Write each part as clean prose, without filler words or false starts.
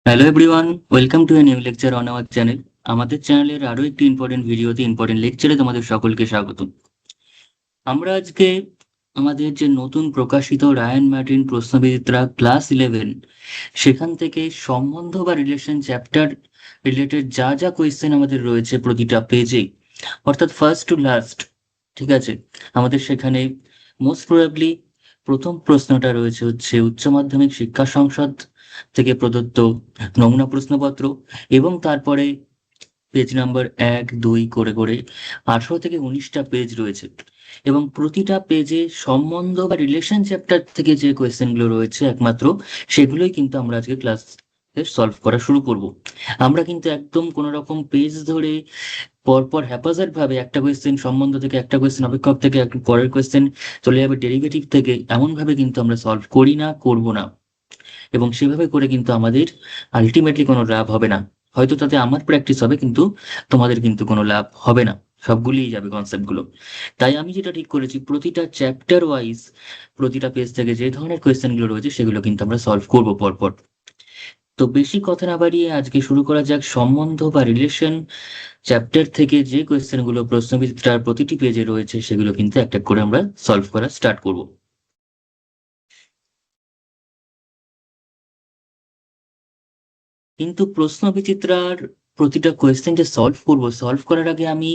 Hello everyone, welcome to a new lecture on our channel. আমাদের চ্যানেলের আরো একটি ইম্পর্টেন্ট ভিডিওতে ইম্পর্টেন্ট লেকচারে তোমাদের সকলকে স্বাগত। আমরা আজকে আমাদের যে নতুন প্রকাশিত রায়ান মার্টিন প্রশ্নবিচিত্রা ক্লাস 11 সেখান থেকে সম্বন্ধ বা রিলেশন চ্যাপ্টার রিলেটেড যা যা কোয়েশ্চেন আমাদের রয়েছে প্রতিটা পেজে, অর্থাৎ ফার্স্ট টু লাস্ট, ঠিক আছে। আমাদের সেখানে মোস্ট প্রবাবলি প্রথম প্রশ্নটা রয়েছে হচ্ছে উচ্চ মাধ্যমিক শিক্ষা সংসদ থেকে প্রদত্ত নমুনা প্রশ্নপত্র, এবং তারপরে পেজ নাম্বার 1 2 করে করে 18 থেকে 19টা পেজ রয়েছে, এবং প্রতিটা পেজে সম্বন্ধ বা রিলেশন চ্যাপ্টার থেকে যে কোয়েশ্চেনগুলো রয়েছে একমাত্র সেগুলোই কিন্তু আমরা আজকে ক্লাস সলভ করা শুরু করব। আমরা কিন্তু একদম কোনো রকম পেজ ধরে পরপর হ্যাপাজার্ড ভাবে একটা কোয়েশ্চেন সম্বন্ধ থেকে, একটা কোয়েশ্চেন অপেক্ষক থেকে, পরের কোয়েশ্চেন চলে যাবে ডেরিভেটিভ থেকে, এমন ভাবে কিন্তু আমরা সলভ করি না, করব না। এবং সেভাবে করে কিন্তু আমাদের আলটিমেটলি কোনো লাভ হবে না। হয়তো তাতে আমার প্র্যাকটিস হবে, কিন্তু তোমাদের কিন্তু কোনো লাভ হবে না, সবগুলিই যাবে কনসেপ্টগুলো। তাই আমি যেটা ঠিক করেছি, প্রতিটা চ্যাপ্টার ওয়াইজ প্রতিটা পেজ থেকে যে ধরনের কোয়েশ্চেনগুলো রয়েছে সেগুলো কিন্তু আমরা সলভ করবো পরপর। তো বেশি কথা না বাড়িয়ে আজকে শুরু করা যাক সম্বন্ধ বা রিলেশন চ্যাপ্টার থেকে যে কোয়েশ্চেনগুলো প্রশ্নবিচিত্রার প্রতিটি পেজে রয়েছে সেগুলো কিন্তু একটা করে আমরা সলভ করা স্টার্ট করব। কিন্তু প্রশ্ন বিচিত্রার প্রতিটা কোয়েশ্চেন যে সলভ করার আগে আমি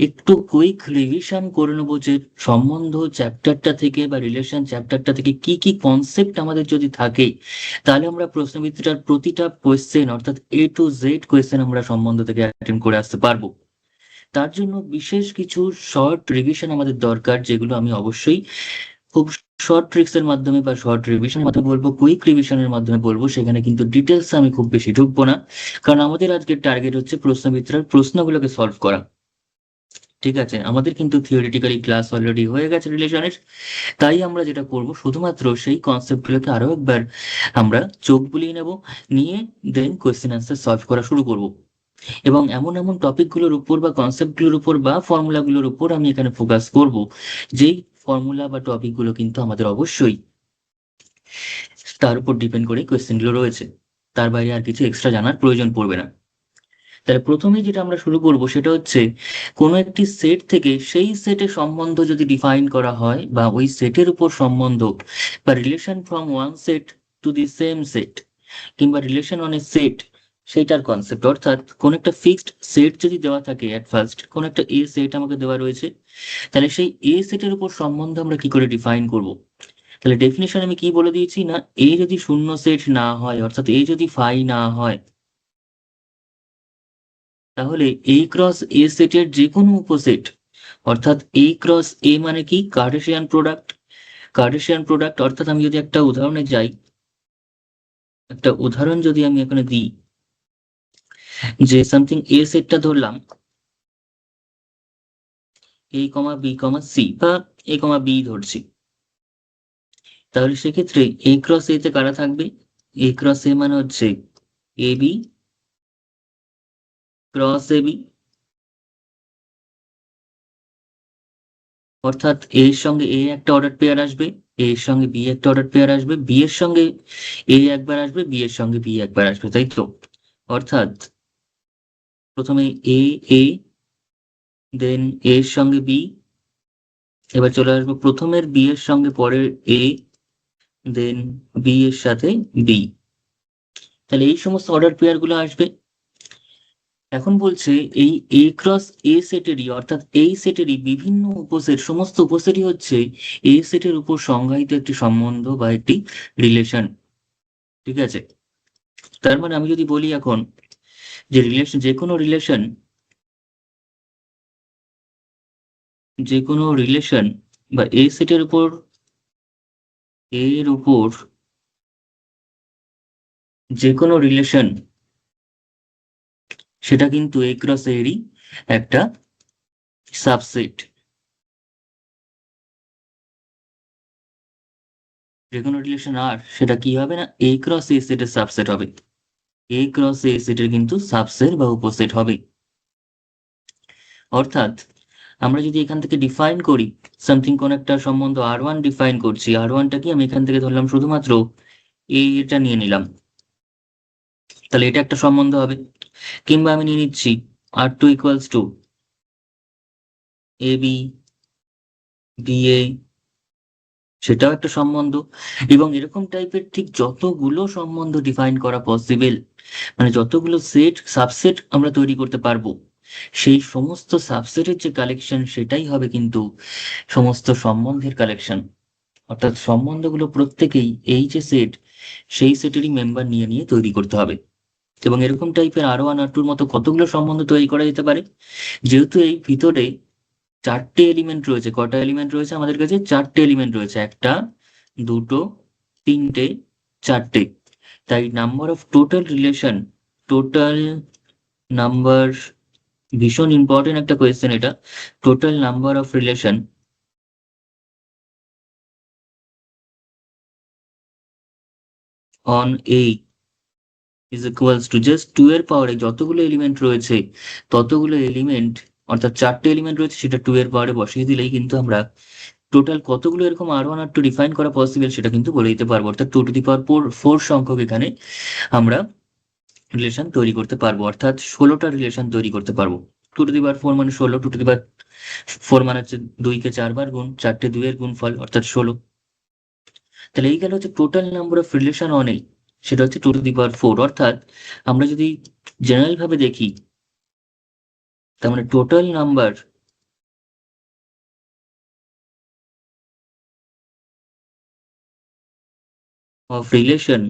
একটু কুইক রিভিশন করে নেবো যে সম্বন্ধ চ্যাপ্টারটা থেকে বা রিলেশন চ্যাপ্টারটা থেকে কি কি কনসেপ্ট আমাদের যদি থাকে, তাহলে আমরা প্রশ্ন বিচিত্রার প্রতিটা কোয়েশ্চেন অর্থাৎ A to Z কোয়েশ্চেন আমরা সম্বন্ধ থেকে অ্যাটেন্ড করে আসতে পারবো। তার জন্য বিশেষ কিছু শর্ট রিভিশন আমাদের দরকার, যেগুলো আমি অবশ্যই খুব শর্ট ট্রিক্স এর মাধ্যমে বা শর্ট রিভিশনের মাধ্যমে বলবো, কুইক রিভিশনের মাধ্যমে বলবো। সেখানে কিন্তু ডিটেলস আমি খুব বেশি ঢুকবো না, কারণ আমাদের আজকের টার্গেট হচ্ছে প্রশ্নবিচিত্রার প্রশ্নগুলোকে সলভ করা। ঠিক আছে, আমাদের কিন্তু থিওরিটিক্যালি ক্লাস অলরেডি হয়ে গেছে রিলেশনের। তাই আমরা যেটা করব, শুধুমাত্র সেই কনসেপ্টগুলোকে আরো একবার আমরা চোখ বুলিয়ে নেব, নিয়ে দেন কোয়েশ্চেন অ্যান্সার সলভ করা শুরু করব। এবং এমন এমন টপিকগুলোর উপর বা কনসেপ্টগুলোর উপর বা ফর্মুলাগুলোর উপর আমি এখানে ফোকাস করব, যেই ফর্মুলা বা টপিকগুলো কিন্তু আমাদের অবশ্যই তার উপর ডিপেন্ড করে কোয়েশ্চেনগুলো রয়েছে, তার বাইরে আর কিছু এক্সট্রা জানার প্রয়োজন পড়বে না। তাহলে প্রথমেই যেটা আমরা শুরু করব সেটা হচ্ছে, কোনো একটি সেট থেকে সেই সেটের সম্বন্ধ যদি ডিফাইন করা হয়, বা ওই সেটের উপর সম্বন্ধ বা relation from one set to the same set, কিংবা রিলেশন অন এ সেট, সেইটার কনসেপ্ট। অর্থাৎ কোন একটা ফিক্সড সেট যদি দেওয়া থাকে, এট ফার্স্ট কোন একটা এ সেট আমাকে দেওয়া রয়েছে, তাহলে সেই এ সেটের উপর সম্বন্ধ আমরা কি করে ডিফাইন করব। তাহলে ডেফিনিশন আমি কি বলে দিয়েছি না, এ যদি শূন্য সেট না হয়, অর্থাৎ এ যদি ফাই না হয়, তাহলে এ ক্রস এ সেটের যে কোনো উপসেট, অর্থাৎ এ ক্রস এ মানে কি, কার্টেসিয়ান প্রোডাক্ট। কার্টেসিয়ান প্রোডাক্ট অর্থাৎ আমি যদি একটা উদাহরণে যাই, একটা উদাহরণ যদি আমি এখানে দিই, যে সামথিং এ সেটটা ধরলাম এ কমা বি কমা সি, বা এ কমা বি ধরছি, তাহলে সেক্ষেত্রে এ ক্রস এ তে কারা থাকবে, এ ক্রস এ মানে হচ্ছে A B cross A B, অর্থাৎ এর সঙ্গে এ একটা অর্ডার পেয়ার আসবে, এর সঙ্গে বি একটা অর্ডার পেয়ার আসবে, বি এর সঙ্গে এ একবার আসবে, বি এর সঙ্গে বি একবার আসবে, তাই তো। অর্থাৎ প্রথমে এ এ, দেন এর সঙ্গে বি, এবার চলে আসবো প্রথমের বি এর সঙ্গে পরের এ, দেন বি এর সাথে বি। তাহলে এই সমস্ত অর্ডার পেয়ার গুলো আসবে। এখন বলছে এই এ ক্রস এ সেটেরই, অর্থাৎ এই সেটেরই বিভিন্ন উপসেট, সমস্ত উপসেটই হচ্ছে এ সেটের উপর সংজ্ঞায়িত একটি সম্বন্ধ বা একটি রিলেশন। ঠিক আছে, তার মানে আমি যদি বলি এখন যে রিলেশন, যে কোনো রিলেশন বা এ সেটের উপর, এর উপর যে কোনো রিলেশন, সেটা কিন্তু এ ক্রস এরই একটা সাবসেট। যে কোনো রিলেশন আর সেটা কি হবে না, এ ক্রস এ সেটের সাবসেট হবে, এ ক্রস এ সেটের কিন্তু সাবসেট বা উপসেট হবে। অর্থাৎ আমরা যদি এখান থেকে ডিফাইন করি সামথিং, কোন একটা সম্বন্ধ আর1 ডিফাইন করছি, আর1টা কি, আমি এখান থেকে ধরলাম শুধুমাত্র এটা নিয়ে নিলাম, তাহলে এটা একটা সম্বন্ধ হবে। কিংবা আমি নিয়ে নিচ্ছি R2 equals to AB BA, সেটাও একটা সম্বন্ধ। এবং এরকম টাইপের ঠিক যতগুলো সম্বন্ধ ডিফাইন করা পসিবল, মানে যতগুলো সেট সাবসেট আমরা তৈরি করতে পারবো, সেই সমস্ত সাবসেটের যে কালেকশন সেটাই হবে কিন্তু সমস্ত সম্বন্ধের কালেকশন। অর্থাৎ সম্বন্ধগুলো প্রত্যেকেই এই যে সেট, সেই সেটেরই মেম্বার নিয়ে নিয়ে তৈরি করতে হবে। এবং এরকম টাইপের R1 R2 মতো কতগুলো সম্বন্ধ তৈরি করা যেতে পারে। যেহেতু এই ভিতরে চারটে এলিমেন্ট রয়েছে, কটা এলিমেন্ট রয়েছে আমাদের কাছে? চারটে এলিমেন্ট রয়েছে, একটা, দুটো, তিনটে, চারটে। তাই number of total relation, total number, ভীষণ ইম্পর্টেন্ট একটা কোয়েশ্চেন এটা, total number of relation on A is equals two just 2 এর পাওয়ারে যতগুলো এলিমেন্ট রয়েছে ততগুলো এলিমেন্ট, অর্থাৎ চারটে এলিমেন্ট রয়েছে সেটা 2 এর পাওয়ারে বসিয়ে দিলেই কিন্তু আমরা টোটাল কতগুলো এরকম R1 R2 ডিফাইন করা পসিবল সেটা কিন্তু বলে দিতে পারবো। অর্থাৎ 2 to the power 4 সংখ্যক এখানে আমরা রিলেশন তৈরি করতে পারবো, অর্থাৎ 16টা রিলেশন তৈরি করতে পারবো। 2 to the power 4 মানে 16, 2 to the power 4 মানে হচ্ছে 2 কে 4 বার গুণ, চারটে 2 এর গুণফল অর্থাৎ 16। তাহলে এই গেল হচ্ছে total number of relation on এই, সেটা হচ্ছে 2 to the power 4। অর্থাৎ আমরা যদি জেনারেল ভাবে দেখি, তার মানে total number of relation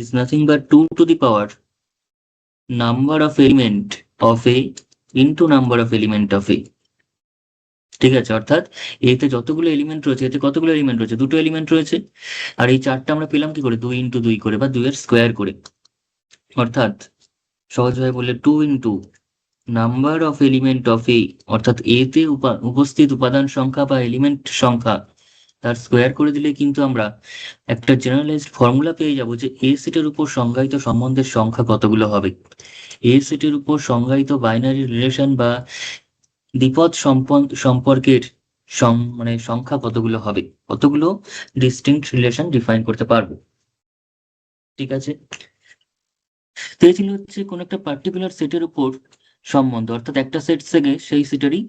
is nothing but 2 to the power number of element of A into number of element of A। ঠিক আছে, অর্থাৎ এতে যতগুলো এলিমেন্ট রয়েছে, এতে কতগুলো এলিমেন্ট রয়েছে? দুটো এলিমেন্ট রয়েছে। আর এই চারটা আমরা পেলাম কি করে? 2 into 2 করে, বা 2 এর স্কোয়ার করে। অর্থাৎ সহজভাবে বললে 2 into number of element of A, অর্থাৎ এতে উপস্থিত উপাদান সংখ্যা বা এলিমেন্ট সংখ্যা, তার স্কোয়ার করে দিলে কিন্তু আমরা একটা জেনারেলাইজড ফর্মুলা পেয়ে যাব যে এ সেটের উপর সংজ্ঞায়িত সম্বন্ধের সংখ্যা কতগুলো হবে। এ সেটের উপর সংজ্ঞায়িত বাইনারি রিলেশন বা দ্বিপদ সম্পর্কের মানে সংখ্যা কতগুলো হবে, কতগুলো ডিস্টিংক্ট রিলেশন ডিফাইন করতে পারবো। ঠিক আছে, তো এই ছিল হচ্ছে কোন একটা পার্টিকুলার সেটের উপর সম্বন্ধ, অর্থাৎ একটা সেট থেকে সেই সেটেরই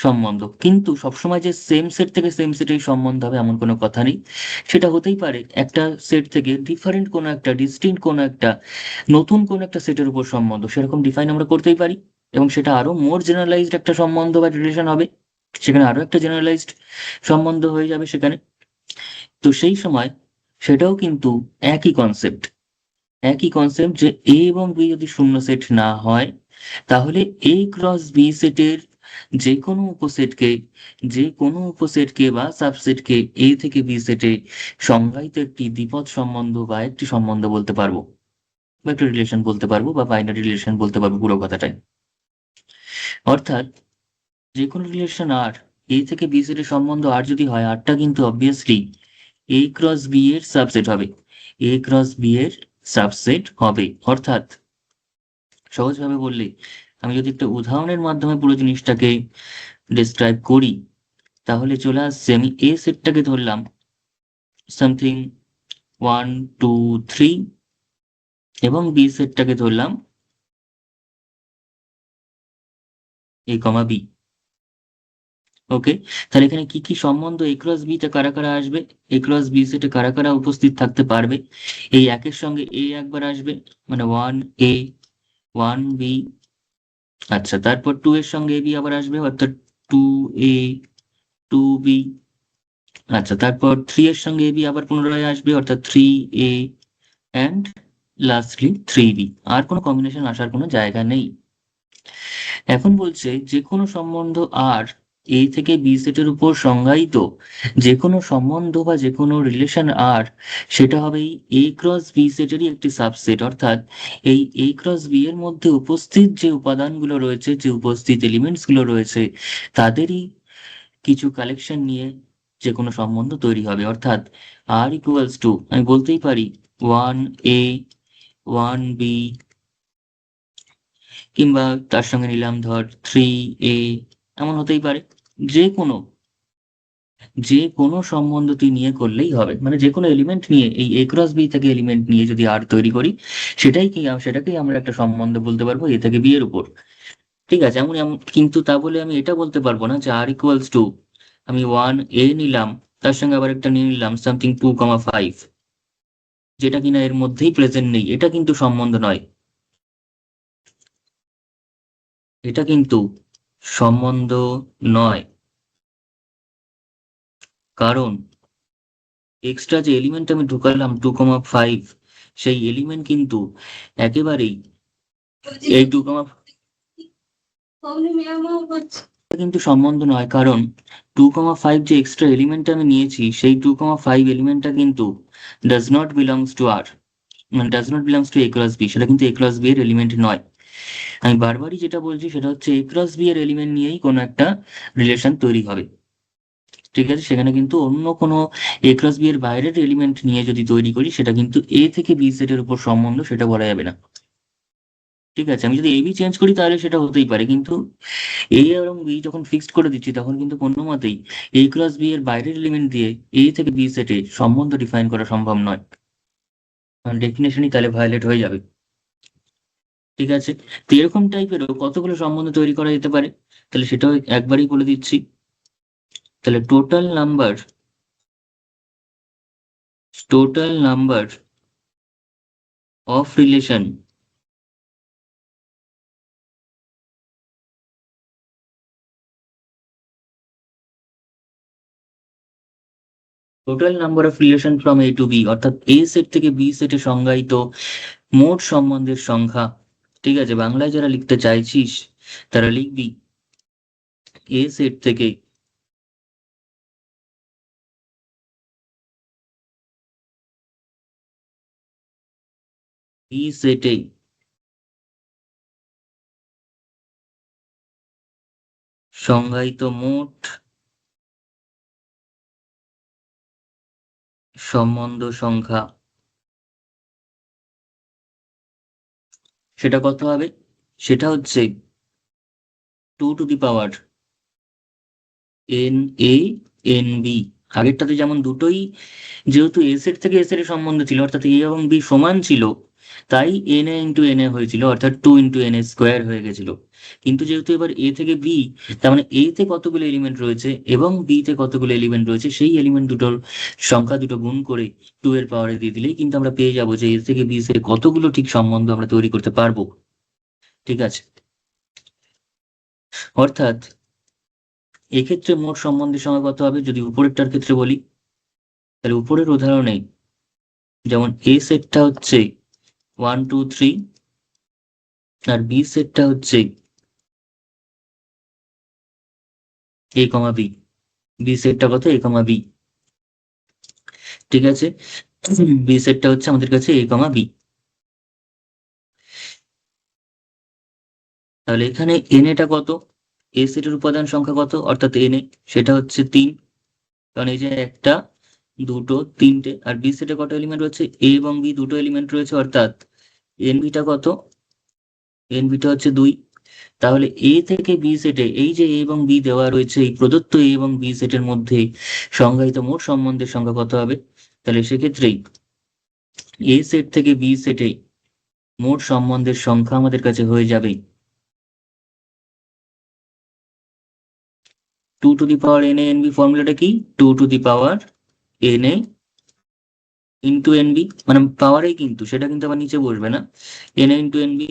সম্বন্ধ। কিন্তু সবসময় যে সেম সেট থেকে সেম সেটেরই সম্বন্ধ হবে এমন কোনো কথা নেই। সেটা হতেই পারে একটা সেট থেকে ডিফারেন্ট কোনো একটা, ডিস্টিংক্ট কোনো একটা, নতুন কোনো একটা সেটের উপর সম্বন্ধ, সেরকম ডিফাইন আমরা করতেই পারি। এবং সেটা আরো মোর জেনারেলাইজড একটা সম্বন্ধ বা রিলেশন হবে, সেখানে আরো একটা জেনারেলাইজড সম্বন্ধ হয়ে যাবে সেখানে। তো সেই সময় সেটাও কিন্তু একই কনসেপ্ট, একই কনসেপ্ট যে এ এবং বি যদি শূন্য সেট না হয়, তাহলে এ ক্রস বি সেটের যে কোনো উপসেটকে, যে কোনো উপসেটকে বা সাবসেটকে এ থেকে বি সেটে সংজ্ঞায়িত একটি দ্বিপদ সম্বন্ধ বা একটি সম্বন্ধ বলতে পারবো, বা একটা রিলেশন বলতে পারবো, বা বাইনারি রিলেশন বলতে পারবো পুরো কথাটাই। অর্থাৎ যে কোনো রিলেশন আর, এ থেকে বি সেটের সম্বন্ধ আর যদি হয়, আরটা কিন্তু অবভিয়াসলি এ ক্রস বি এর সাবসেট হবে, এ ক্রস বি এর সাবসেট হবে। অর্থাৎ সহজভাবে বললে, আমি যদি একটা উদাহরণের মাধ্যমে পুরো জিনিসটাকে ডিসক্রাইব করি, তাহলে চলে আসছে, আমি এ সেটটাকে ধরলাম সামথিং 1 2 3, এবং বি সেটটাকে ধরলাম A, B। ওকে, তাহলে এখানে কি কি সম্বন্ধ এ ক্রস বি তে কারা কারা আসবে, এ ক্রস বি সেটে কারা কারা উপস্থিত থাকতে পারবে? এই একের সঙ্গে এ একবার আসবে, মানে 1 A 1 B। আচ্ছা, তারপর 2 এর সঙ্গে বি আবার আসবে, অর্থাৎ 2 A 2 B। আচ্ছা, তারপর 3 এর সঙ্গে বি আবার পুনরায় আসবে, অর্থাৎ 3 A অ্যান্ড লাস্টলি 3 B। আর কোনো কম্বিনেশন আসার কোনো জায়গা নেই। এখন বলছে যে কোনো সম্বন্ধ আর এ থেকে বি সেটের উপর সংজ্ঞায়িত যে কোনো সম্বন্ধ বা যে কোনো রিলেশন আর, সেটা হবে এ ক্রস বি সেটেরই একটি সাবসেট। অর্থাৎ এই এ ক্রস বি এর মধ্যে উপস্থিত যে উপাদানগুলো রয়েছে, যে উপস্থিত এলিমেন্টস গুলো রয়েছে, তাদেরই কিছু কালেকশন নিয়ে যে কোনো সম্বন্ধ তৈরি হবে। অর্থাৎ আর ইকুয়ালস টু, আমি বলতেই পারি 1 A 1 B, কিংবা তার সঙ্গে নিলাম ধর 3 A, এমন হতেই পারে। যে কোনো যে কোনো সম্বন্ধ তুই নিয়ে করলেই হবে, মানে যে কোনো এলিমেন্ট নিয়ে, এই এ ক্রস বি থেকে এলিমেন্ট নিয়ে যদি আর তৈরি করি, সেটাকেই আমরা একটা সম্বন্ধ বলতে পারবো এ থেকে বি এর উপর। ঠিক আছে, কিন্তু তা বলে আমি এটা বলতে পারবো না যে আর ইকুয়ালস টু আমি 1 এ নিলাম, তার সঙ্গে আবার একটা নিয়ে নিলাম সামথিং 2,5, যেটা কিনা এর মধ্যেই প্রেজেন্ট নেই। এটা কিন্তু সম্বন্ধ নয়, এটা কিন্তু সম্বন্ধ নয়। কারণ এক্সট্রা যে এলিমেন্ট আমি ঢুকালাম 2,5, সেই এলিমেন্ট কিন্তু একেবারেই এই 2, কিন্তু সম্বন্ধ নয়। কারণ 2,5 যে এক্সট্রা এলিমেন্ট আমি নিয়েছি, সেই 2,5 এলিমেন্টটা কিন্তু does not belongs to R, মানে does not belongs to A cross B, সেটা কিন্তু এ ক্রস বি এর এলিমেন্ট নয়। আমি বারবারই যেটা বলছি সেটা হচ্ছে এ ক্রস বি এর এলিমেন্ট নিয়েই কোনো একটা রিলেশন তৈরি হবে। ঠিক আছে, সেখানে কিন্তু অন্য কোনো এ ক্রস বি এর বাইরের এলিমেন্ট নিয়ে যদি তৈরি করি, সেটা কিন্তু এ থেকে বি সেটের উপর সম্বন্ধ, সেটা বলা যাবে না। ঠিক আছে, আমি যদি এ বি চেঞ্জ করি তাহলে সেটা হতেই পারে, কিন্তু এ এবং বি যখন ফিক্সড করে দিচ্ছি তখন কিন্তু কোনো মতেই এ ক্রস বি এর বাইরের এলিমেন্ট দিয়ে এ থেকে বি সেটে সম্বন্ধ ডিফাইন করা সম্ভব নয়, কারণ ডেফিনেশনই তাহলে ভায়োলেট হয়ে যাবে। ঠিক আছে, তো এরকম টাইপেরও কতগুলো সম্বন্ধ তৈরি করা যেতে পারে, তাহলে সেটাও একবারই বলে দিচ্ছি। তাহলে total number of relation, from A to B, অর্থাৎ এ সেট থেকে বি সেটে সংজ্ঞায়িত মোট সম্বন্ধের সংখ্যা। ঠিক আছে, বাংলায় যারা লিখতে চাইছিস তারা লিখবি এ সেট থেকে বি সেটে সংজ্ঞায়িত মোট সম্বন্ধ সংখ্যা, সেটা কত হবে? সেটা হচ্ছে 2 to the power n a n b। আগেরটাতে যেমন দুটোই, যেহেতু এ সেট থেকে এ সেটের সম্বন্ধ ছিল, অর্থাৎ এ এবং বি সমান ছিল, তাই N A into N A হয়েছিল, অর্থাৎ 2 × n² হয়ে গেছিল। কিন্তু যেহেতু এবার এ থেকে বি, তার মানে এ তে কতগুলো এলিমেন্ট রয়েছে এবং বি তে কতগুলো এলিমেন্ট রয়েছে, সেই এলিমেন্ট দুটোর সংখ্যা দুটো গুণ করে 2 এর পাওয়ারে দিয়ে দিলেই কিন্তু আমরা পেয়ে যাবো যে এ থেকে বি সেটে কতগুলো ঠিক সম্বন্ধ আমরা তৈরি করতে পারবো। ঠিক আছে, অর্থাৎ এক্ষেত্রে মোট সম্বন্ধের সংখ্যা কত হবে? যদি উপরেরটার ক্ষেত্রে বলি, তাহলে উপরের উদাহরণে যেমন এ সেটটা হচ্ছে 1 2 3, আর বি সেটটা হচ্ছে a, b। বি সেটটা কত? a, b। ঠিক আছে, বি সেটটা হচ্ছে আমাদের কাছে a, b। তাহলে এখানে এন এটা কত? এ সেটের উপাদান সংখ্যা কত, অর্থাৎ এন এ, সেটা হচ্ছে 3। কারণ এই যে একটা, দুটো, তিনটে, আর বি সেটে কত এলিমেন্ট রয়েছে? এ এবং বি দুটো এলিমেন্ট রয়েছে, অর্থাৎ এন বিটা কত? এন বিটা হচ্ছে 2। তাহলে এ থেকে বি সেটে এই যে এ এবং বি দেওয়া রয়েছে, এই প্রদত্ত এ এবং বি সেটের মধ্যে সংজ্ঞায়িত মোট সম্বন্ধের সংখ্যা কত হবে? তাহলে সেক্ষেত্রেই এ সেট থেকে বি সেটে মোট সম্বন্ধের সংখ্যা আমাদের কাছে হয়ে যাবে 2 to the power n a n b। ফর্মুলাটা কি? 2 to the power n a into n b, মানে পাওয়ারেই কিন্তু, সেটা কিন্তু আবার নিচে বসবে না, n a into n b।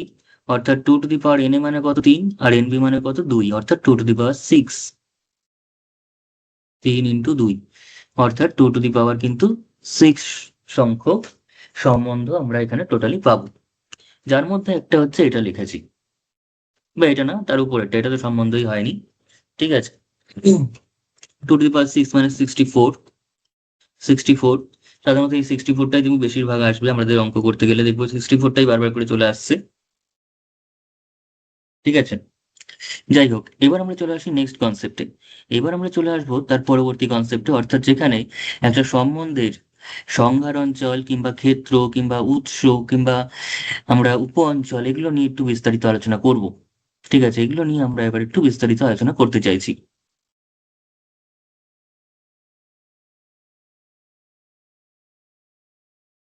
অর্থাৎ 2 to the power n a মানে কত? 3, আর n b মানে কত? 2, অর্থাৎ 2 টু দি পাওয়ার 6। 3 × 2, অর্থাৎ 2 টু দি পাওয়ার কিন্তু 6 সংখ্যক সম্বন্ধ আমরা এখানে টোটালি পাবো, যার মধ্যে একটা হচ্ছে এটা লিখেছি, বা এটা না, তার উপরেরটা, এটা তো সম্বন্ধই হয়নি। ঠিক আছে, 2 টু দি পাওয়ার 6 মানে 64। 64, সাধারণত এই 64টাই তুমি বেশিরভাগ আসবে, আমাদের অঙ্ক করতে গেলে দেখবো 64টাই বারবার করে চলে আসছে। ঠিক আছে, যাই হোক, এবার আমরা চলে আসি নেক্সট কনসেপ্টে। এবার আমরা চলে আসবো তার পরবর্তী কনসেপ্টে, অর্থাৎ যেখানে একটা সম্বন্ধের সংজ্ঞার অঞ্চল কিংবা ক্ষেত্র কিংবা উৎস কিংবা আমরা উপ অঞ্চল, এগুলো নিয়ে একটু বিস্তারিত আলোচনা করব। ঠিক আছে, এগুলো নিয়ে আমরা এবার একটু বিস্তারিত আলোচনা করতে চাইছি।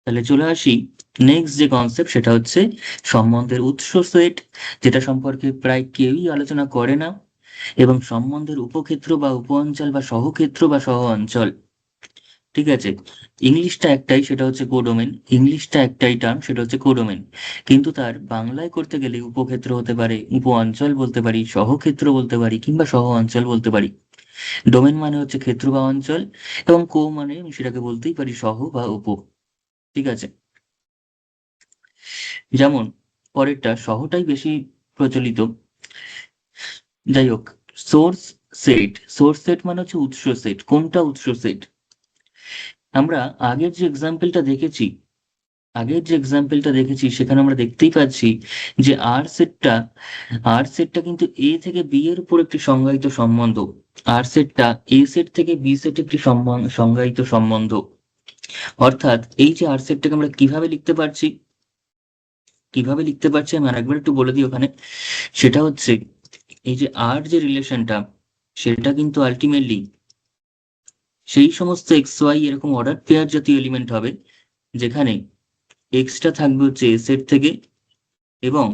তাহলে চলে আসি নেক্সট যে কনসেপ্ট, সেটা হচ্ছে সম্বন্ধের উৎস সেট, যেটা সম্পর্কে প্রায় কেউই আলোচনা করে না, এবং সম্বন্ধের উপক্ষেত্র বা উপ অঞ্চল বা সহক্ষেত্র বা সহ অঞ্চল। ঠিক আছে, ইংলিশটা একটাই, সেটা হচ্ছে কোডোমেন। ইংলিশটা একটাই টার্ম, সেটা হচ্ছে কোডোমেন। কিন্তু তার বাংলায় করতে গেলে উপক্ষেত্র হতে পারে, উপ অঞ্চল বলতে পারি, সহক্ষেত্র বলতে পারি, কিংবা সহ অঞ্চল বলতে পারি। ডোমেন মানে হচ্ছে ক্ষেত্র বা অঞ্চল, এবং কো মানে আমি সেটাকে বলতেই পারি সহ বা উপ। ঠিক আছে, যেমন পরেরটা সহটাই বেশি প্রচলিত। যাই হোক, সোর্স সেট। সোর্স সেট মানে হচ্ছে উৎস সেট। কোনটা উৎস সেট? আমরা আগের যে এক্সাম্পলটা দেখেছি সেখানে আমরা দেখতেই পাচ্ছি যে আর সেটটা কিন্তু এ থেকে বি এর উপর একটি সংজ্ঞায়িত সম্বন্ধ। আর সেটটা এ সেট থেকে বি সেট একটি সংজ্ঞায়িত সম্বন্ধ। অর্থাৎ এই যে আর সেটটাকে আমরা কিভাবে লিখতে পারছি আমি আরেকবার একটু বলে দিই ওখানে। সেটা হচ্ছে, এই যে আর যে রিলেশনটা, সেটা কিন্তু আলটিমেটলি সেই সমস্ত এক্স ওয়াই এরকম অর্ডার পেয়ার জাতীয় এলিমেন্ট হবে, যেখানে এক্সটা থাকবে হচ্ছে এ সেট থেকে, এবং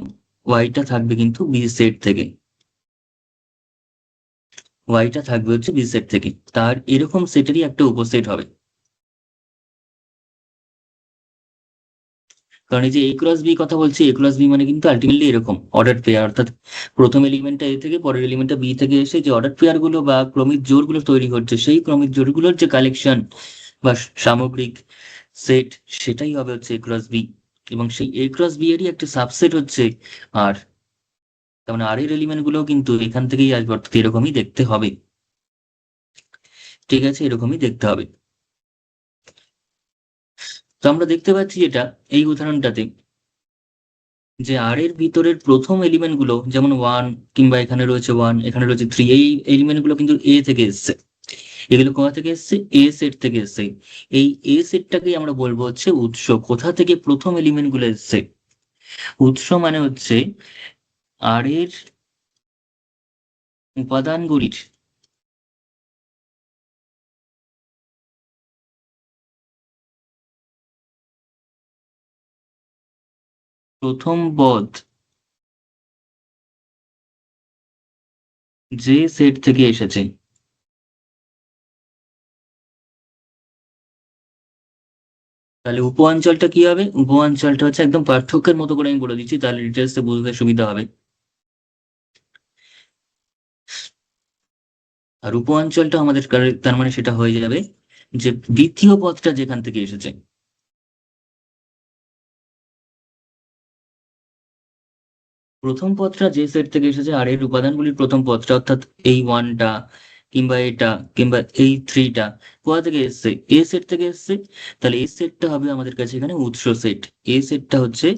ওয়াইটা থাকবে কিন্তু বি সেট থেকে। তার এরকম সেটেরই একটা উপসেট হবে। কারণ এই যে এ ক্রস বি কথা বলছি, এ ক্রস বি মানে কিন্তু আলটিমেটলি এরকম অর্ডার পেয়ার, অর্থাৎ প্রথম এলিমেন্টটা এ থেকে, পরের এলিমেন্টটা বি থেকে এসে যে অর্ডার পেয়ার গুলো বা ক্রমিক জোড়গুলো তৈরি হচ্ছে, সেই ক্রমিক জোড়গুলোর যে কালেকশন বা সামগ্রিক সেট, সেটাই হবে হচ্ছে এ ক্রস বি। এবং সেই এ ক্রস বি এরই একটা সাবসেট হচ্ছে আর। তার মানে আর এর এলিমেন্ট গুলো কিন্তু এখান থেকেই আসবে, অর্থাৎ এরকমই দেখতে হবে। ঠিক আছে, এরকমই দেখতে হবে। তো আমরা দেখতে পাচ্ছি এটা এই উদাহরণটাতে, যে আর এর ভিতরের প্রথম এলিমেন্ট গুলো যেমন ওয়ান, কিংবা এখানে রয়েছে ওয়ান, এখানে রয়েছে থ্রি, এই এলিমেন্ট গুলো কিন্তু এ থেকে এসছে। এগুলো কোথা থেকে এসছে? এ সেট থেকে এসছে। এই এ সেটটাকেই আমরা বলবো হচ্ছে উৎস। কোথা থেকে প্রথম এলিমেন্ট গুলো এসছে? উৎস মানে হচ্ছে আর এর উপাদানগুলির প্রথম পদ যে সেট থেকে এসেছে। তাহলে উপ অঞ্চলটা কি হবে? উপ অঞ্চলটা হচ্ছে একদম পার্থক্যের মতো করে আমি বলে দিচ্ছি, তাহলে ডিটেলসে বুঝতে সুবিধা হবে। আর উপ অঞ্চলটা আমাদের তার মানে সেটা হয়ে যাবে যে দ্বিতীয় পদটা যেখান থেকে এসেছে। প্রথম পদটা যে সেট থেকে এসেছে, আর এর উপাদানগুলির প্রথম পদটা, অর্থাৎ এই ওয়ানটা, কিংবা এটা, কিংবা এই থ্রিটা কোথা থেকে এসছে? এ সেট থেকে এসছে। তাহলে এই সেটটা হবে আমাদের কাছে এখানে উৎস সেট। এ সেটটা হচ্ছে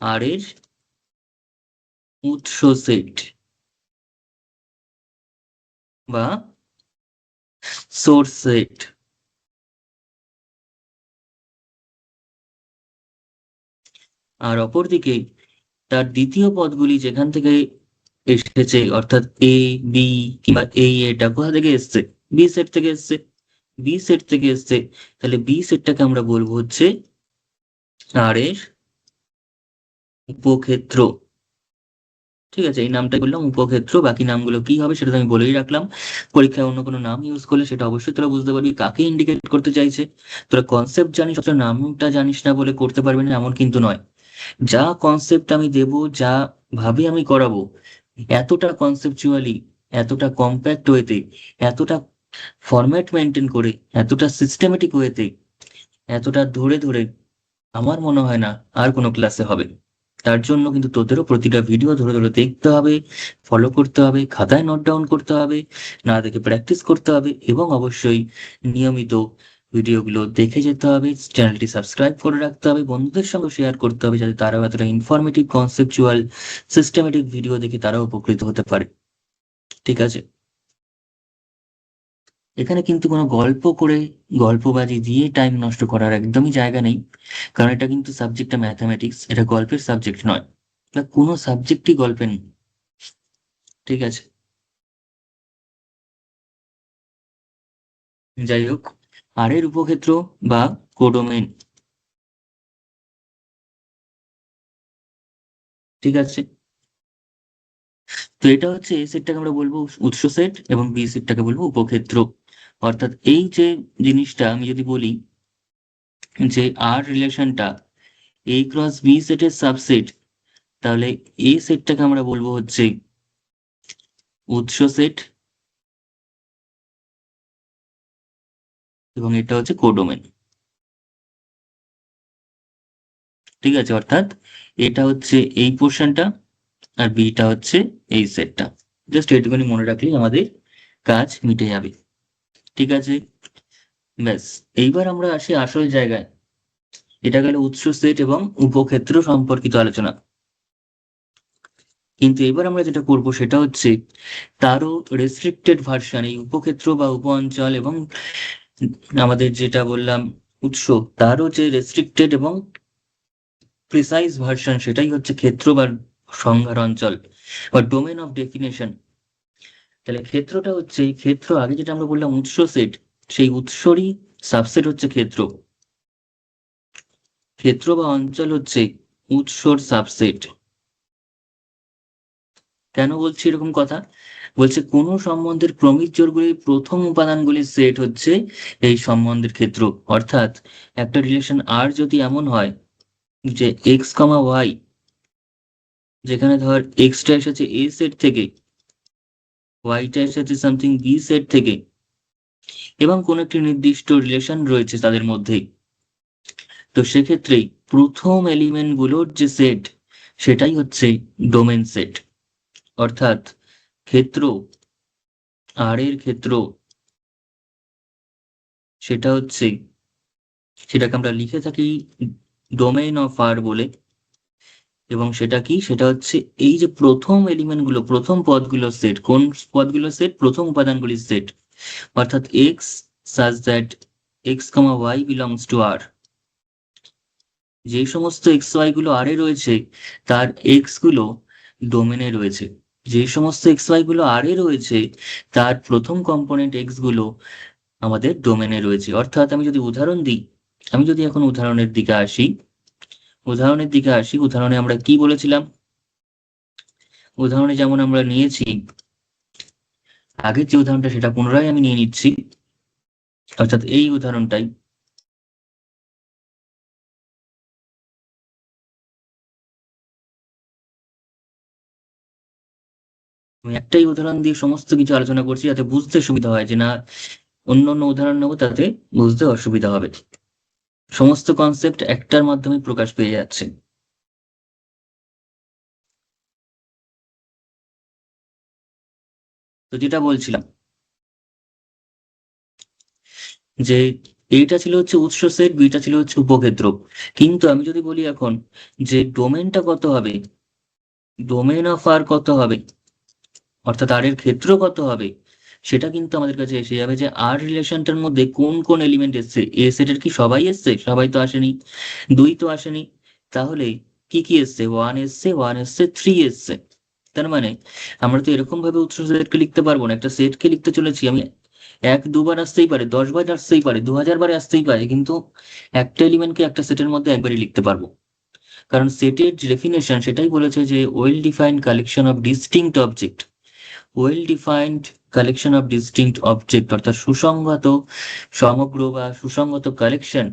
আর এর উৎস সেট বা সোর্স সেট। আর অপরদিকে তার দ্বিতীয় পদগুলি যেখান থেকে এসেছে, অর্থাৎ এ বি, কিংবা এই এটা কোথা থেকে এসছে? বি সেট থেকে এসছে। তাহলে বি সেটটাকে আমরা বলবো হচ্ছে আর এর উপক্ষেত্র। ঠিক আছে, এই নামটাই বললাম উপক্ষেত্র, বাকি নামগুলো কি হবে সেটা তো আমি বলেই রাখলাম। পরীক্ষায় অন্য কোনো নাম ইউজ করলে সেটা অবশ্যই তোরা বুঝতে পারবি কাকে ইন্ডিকেট করতে চাইছে। তোরা কনসেপ্ট জানিস, অথচ নামটা জানিস না বলে করতে পারবি না এমন কিন্তু নয়। যা কনসেপ্ট আমি দেব, যা ভাবে আমি করাবো, এতটা কনসেপচুয়ালি, এতটা কম্প্যাক্ট ওয়েতে, এতটা ফরম্যাট মেনটেন করে, এতটা সিস্টেমেটিক ওয়েতে, এতটা ধরে ধরে আমার মনে হয় না আর কোনো ক্লাসে হবে। তার জন্য কিন্তু তোদেরও প্রতিটা ভিডিও ধরে ধরে দেখতে হবে, ফলো করতে হবে, খাতায় নোট ডাউন করতে হবে, না দেখে প্র্যাকটিস করতে হবে, এবং অবশ্যই নিয়মিত ভিডিওগুলো দেখে যেতে হবে। চ্যানেলটি সাবস্ক্রাইব করে রাখতে হবে, বন্ধুদের সঙ্গে শেয়ার করতে হবে, যাতে তারাও এতটা ইনফরমেটিভ, কনসেপচুয়াল, সিস্টেমেটিক ভিডিও দেখে তারাও উপকৃত হতে পারে। ঠিক আছে, এখানে কিন্তু কোনো গল্পবাজি দিয়ে টাইম নষ্ট করার একদমই জায়গা নেই। কারণ এটা কিন্তু সাবজেক্টটা ম্যাথামেটিক্স, এটা গল্পের সাবজেক্ট নয়, বা কোনো সাবজেক্টই গল্পে নেই। ঠিক আছে, যাই হোক, আর এর উপক্ষেত্র বা কোডোমেন ঠিক আছে, তো এটা হচ্ছে এ সেটটাকে আমরা বলবো উৎস সেট এবং বি সেটটাকে বলবো উপক্ষেত্র। অর্থাৎ এই যে জিনিসটা আমি যদি বলি যে আর রিলেশনটা এ ক্রস বি সেটের সাবসেট, তাহলে এ সেটটাকে আমরা বলবো হচ্ছে উৎস সেট এবং এটা হচ্ছে কোডোমেন। ঠিক আছে, অর্থাৎ এটা হচ্ছে এই পোর্শনটা আর বিটা হচ্ছে এই সেটটা। জাস্ট এটুকুনি মনে রাখলেই আমাদের কাজ মিটে যাবে। ঠিক আছে, ব্যাস। এইবার আমরা আসি আসল জায়গায়। এটা গেল উৎস সেট এবং উপক্ষেত্র সম্পর্কিত আলোচনা। কিন্তু এবার আমরা যেটা করব সেটা হচ্ছে তারও রেস্ট্রিক্টেড ভার্সন, এই উপক্ষেত্র বা উপ অঞ্চল এবং আমাদের যেটা বললাম উৎস, তারও যে রেস্ট্রিক্টেড এবং প্রিসাইজ ভার্সন, সেটাই হচ্ছে ক্ষেত্র বা সংজ্ঞার অঞ্চল বা ডোমেন অফ ডেফিনেশন। তাহলে ক্ষেত্রটা হচ্ছে এই ক্ষেত্র, আগে যেটা আমরা বললাম উৎস সেট, সেই উৎসরই সাবসেট হচ্ছে ক্ষেত্র। ক্ষেত্র বা অঞ্চল হচ্ছে উৎসর সাবসেট। কেন বলছি এরকম কথা? বলছে কোনো সম্বন্ধের ক্রমিক জোড়গুলির প্রথম উপাদানগুলির সেট হচ্ছে এই সম্বন্ধের ক্ষেত্র। অর্থাৎ একটা রিলেশন আর যদি এমন হয় যে এক্স কমা ওয়াই, যেখানে ধর এক্সটা এসেছে এ সেট থেকে, ওয়াইটা এসেছে সামথিং বি সেট থেকে, এবং কোনো একটি নির্দিষ্ট রিলেশন রয়েছে তাদের মধ্যেই, তো সেক্ষেত্রেই প্রথম এলিমেন্ট গুলোর যে সেট, সেটাই হচ্ছে ডোমেন সেট। অর্থাৎ ক্ষেত্র, আর এর ক্ষেত্র, সেটা হচ্ছে, সেটাকে আমরা লিখে থাকি ডোমেইন অফ আর বলে। এবং সেটা কি, সেটা হচ্ছে এই যে প্রথম এলিমেন্ট গুলো, প্রথম পদগুলোর সেট। কোন পদগুলোর সেট? প্রথম উপাদানগুলির সেট। অর্থাৎ X such that x comma Y belongs to R. যে সমস্ত এক্স ওয়াই গুলো আর এ রয়েছে, তার এক্স গুলো ডোমেনে রয়েছে। যে সমস্ত এক্স ওয়াই গুলো আর এ রয়েছে, তার প্রথম কম্পোনেন্ট এক্স গুলো আমাদের ডোমেনে রয়েছে। অর্থাৎ আমি যদি উদাহরণ দিই, আমি যদি এখন উদাহরণের দিকে আসি, উদাহরণে আমরা কি বলেছিলাম? উদাহরণে যেমন আমরা নিয়েছি, আগের যে উদাহরণটা সেটা পুনরায় আমি নিয়ে নিচ্ছি। অর্থাৎ এই উদাহরণটাই, আমি একটাই উদাহরণ দিয়ে সমস্ত কিছু আলোচনা করছি যাতে বুঝতে সুবিধা হয়, যে না অন্য অন্য উদাহরণ নেবো তাতে বুঝতে অসুবিধা হবে। সমস্ত কনসেপ্ট একটার মাধ্যমে প্রকাশ পেয়ে যাচ্ছে। তো যেটা বলছিলাম যে এইটা ছিল হচ্ছে উৎস সেট, বিটা ছিল হচ্ছে উপক্ষেত্র। কিন্তু আমি যদি বলি এখন যে ডোমেনটা কত হবে, ডোমেন অফ আর কত হবে, অর্থাৎ আর এর ক্ষেত্র কত হবে, সেটা কিন্তু আমাদের কাছে এসে যাবে যে আর রিলেশনটার মধ্যে কোন কোন এলিমেন্ট এসছে। এ সেটের কি সবাই এসছে? সবাই তো আসেনি। দুই তো আসেনি। তাহলে কি কি এসছে? ওয়ান এসছে, ওয়ান এসছে, থ্রি এসছে। তার মানে আমরা তো এরকম ভাবে উৎস সেটকে লিখতে পারবো না। একটা সেটকে লিখতে চলেছি আমি, এক দুবার আসতেই পারে, 10 বার আসতেই পারে, 2000 বার আসতেই পারে, কিন্তু একটা এলিমেন্টকে একটা সেটের মধ্যে একবারই লিখতে পারবো। কারণ সেটের যে ডেফিনেশন সেটাই বলেছে যে well defined collection of distinct object. Well defined collection of distinct object অর্থাৎ সুসংগত সমগ্র বা সুসংগত কালেকশন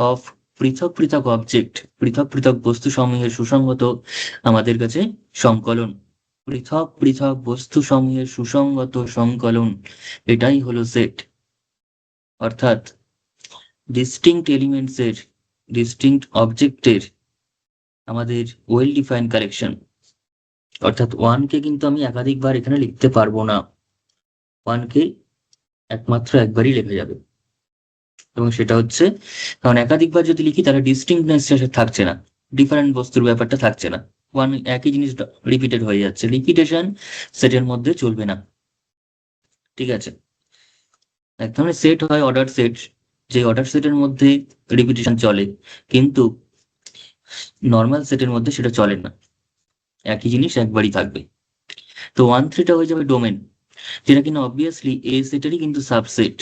অফ পৃথক পৃথক অবজেক্ট, পৃথক পৃথক বস্তু সমূহের সুসংগত আমাদের কাছে সংকলন। পৃথক পৃথক বস্তু সমূহের সুসংগত সংকলন, এটাই হলো সেট। অর্থাৎ ডিস্টিংক্ট এলিমেন্টস এর, ডিস্টিংক্ট অবজেক্টের আমাদের ওয়েল ডিফাইন্ড কালেকশন। অর্থাৎ ওয়ানকে কিন্তু আমি একাধিকবার এখানে লিখতে পারবো না, ওয়ানকে একমাত্র একবারই লেখা যাবে। এবং সেটা হচ্ছে, কারণ একাধিকবার যদি লিখি তাহলে ডিস্টিংক্টনেস থাকছে না, ডিফারেন্ট বস্তুর ব্যাপারটা থাকছে না। ওয়ান একই জিনিস রিপিটেড হয়ে যাচ্ছে, রিপিটেশন সেটের মধ্যে চলবে না। ঠিক আছে, এক ধরনের সেট হয় অর্ডার সেট, যে অর্ডার সেটের মধ্যে রিপিটেশন চলে, কিন্তু নর্মাল সেটের মধ্যে সেটা চলে না, একই জিনিস একবারই থাকবে। তো ওয়ান থ্রিটা হয়ে যাবে ডোমেন, যেটা কিনা অবভিয়াসলি এ সেটেরই কিন্তু সাবসেট।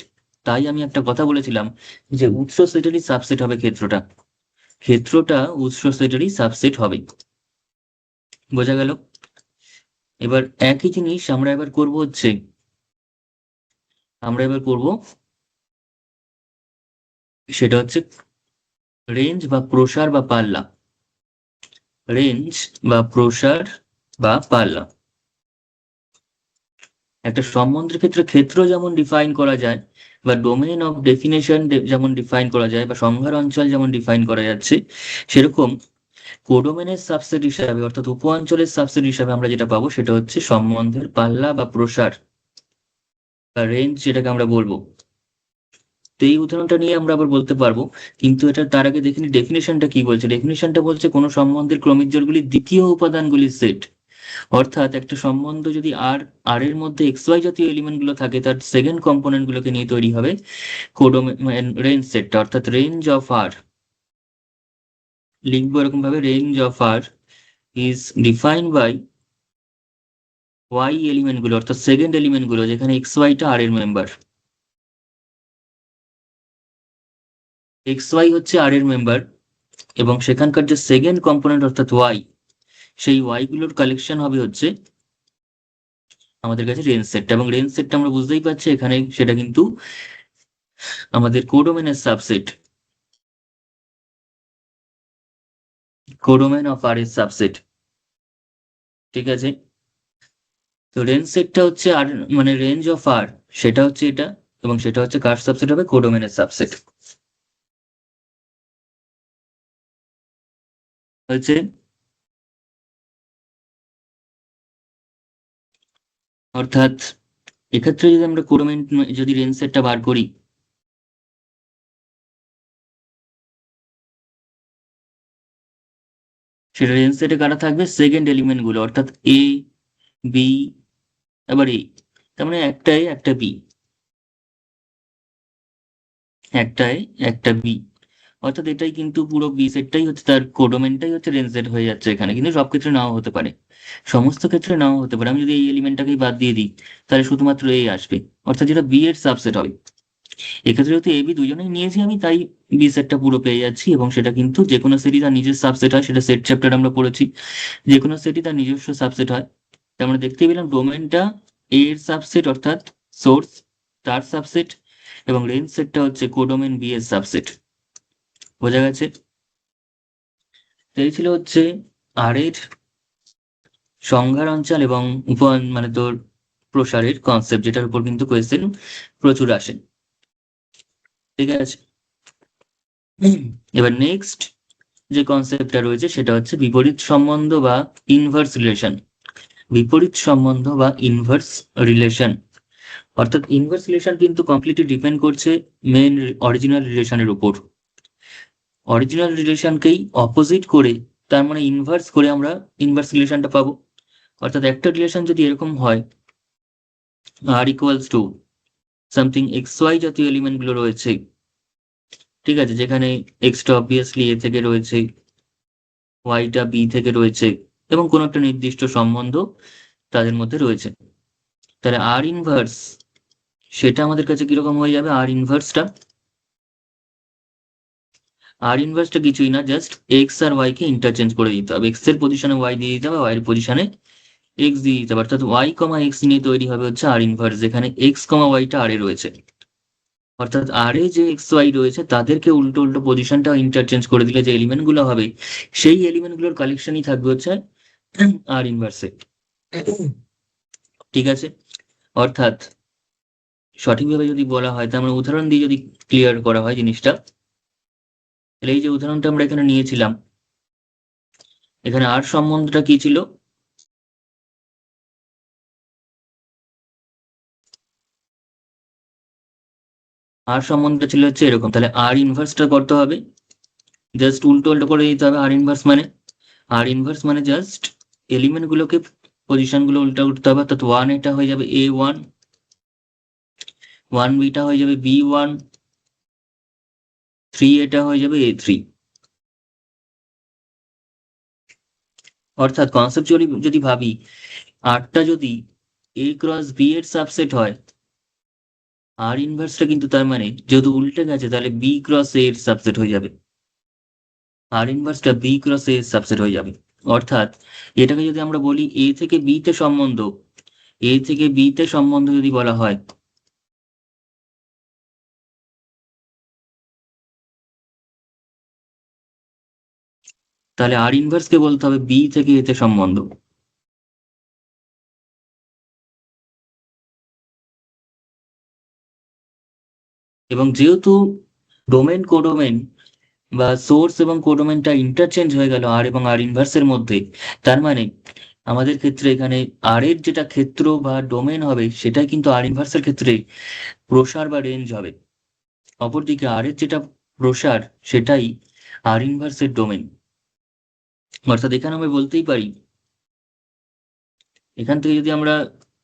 তাই আমি একটা কথা বলেছিলাম যে উৎস সেটেরই সাবসেট হবে ক্ষেত্রটা, ক্ষেত্রটা উৎস সেটেরই সাবসেট হবে। বোঝা গেল? এবার একই জিনিস আমরা এবার করব হচ্ছে, সেটা হচ্ছে রেঞ্জ বা প্রসার বা পাল্লা। রেঞ্জ বা প্রসার বা পাল্লা। একটা সম্বন্ধের ক্ষেত্রে ক্ষেত্র যেমন ডিফাইন করা যায়, বা ডোমেইন অফ ডেফিনেশন যেমন ডিফাইন করা যায়, বা সংজ্ঞার অঞ্চল যেমন ডিফাইন করা যাচ্ছে, সেরকম কোডোমেনের সাবসেট হিসাবে অর্থাৎ উপ অঞ্চলের সাবসেট হিসাবে আমরা যেটা পাবো সেটা হচ্ছে সম্বন্ধের পাল্লা বা প্রসার বা রেঞ্জ, যেটাকে আমরা বলবো। তো এই উদাহরণটা নিয়ে আমরা আবার বলতে পারবো, কিন্তু এটা তার আগে দেখিনি ডেফিনেশনটা কি বলছে। ডেফিনেশনটা বলছে কোনো সম্বন্ধের ক্রমিক জোড়গুলির দ্বিতীয় উপাদানগুলির সেট। অর্থাৎ একটা সম্বন্ধ যদি আর এর মধ্যে এক্স ওয়াই জাতীয় এলিমেন্ট গুলো থাকে, তার সেকেন্ড কম্পোনেন্ট গুলোকে নিয়ে তৈরি হবে কোডোমেন রেঞ্জ সেটটা, অর্থাৎ রেঞ্জ অফ আর। লিখবো এরকম ভাবে, range of R is defined by y element গুলো, অর্থাৎ সেকেন্ড এলিমেন্ট গুলো, যেখানে এক্স ওয়াইটা আর এর মেম্বার। এক্স ওয়াই হচ্ছে আর এর মেম্বার, এবং সেখানকার যে সেকেন্ড কম্পোনেন্ট অর্থাৎ ওয়াই, সেই ওয়াই গুলোর কালেকশন হবে হচ্ছে আমাদের কাছে রেঞ্জ সেটটা। এবং রেঞ্জ সেটটা আমরা বুঝতেই পারছি এখানে সেটা কিন্তু আমাদের কোডোমেনের সাবসেট, কোডোমেন অফ আর এর সাবসেট। ঠিক আছে? তো রেঞ্জ সেটটা হচ্ছে আর, মানে রেঞ্জ অফ আর, সেটা হচ্ছে এটা, এবং সেটা হচ্ছে কার সাবসেট হবে, কোডোমেনের সাবসেট হচ্ছে। অর্থাৎ এক্ষেত্রে যদি আমরা কোডোমেন, যদি রেঞ্জ সেটটা বার করি, সেটা রেঞ্জ সেটে কারা থাকবে, সেকেন্ড এলিমেন্ট গুলো, অর্থাৎ এ, বি, আবার এই, তার মানে একটা এ একটা বি, একটা এ একটা বি। অর্থাৎ এটাই কিন্তু পুরো বি সেটটাই হচ্ছে তার কোডোমেনটাই হচ্ছে রেঞ্জ সেট হয়ে যাচ্ছে এখানে। কিন্তু সব ক্ষেত্রে নাও হতে পারে, সমস্ত ক্ষেত্রে নাও হতে পারে। আমি যদি এই এলিমেন্টটাকেই বাদ দিয়ে দিই, তাহলে শুধুমাত্র এই আসবে, অর্থাৎ যেটা বি এর সাবসেট হবে। এক্ষেত্রে যেহেতু এ বি দুজনেই নিয়েছি আমি, তাই বি সেটটা পুরো পেয়ে যাচ্ছি। এবং সেটা কিন্তু যে কোনো সেটই তার নিজের সাবসেট হয়, সেটা সেট চ্যাপ্টার আমরা পড়েছি। যে কোনো সেটই তার নিজস্ব সাবসেট হয়। তার মানে দেখতেই পেলাম ডোমেনটা এ এর সাবসেট অর্থাৎ সোর্স তার সাবসেট, এবং রেঞ্জ সেটটা হচ্ছে কোডোমেন বি এর সাবসেট। বোঝা গেছে? তো এই ছিল হচ্ছে আর এর সংজ্ঞার অঞ্চল এবং উপ, মানে তোর প্রসারের কনসেপ্ট, যেটার উপর কিন্তু কোয়েশ্চেন প্রচুর আসে। ঠিক আছে? এবার নেক্সট যে কনসেপ্টটা রয়েছে সেটা হচ্ছে বিপরীত সম্বন্ধ বা ইনভার্স রিলেশন। বিপরীত সম্বন্ধ বা ইনভার্স রিলেশন। অর্থাৎ ইনভার্স রিলেশন কিন্তু কমপ্লিটলি ডিপেন্ড করছে মেন অরিজিনাল রিলেশনের উপর। অরিজিনাল রিলেশনকেই অপোজিট করে, তার মানে ইনভার্স করে আমরা ইনভার্স রিলেশনটা পাবো। অর্থাৎ একটা রিলেশন যদি এরকম হয়, R equals to something X Y জাতীয় এলিমেন্ট গুলো রয়েছে, ঠিক আছে, যেখানে এক্সটা অবভিয়াসলি এ থেকে রয়েছে, ওয়াইটা বি থেকে রয়েছে, এবং কোনো একটা নির্দিষ্ট সম্বন্ধ তাদের মধ্যে রয়েছে, তাহলে আর ইনভার্স সেটা আমাদের কাছে কিরকম হয়ে যাবে। আর ইনভার্সটা কিছুই না, জাস্ট এক্স আর ওয়াই কে ইন্টারচেঞ্জ করে দিতে হবে। এক্স এর পজিশনে ওয়াই দিয়ে দিতে হবে, ওয়াই এর পজিশনে এক্স দিয়ে দিতে হবে। অর্থাৎ ওয়াই কমা এক্স নিয়ে তৈরি হবে হচ্ছে আর ইনভার্স, যেখানে এক্স কমা ওয়াইটা আর এ রয়েছে। অর্থাৎ আর এ যে এক্স ওয়াই রয়েছে তাদেরকে উল্টো উল্টো পজিশনটা ইন্টারচেঞ্জ করে দিলে যে এলিমেন্ট গুলো হবে, সেই এলিমেন্ট গুলোর কালেকশনই থাকবে হচ্ছে আর ইনভার্সে। ঠিক আছে? অর্থাৎ সঠিকভাবে যদি বলা হয়, তার মানে উদাহরণ দিয়ে যদি ক্লিয়ার করা হয় জিনিসটা, তাহলে এই যে উদাহরণটা আমরা এখানে নিয়েছিলাম, এখানে আর সম্বন্ধটা কি ছিল, আর সম্বন্ধটা ছিল হচ্ছে এরকম। তাহলে আর ইনভার্সটা করতে হবে, জাস্ট উল্টো উল্টো করে দিতে হবে। আর ইনভার্স মানে জাস্ট এলিমেন্ট গুলোকে পজিশন গুলো উল্টা উঠতে হবে। অর্থাৎ ওয়ান এটা হয়ে যাবে এ ওয়ান, ওয়ান বিটা হয়ে যাবে বি ওয়ান, থ্রি এটা হয়ে যাবে এ থ্রি। অর্থাৎ কনসেপচুয়ালি যদি ভাবি, আরটা যদি এ ক্রস বি এর সাবসেট হয়, আর ইনভার্সটা কিন্তু তার মানে যেহেতু উল্টে গেছে, তাহলে বি ক্রস এ এর সাবসেট হয়ে যাবে। আর ইনভার্সটা বি ক্রস এ এর সাবসেট হয়ে যাবে। অর্থাৎ এটাকে যদি আমরা বলি এ থেকে বি তে সম্বন্ধ, এ থেকে বি তে সম্বন্ধ যদি বলা হয়, তাহলে আর ইনভার্স কে বলতে হবে বি থেকে এ তে সম্বন্ধ। এবং যেহেতু ডোমেন কোডোমেন বা সোর্স এবং কোডোমেনটা ইন্টারচেঞ্জ হয়ে গেল আর এবং আর ইনভার্সের মধ্যে, তার মানে আমাদের ক্ষেত্রে এখানে আর এর যেটা ক্ষেত্র বা ডোমেন হবে সেটাই কিন্তু আর ইনভার্সের ক্ষেত্রে প্রসার বা রেঞ্জ হবে। অপরদিকে আর এর যেটা প্রসার সেটাই আর ইনভার্সের ডোমেন। অর্থাৎ এখানে আমরা বলতেই পারি, এখান থেকে যদি আমরা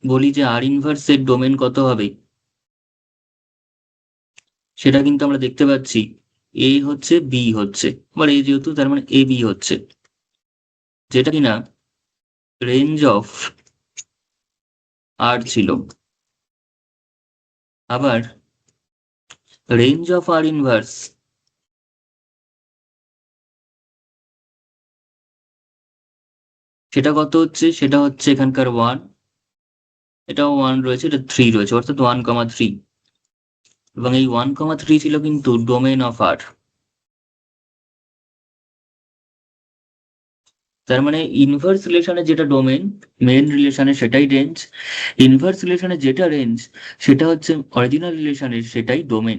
বলি যে আর ইনভার্সের ডোমেন কত হবে, সেটা কিন্তু আমরা দেখতে পাচ্ছি এ হচ্ছে বি হচ্ছে, আবার এ যেহেতু তার মানে এ বি হচ্ছে, যেটা কিনা রেঞ্জ অফ আর ছিল। আবার রেঞ্জ অফ আর ইনভার্স সেটা কত হচ্ছে, সেটা হচ্ছে এখানকার ওয়ান, এটাও ওয়ান রয়েছে, এটা থ্রি রয়েছে, অর্থাৎ 1,3। এবং এই 1,3 ছিল কিন্তু ডোমেন অফ আর। তার মানে ইনভার্স রিলেশনের যেটা ডোমেন, মেন রিলেশনের সেটাই রেঞ্জ, ইনভার্স রিলেশনের যেটা রেঞ্জ সেটা হচ্ছে অরিজিনাল রিলেশনের সেটাই ডোমেন।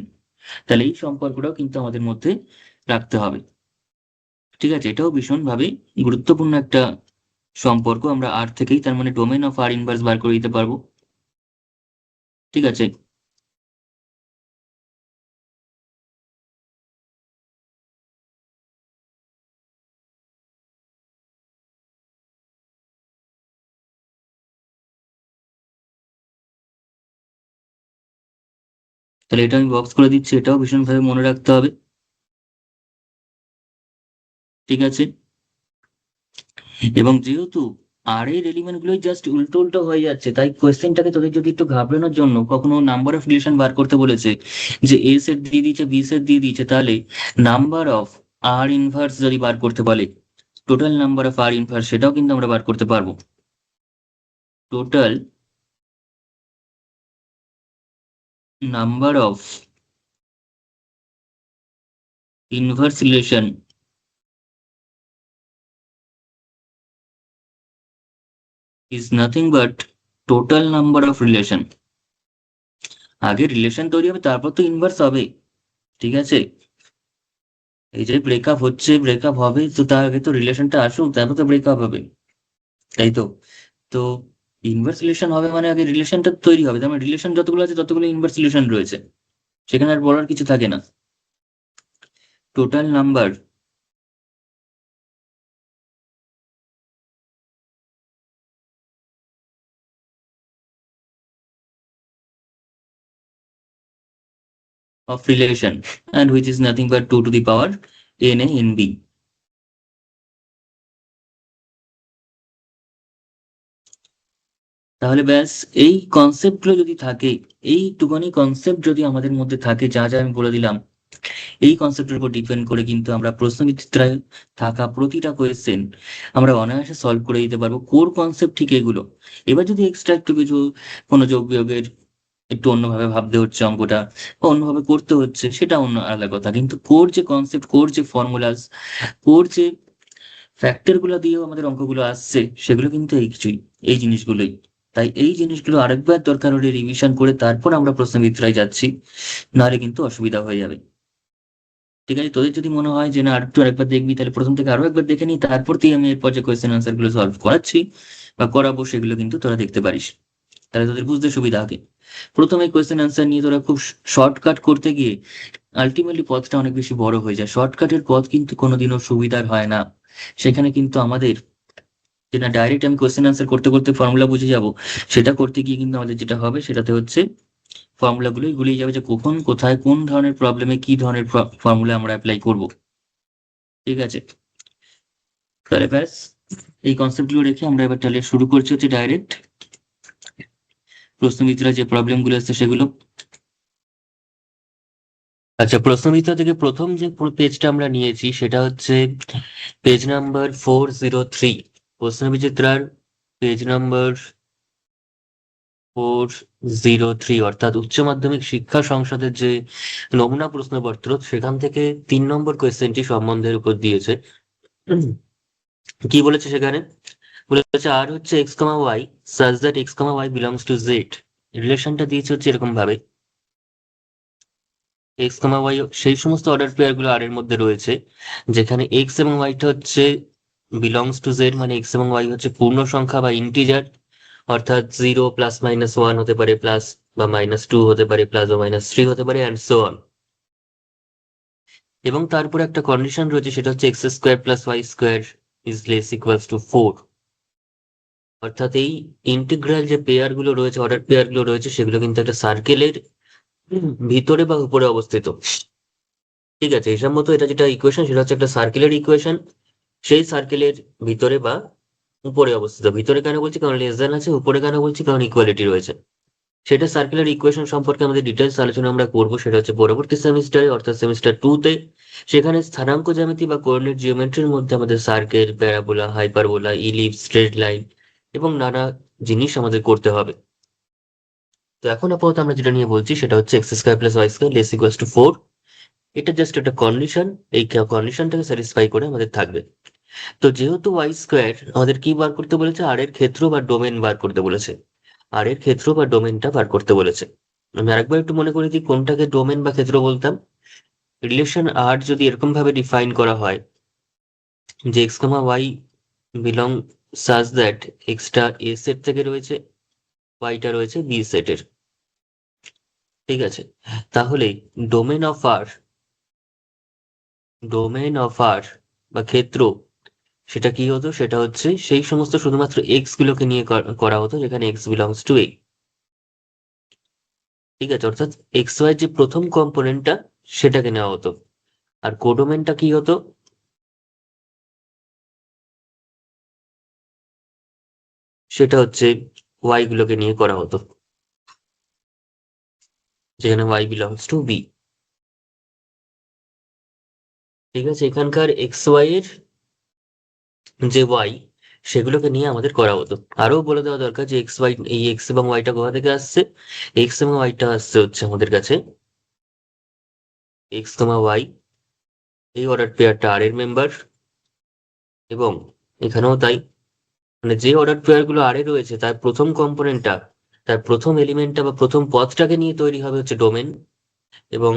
তাহলে এই সম্পর্কটাও কিন্তু আমাদের মধ্যে রাখতে হবে। ঠিক আছে, এটাও ভীষণভাবে গুরুত্বপূর্ণ একটা সম্পর্ক, আমরা আর থেকেই তার মানে ডোমেন অফ আর ইনভার্স বার করে দিতে পারবো। ঠিক আছে, তাহলে এটা আমি বক্স করে দিচ্ছি, এটাও ভীষণভাবে মনে রাখতে হবে। ঠিক আছে, এবং যেহেতু আর এর এলিমেন্ট গুলোই জাস্ট উল্টো উল্টো হয়ে যাচ্ছে, তাই কোয়েশ্চেনটাকে তোদের যদি একটু ঘাবড়ানোর জন্য কখনো নাম্বার অফ রিলেশন বার করতে বলেছে, যে এ সেট দিয়ে দিয়েছে বি সেট দিয়ে দিয়েছে, তাহলে নাম্বার অফ আর ইনভার্স যদি বার করতে বলে, total number of R inverse সেটাও কিন্তু আমরা বার করতে পারবো। Total number of inverse relation is nothing but total number of relation. আগে রিলেশন তৈরি হবে, তারপর তো ইনভার্স হবে। ঠিক আছে, এই যে ব্রেকআপ হচ্ছে ব্রেকআপ হবে, তো তার আগে তো রিলেশনটা আসুক, তারপর তো ব্রেকআপ হবে, তাই তো। তো ইনভার্স রিলেশন হবে মানে আগে রিলেশনটা তৈরি হবে, তার মানে রিলেশন যতগুলো আছে ততগুলো ইনভার্স রিলেশন রয়েছে, সেখানে আর বলার কিছু থাকে না। Total number of relation and which is nothing but 2 to the power n a n b। তাহলে ব্যাস, এই কনসেপ্টগুলো যদি থাকে, এইটুখানি কনসেপ্ট যদি আমাদের মধ্যে থাকে, যা যা আমি বলে দিলাম, এই কনসেপ্টের উপর ডিপেন্ড করে কিন্তু আমরা প্রশ্নবিচিত্রায় থাকা প্রতিটা কোয়েশ্চেন আমরা অনায়াসে সলভ করে দিতে পারবো। কোর কনসেপ্ট ঠিক এগুলো। এবার যদি এক্সট্রা একটু কিছু কোনো যোগ বিয়োগের একটু অন্যভাবে ভাবতে হচ্ছে অঙ্কটা, বা অন্যভাবে করতে হচ্ছে, সেটা অন্য আলাদা কথা, কিন্তু কোর যে কনসেপ্ট, কোর যে ফর্মুলাস, কোর যে ফ্যাক্টর গুলো দিয়েও আমাদের অঙ্কগুলো আসছে, সেগুলো কিন্তু এই কিছুই, এই জিনিসগুলোই। তাই এই জিনিসগুলো আরেকবার দরকার হলে রিভিশন করে তারপর আমরা প্রশ্নবিত্রায় যাচ্ছি, নাহলে কিন্তু অসুবিধা হয়ে যাবে। ঠিক আছে, তোদের যদি মনে হয় যে না আর একটু আরেকবার দেখবি, তাহলে প্রথম থেকে আরো একবার দেখে নি, তারপর তুই আমি এরপর যে কোয়েশ্চেন আনসার গুলো সলভ করাচ্ছি বা করাবো, সেগুলো কিন্তু তোরা দেখতে পারিস, তাহলে তোদের বুঝতে সুবিধা হবে। প্রথমে কোয়েশ্চেন আনসার নিয়ে তোরা খুব শর্টকাট করতে গিয়ে আলটিমেটলি পথটা অনেক বেশি বড় হয়ে যায়। শর্টকাটের পথ কিন্তু কোনোদিনও সুবিধার হয় না। সেখানে কিন্তু আমাদের, যে না ডাইরেক্ট আমি কোয়েশ্চেন আনসার করতে করতে ফর্মুলা বুঝে যাব, সেটা করতে গিয়ে কিন্তু আমাদের যেটা হবে সেটাতে হচ্ছে ফর্মুলা গুলোই গুলিয়ে যাবে, যে কখন কোথায় কোন ধরনের প্রবলেমে কি ধরনের ফর্মুলা আমরা অ্যাপ্লাই করব। ঠিক আছে, তাহলে ব্যাস, এই কনসেপ্ট গুলো রেখে আমরা এবার তাহলে শুরু করছি হচ্ছে ডাইরেক্ট প্রশ্নবিদরা যে প্রবলেম গুলো আসছে সেগুলো। আচ্ছা, প্রশ্নবিদ্যা থেকে প্রথম যে পেজটা আমরা নিয়েছি সেটা হচ্ছে পেজ নাম্বার 403। প্রশ্নবিচিত্রার পেজ নাম্বার 403, অর্থাৎ উচ্চ মাধ্যমিক শিক্ষা সংসদের যে নমুনা প্রশ্নপত্র, সেখান থেকে 3 নম্বর কোয়েশ্চেনটি সম্বন্ধের উপর দিয়েছে। কি বলেছে সেখানে? বলেছে আর হচ্ছে x comma y such that x comma Y belongs to Z. রিলেশনটা দিয়েছে হচ্ছে এরকম ভাবে, এক্স কমা ওয়াই সেই সমস্ত অর্ডার পেয়ার গুলো আর এর মধ্যে রয়েছে যেখানে এক্স এবং ওয়াইটা হচ্ছে বিলংস টু জেড, মানে এক্স এবং ওয়াই হচ্ছে পূর্ণ সংখ্যা বা ইন্টিজার, অর্থাৎ 0 ± 1 হতে পারে, প্লাস বা -2 হতে পারে, প্লাস বা -3 হতে পারে, অ্যান্ড সো অন। এবং তারপরে একটা কন্ডিশন রয়েছে, সেটা হচ্ছে x square plus y square is less equals to 4। অর্থাৎ এই ইন্টিগ্রাল যে পেয়ার গুলো রয়েছে, অর্ডার পেয়ার গুলো রয়েছে, সেগুলো কিন্তু একটা সার্কেলের ভিতরে বা উপরে অবস্থিত। ঠিক আছে, হিসাব মতো এটা যেটা ইকুয়েশন, সেটা হচ্ছে একটা সার্কেলের ইকুয়েশন। সেই সার্কেলের ভিতরে বা উপরে অবস্থিত। ভিতরে কেন বলছি? কারণ লেস দ্যান আছে। উপরে কেন বলছি? কারণ ইকুয়ালিটি রয়েছে। সেটা সার্কুলার ইকুয়েশন সম্পর্কে আমাদের ডিটেলস আলোচনা আমরা করবো, সেটা হচ্ছে পরবর্তী সেমিস্টারে, অর্থাৎ সেমিস্টার 2-তে। সেখানে স্থানাঙ্ক জ্যামিতি বা কোঅর্ডিনেট জিওমেট্রির মধ্যে আমাদের circle, parabola, hyperbola, ellipse, straight line এবং নানা জিনিস আমাদের করতে হবে। তো এখন আপাতত আমরা যেটা নিয়ে বলছি সেটা হচ্ছে x square plus y square less equals to 4। এটা জাস্ট একটা কন্ডিশন। এই কন্ডিশনটাকে স্যাটিসফাই করে আমাদের থাকবে। তো যেহেতু ওয়াই স্কোয়ার আমাদের কি বার করতে বলেছে? আর এর ক্ষেত্র বা ডোমেন বার করতে বলেছে। আর এর ক্ষেত্র বা ডোমেনটা বার করতে বলেছে। আমি আরেকবার একটু মনে করে দিই কোনটাকে ডোমেন বা ক্ষেত্র বলতাম। রিলেশন আর যদি এরকম ভাবে ডিফাইন করা হয় যে X comma Y belong such that এক্সটা এ সেট থেকে রয়েছে, ওয়াইটা রয়েছে বি সেটের। ঠিক আছে, তাহলে domain of R, domain of R বা ক্ষেত্র, সেটা কি হতো? সেটা হচ্ছে সেই সমস্ত শুধুমাত্র এক্স গুলোকে নিয়ে করা হতো যেখানে এক্স বিলংস টু এ। ঠিক আছে, অর্থাৎ এক্স ওয়াই যে প্রথম কম্পোনেন্টটা সেটাকে নেওয়া হতো। আর কোডোমেনটা কি হতো? সেটা হচ্ছে ওয়াই গুলোকে নিয়ে করা হতো যেখানে ওয়াই বিলংস টু বি। ঠিক আছে, এখানকার এক্স ওয়াই এর যে ওয়াই, সেগুলোকে নিয়ে আমাদের করা হতো। আরো বলে দেওয়া দরকার যে এক্স ওয়াই, এই এক্স এবং ওয়াইটা কোথা থেকে আসছে? এক্স এবং ওয়াইটা আসছে হচ্ছে আমাদের কাছে এক্স কমা ওয়াই, এই অর্ডার পেয়ারটা আর এর মেম্বার। এবং এখানেও তাই, মানে যে অর্ডার পেয়ার গুলো আর এ রয়েছে তার প্রথম কম্পোনেন্টটা, তার প্রথম এলিমেন্টটা বা প্রথম পদটাকে নিয়ে তৈরি হবে হচ্ছে ডোমেন। এবং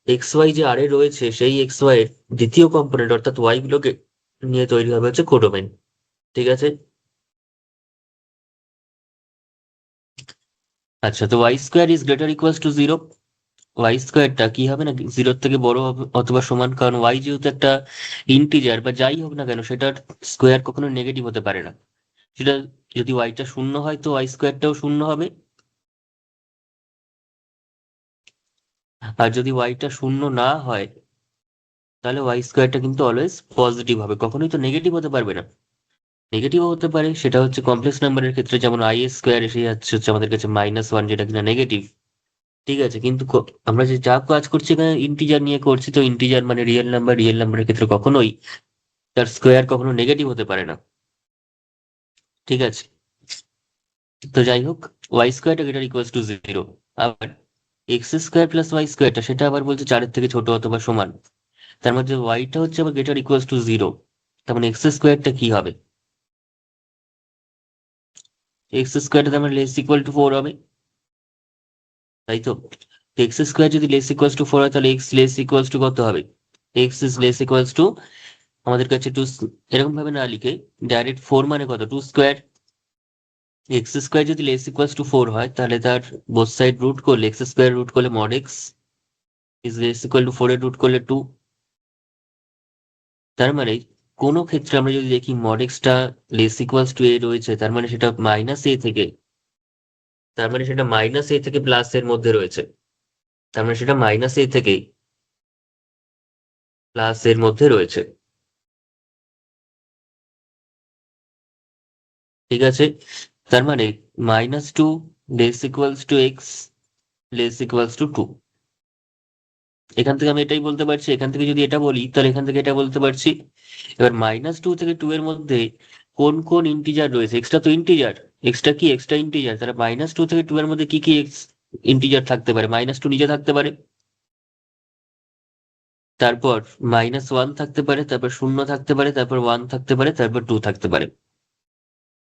এক্স ওয়াই যে আর এ রয়েছে সেই এক্স ওয়াই এর দ্বিতীয় কম্পোনেন্ট অর্থাৎ ওয়াই গুলোকে নিয়ে তৈরি হবে হচ্ছে কোডোমেন। ঠিক আছে। আচ্ছা, তো Y square is greater equals to 0। Y স্কোয়ারটা কি হবে না, 0-র থেকে বড় হবে অথবা সমান, কারণ ওয়াই যেহেতু একটা ইন্টিজার বা যাই হোক না কেন, সেটার স্কোয়ার কখনো নেগেটিভ হতে পারে না। সেটা যদি ওয়াইটা শূন্য হয় তো ওয়াই স্কোয়ারটাও শূন্য হবে। আর যদি ওয়াইটা শূন্য না হয় তাহলে ওয়াই স্কোয়ারটা কিন্তু অলওয়েজ পজিটিভ হবে, কখনোই তো নেগেটিভ হতে পারবে না। নেগেটিভ হতে পারে, সেটা হচ্ছে কমপ্লেক্স নাম্বারের ক্ষেত্রে, যেমন আই স্কোয়ার এসে যাচ্ছে হচ্ছে আমাদের কাছে -1, যেটা কিনা নেগেটিভ। ঠিক আছে, কিন্তু আমরা যে যা কাজ করছি এখানে ইন্টিজার নিয়ে করছি, তো ইন্টিজার মানে রিয়েল নাম্বার, রিয়েল নাম্বারের ক্ষেত্রে কখনোই তার স্কোয়ার কখনো নেগেটিভ হতে পারে না। ঠিক আছে, তো যাই হোক, ওয়াই স্কোয়ারটা গ্রেটার ইকুয়ালস টু 0। আবার এক্স স্কোয়ার প্লাস ওয়াই স্কোয়ারটা, সেটা আবার বলছে 4-এর থেকে ছোট অথবা সমান। তার মধ্যে ওয়াইটা হচ্ছে আবার গ্রেটার ইকুয়ালস টু 0। তার মানে এক্স স্কোয়ারটা কি হবে? এক্স স্কোয়ারটা তার মানে লেস ইকুয়াল টু 4 হবে, তাই তো? এক্স স্কোয়ার যদি লেস ইকুয়ালস টু 4 হয় তাহলে এক্স লেস ইকুয়ালস টু কত হবে? X is less equals two, আমাদের কাছে টু, এরকম ভাবে না লিখে ডাইরেক্ট 4 মানে কত? 2 স্কোয়ার। এক্স স্কোয়ার যদি লেস ইকুয়ালস টু 4 হয় তাহলে তার বোথ সাইড রুট করলে, এক্স স্কোয়ার রুট করলে mod x is less equal to 4 এর রুট করলে 2। তার মানে কোনো ক্ষেত্রে আমরা যদি দেখি মড এক্সটা লেস ইকুয়ালস টু এ রয়েছে, তার মানে সেটা মাইনাস এ থেকে, তার মানে সেটা মাইনাস এ থেকে প্লাস এর মধ্যে রয়েছে। তার মানে সেটা মাইনাস এ থেকে প্লাস এর মধ্যে রয়েছে। ঠিক আছে, তার মানে -2 less equals to x less equals to 2। এখান থেকে আমি এটাই বলতে পারছি, এখান থেকে যদি এটা বলি তাহলে এখান থেকে এটা বলতে পারছি। এবার -2 থেকে 2 এর মধ্যে কোন কোন ইন্টিজার রয়েছে, এক্সট্রা তো ইন্টিজার, এক্সট্রা কি এক্সট্রা ইন্টিজার, তাহলে -2 থেকে 2 এর মধ্যে কি কি ইন্টিজার থাকতে পারে, -2 নিজে থাকতে পারে, তারপর -1 থাকতে পারে, তারপর 0 থাকতে পারে, তারপর 1 থাকতে পারে, তারপর 2 থাকতে পারে,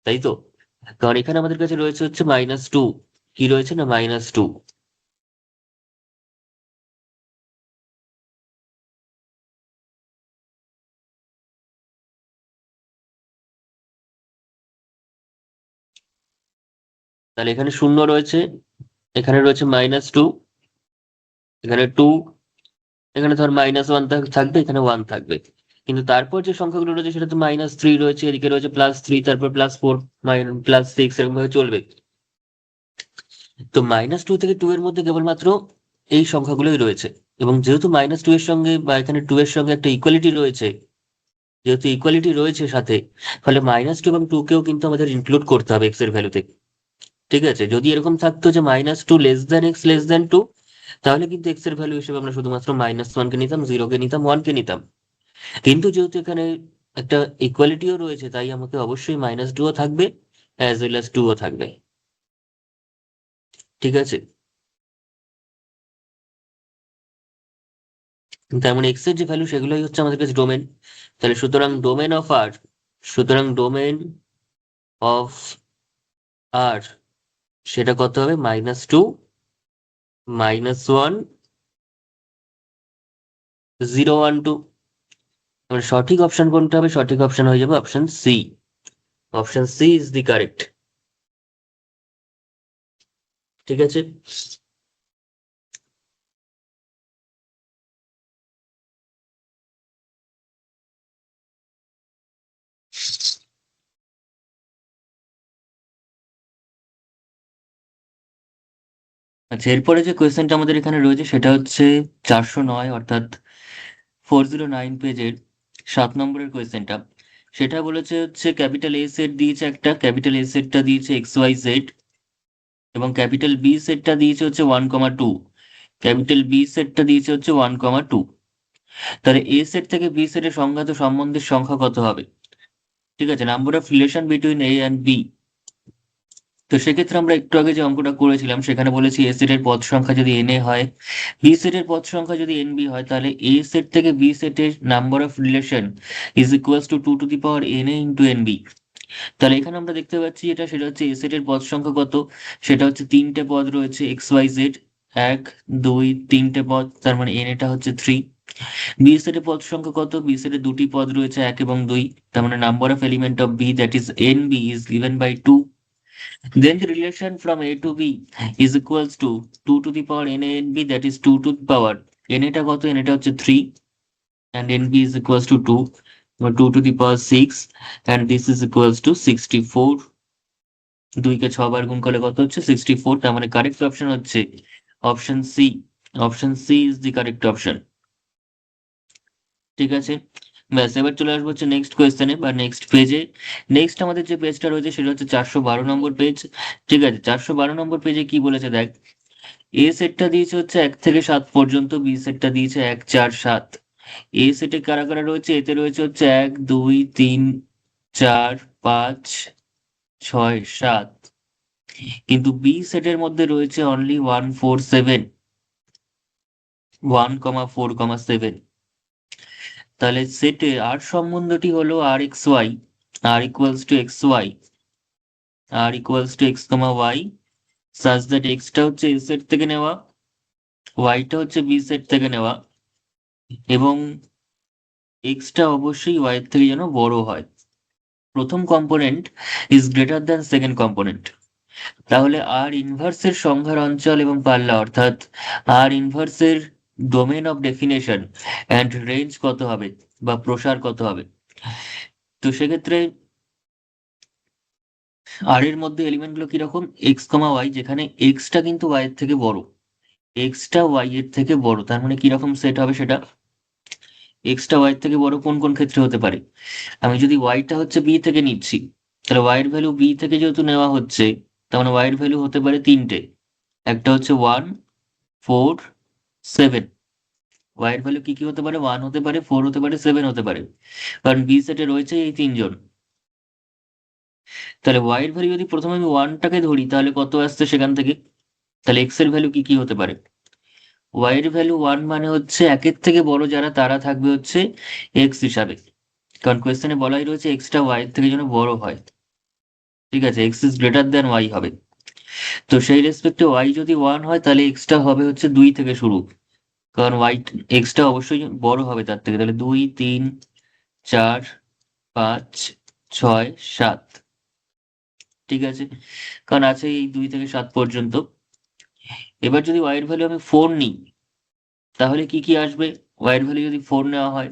তাই তো? কারণ এখানে আমাদের কাছে রয়েছে হচ্ছে -2, কি রয়েছে না -2। তাহলে এখানে 0 রয়েছে, এখানে রয়েছে -2, এখানে 2, এখানে ধর -1 থাকবে, এখানে 1 থাকবে। কিন্তু তারপর যে সংখ্যাগুলো রয়েছে সেটা তো -3 রয়েছে, এদিকে রয়েছে +3, তারপর +4, +6, এরকম ভাবে চলবে। তো -2 থেকে 2 এর মধ্যে কেবলমাত্র এই সংখ্যাগুলোই রয়েছে। এবং যেহেতু -2 এর সঙ্গে বা এখানে 2 এর সঙ্গে একটা ইকুয়ালিটি রয়েছে, যেহেতু ইকুয়ালিটি রয়েছে সাথে, ফলে -2 এবং 2 কেও কিন্তু আমাদের ইনক্লুড করতে হবে এক্স এর ভ্যালুতে। ঠিক আছে, যদি এরকম থাকতো যে -2 x <2, তাহলে কিন্তু এক্স এর ভ্যালু হিসেবে আমরা শুধুমাত্র -1 কে নিতাম, 0 কে নিতাম, 1 কে নিতাম। কিন্তু যেহেতু এখানে একটা ইকুয়ালিটিও রয়েছে, তাই আমাকে অবশ্যই -2ও থাকবে, অ্যাজ ওয়েল অ্যাজ 2ও থাকবে। ঠিক আছে, তার মানে এক্স এর যে ভ্যালু সেগুলোই হচ্ছে আমাদের কাছে ডোমেন। তাহলে সুতরাং ডোমেন অফ আর সেটা কত হবে, -2, -1, 0, 1, 2। মানে সঠিক অপশন কোনটা হবে, সঠিক অপশন হয়ে যাবে option C. Option C is the correct. ঠিক আছে, আচ্ছা, এরপরে যে কোয়েশ্চেনটা আমাদের এখানে রয়েছে সেটা হচ্ছে 409 অর্থাৎ 409 পেজের 7 নম্বরের কোয়েশ্চেনটা। সেটা বলেছে হচ্ছে ক্যাপিটাল এ সেট দিয়েছে একটা, ক্যাপিটাল এ সেটটা দিয়েছে XYZ, এবং ক্যাপিটাল বি সেটটা দিয়েছে হচ্ছে 1,2, ক্যাপিটাল বি সেটটা দিয়েছে হচ্ছে 1,2। তাহলে এ সেট থেকে বি সেটের সংজ্ঞাত সম্বন্ধের সংখ্যা কত হবে? ঠিক আছে, number of relation between A and B. তো সেক্ষেত্রে আমরা একটু আগে যে অঙ্কটা করেছিলাম সেখানে বলেছি এ সেটের পদ সংখ্যা যদি এন এ হয়, বি সেটের পদ সংখ্যা যদি এন বি হয়, তাহলে এ সেট থেকে বি সেটের number of relation is equals to 2 to the power n A into n B. তাহলে এখানে আমরা দেখতে পাচ্ছি সেটা হচ্ছে এ সেটের পদ সংখ্যা কত, সেটা হচ্ছে 3টে পদ রয়েছে XYZ, 1, 2, 3টে পদ, তার মানে এন এটা হচ্ছে 3। বি সেটের পদ সংখ্যা কত, বি সেটের 2টি পদ রয়েছে 1 এবং 2, তার মানে number of element of B that is n B is given by 2। Then the relation from A to B is equals to 2 to the power n a n b, that is 2 to the power n এটা কত, n এটা হচ্ছে 3, and nb is equals to 2, or 2 to the power 6, and this is equals to 64। 2 কে 6 বার গুণ করলে কত হচ্ছে 64, তার মানে কারেক্ট অপশন হচ্ছে option C. Option C is the correct option. ঠিক আছে, ব্যাস এবার চলে আসবো হচ্ছে নেক্সট কোয়েশ্চেনে বা নেক্সট পেজে। নেক্সট আমাদের যে পেজটা রয়েছে সেটা হচ্ছে 412 নম্বর পেজ। ঠিক আছে, 412 নম্বর পেজে কি বলেছে দেখ, এ সেটটা দিয়েছে হচ্ছে 1 থেকে 7 পর্যন্ত, বি সেটটা দিয়েছে 1, 4, 7। এ সেটে কারা কারা রয়েছে, এতে রয়েছে হচ্ছে 1, 2, 3, 4, 5, 6, 7। কিন্তু বি সেটের মধ্যে রয়েছে অনলি 1, 4, 7, 1,4,7। তাহলে সেটে আর সম্বন্ধটি হলো R X Y, R equals to X Y, R equals to x comma Y, such that এক্সটা হচ্ছে এ সেট থেকে নেওয়া, ওয়াইটা হচ্ছে বি সেট থেকে নেওয়া, এবং এক্সটা অবশ্যই ওয়াই এর থেকে যেন বড় হয়। প্রথম component is greater than second component. তাহলে আর ইনভার্সের সংখ্যার অঞ্চল এবং পাল্লা, অর্থাৎ আর ইনভার্সের domain of definition and range কত হবে বা প্রসার কত হবে? তো সেক্ষেত্রে আর এর মধ্যে এলিমেন্ট গুলো কিরকম, এক্স কমা ওয়াই, যেখানে এক্সটা কিন্তু ওয়াই এর থেকে বড়, এক্সটা ওয়াই এর থেকে বড়, তার মানে কিরকম সেট হবে সেটা, এক্সটা ওয়াই এর থেকে বড় কোন কোন ক্ষেত্রে হতে পারে? আমি যদি ওয়াইটা হচ্ছে বি থেকে নিচ্ছি, তাহলে ওয়াই এর ভ্যালু বি থেকে যেহেতু নেওয়া হচ্ছে, তার মানে ওয়াই এর ভ্যালু হতে পারে 3টে। একটা হচ্ছে 1, 4, 7, ওয়াই এর ভ্যালু কি কি হতে পারে? 1 হতে পারে, 4 হতে পারে, 7 হতে পারে, কারণ বি সেটে রয়েছে এই তিনজন। তাহলে ওয়াই এর ভ্যালু যদি প্রথমে আমি 1টাকে ধরি তাহলে কত আসছে সেখান থেকে? তাহলে এক্স এর ভ্যালু কি কি হতে পারে? ওয়াই এর ভ্যালু 1 মানে হচ্ছে একের থেকে বড় যারা তারা থাকবে হচ্ছে এক্স হিসাবে, কারণ কোয়েশ্চেনে বলাই রয়েছে এক্সটা ওয়াই এর থেকে যেন বড় হয়। ঠিক আছে, x is greater than y হবে। তো সেই রেসপেক্টে ওয়াই যদি 1 হয় তাহলে এক্সটা হবে হচ্ছে 2 থেকে শুরু, কারণ ওয়াই এক্সটা অবশ্যই বড় হবে তার থেকে। তাহলে 2, 3, 4, 5, 6, 7। ঠিক আছে, কারণ আছে এই 2 থেকে 7 পর্যন্ত। এবার যদি ওয়াই এর ভ্যালু আমি 4 নিই তাহলে কি কি আসবে? ওয়াই এর ভ্যালু যদি 4 নেওয়া হয়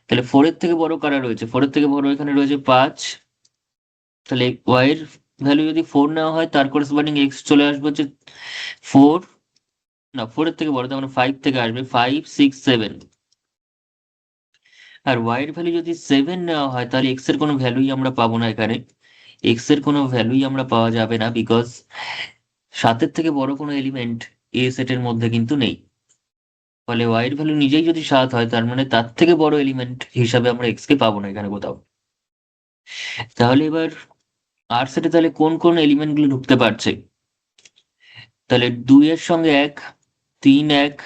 তাহলে 4 এর থেকে বড় কারা রয়েছে? 4 এর থেকে বড় এখানে রয়েছে 5। তাহলে ওয়াই এর ভ্যালু যদি 4 নেওয়া হয় তার করেসপন্ডিং এক্স চলে আসবে হচ্ছে 4, না 4 এর থেকে বড়, তার মানে 5 থেকে আসবে 5, 6, 7। আর ওয়াই এর ভ্যালু যদি 7 নেওয়া হয় তাহলে এক্স এর কোনো ভ্যালুই আমরা পাবো না এখানে। এক্স এর কোনো ভ্যালুই আমরা পাওয়া যাবে না, বিকজ 7 থেকে বড় কোনো এলিমেন্ট এ সেটের মধ্যে কিন্তু নেই। ফলে ওয়াই এর ভ্যালু নিজেই যদি 7 হয় তার মানে তার থেকে বড় এলিমেন্ট হিসাবে আমরা এক্স কে পাবো না এখানে কোথাও। তাহলে এবার আর সেটে তাহলে কোন কোন এলিমেন্ট গুলো ঢুকতে পারছে? তাহলে 2 এর সঙ্গে 1, 3 1,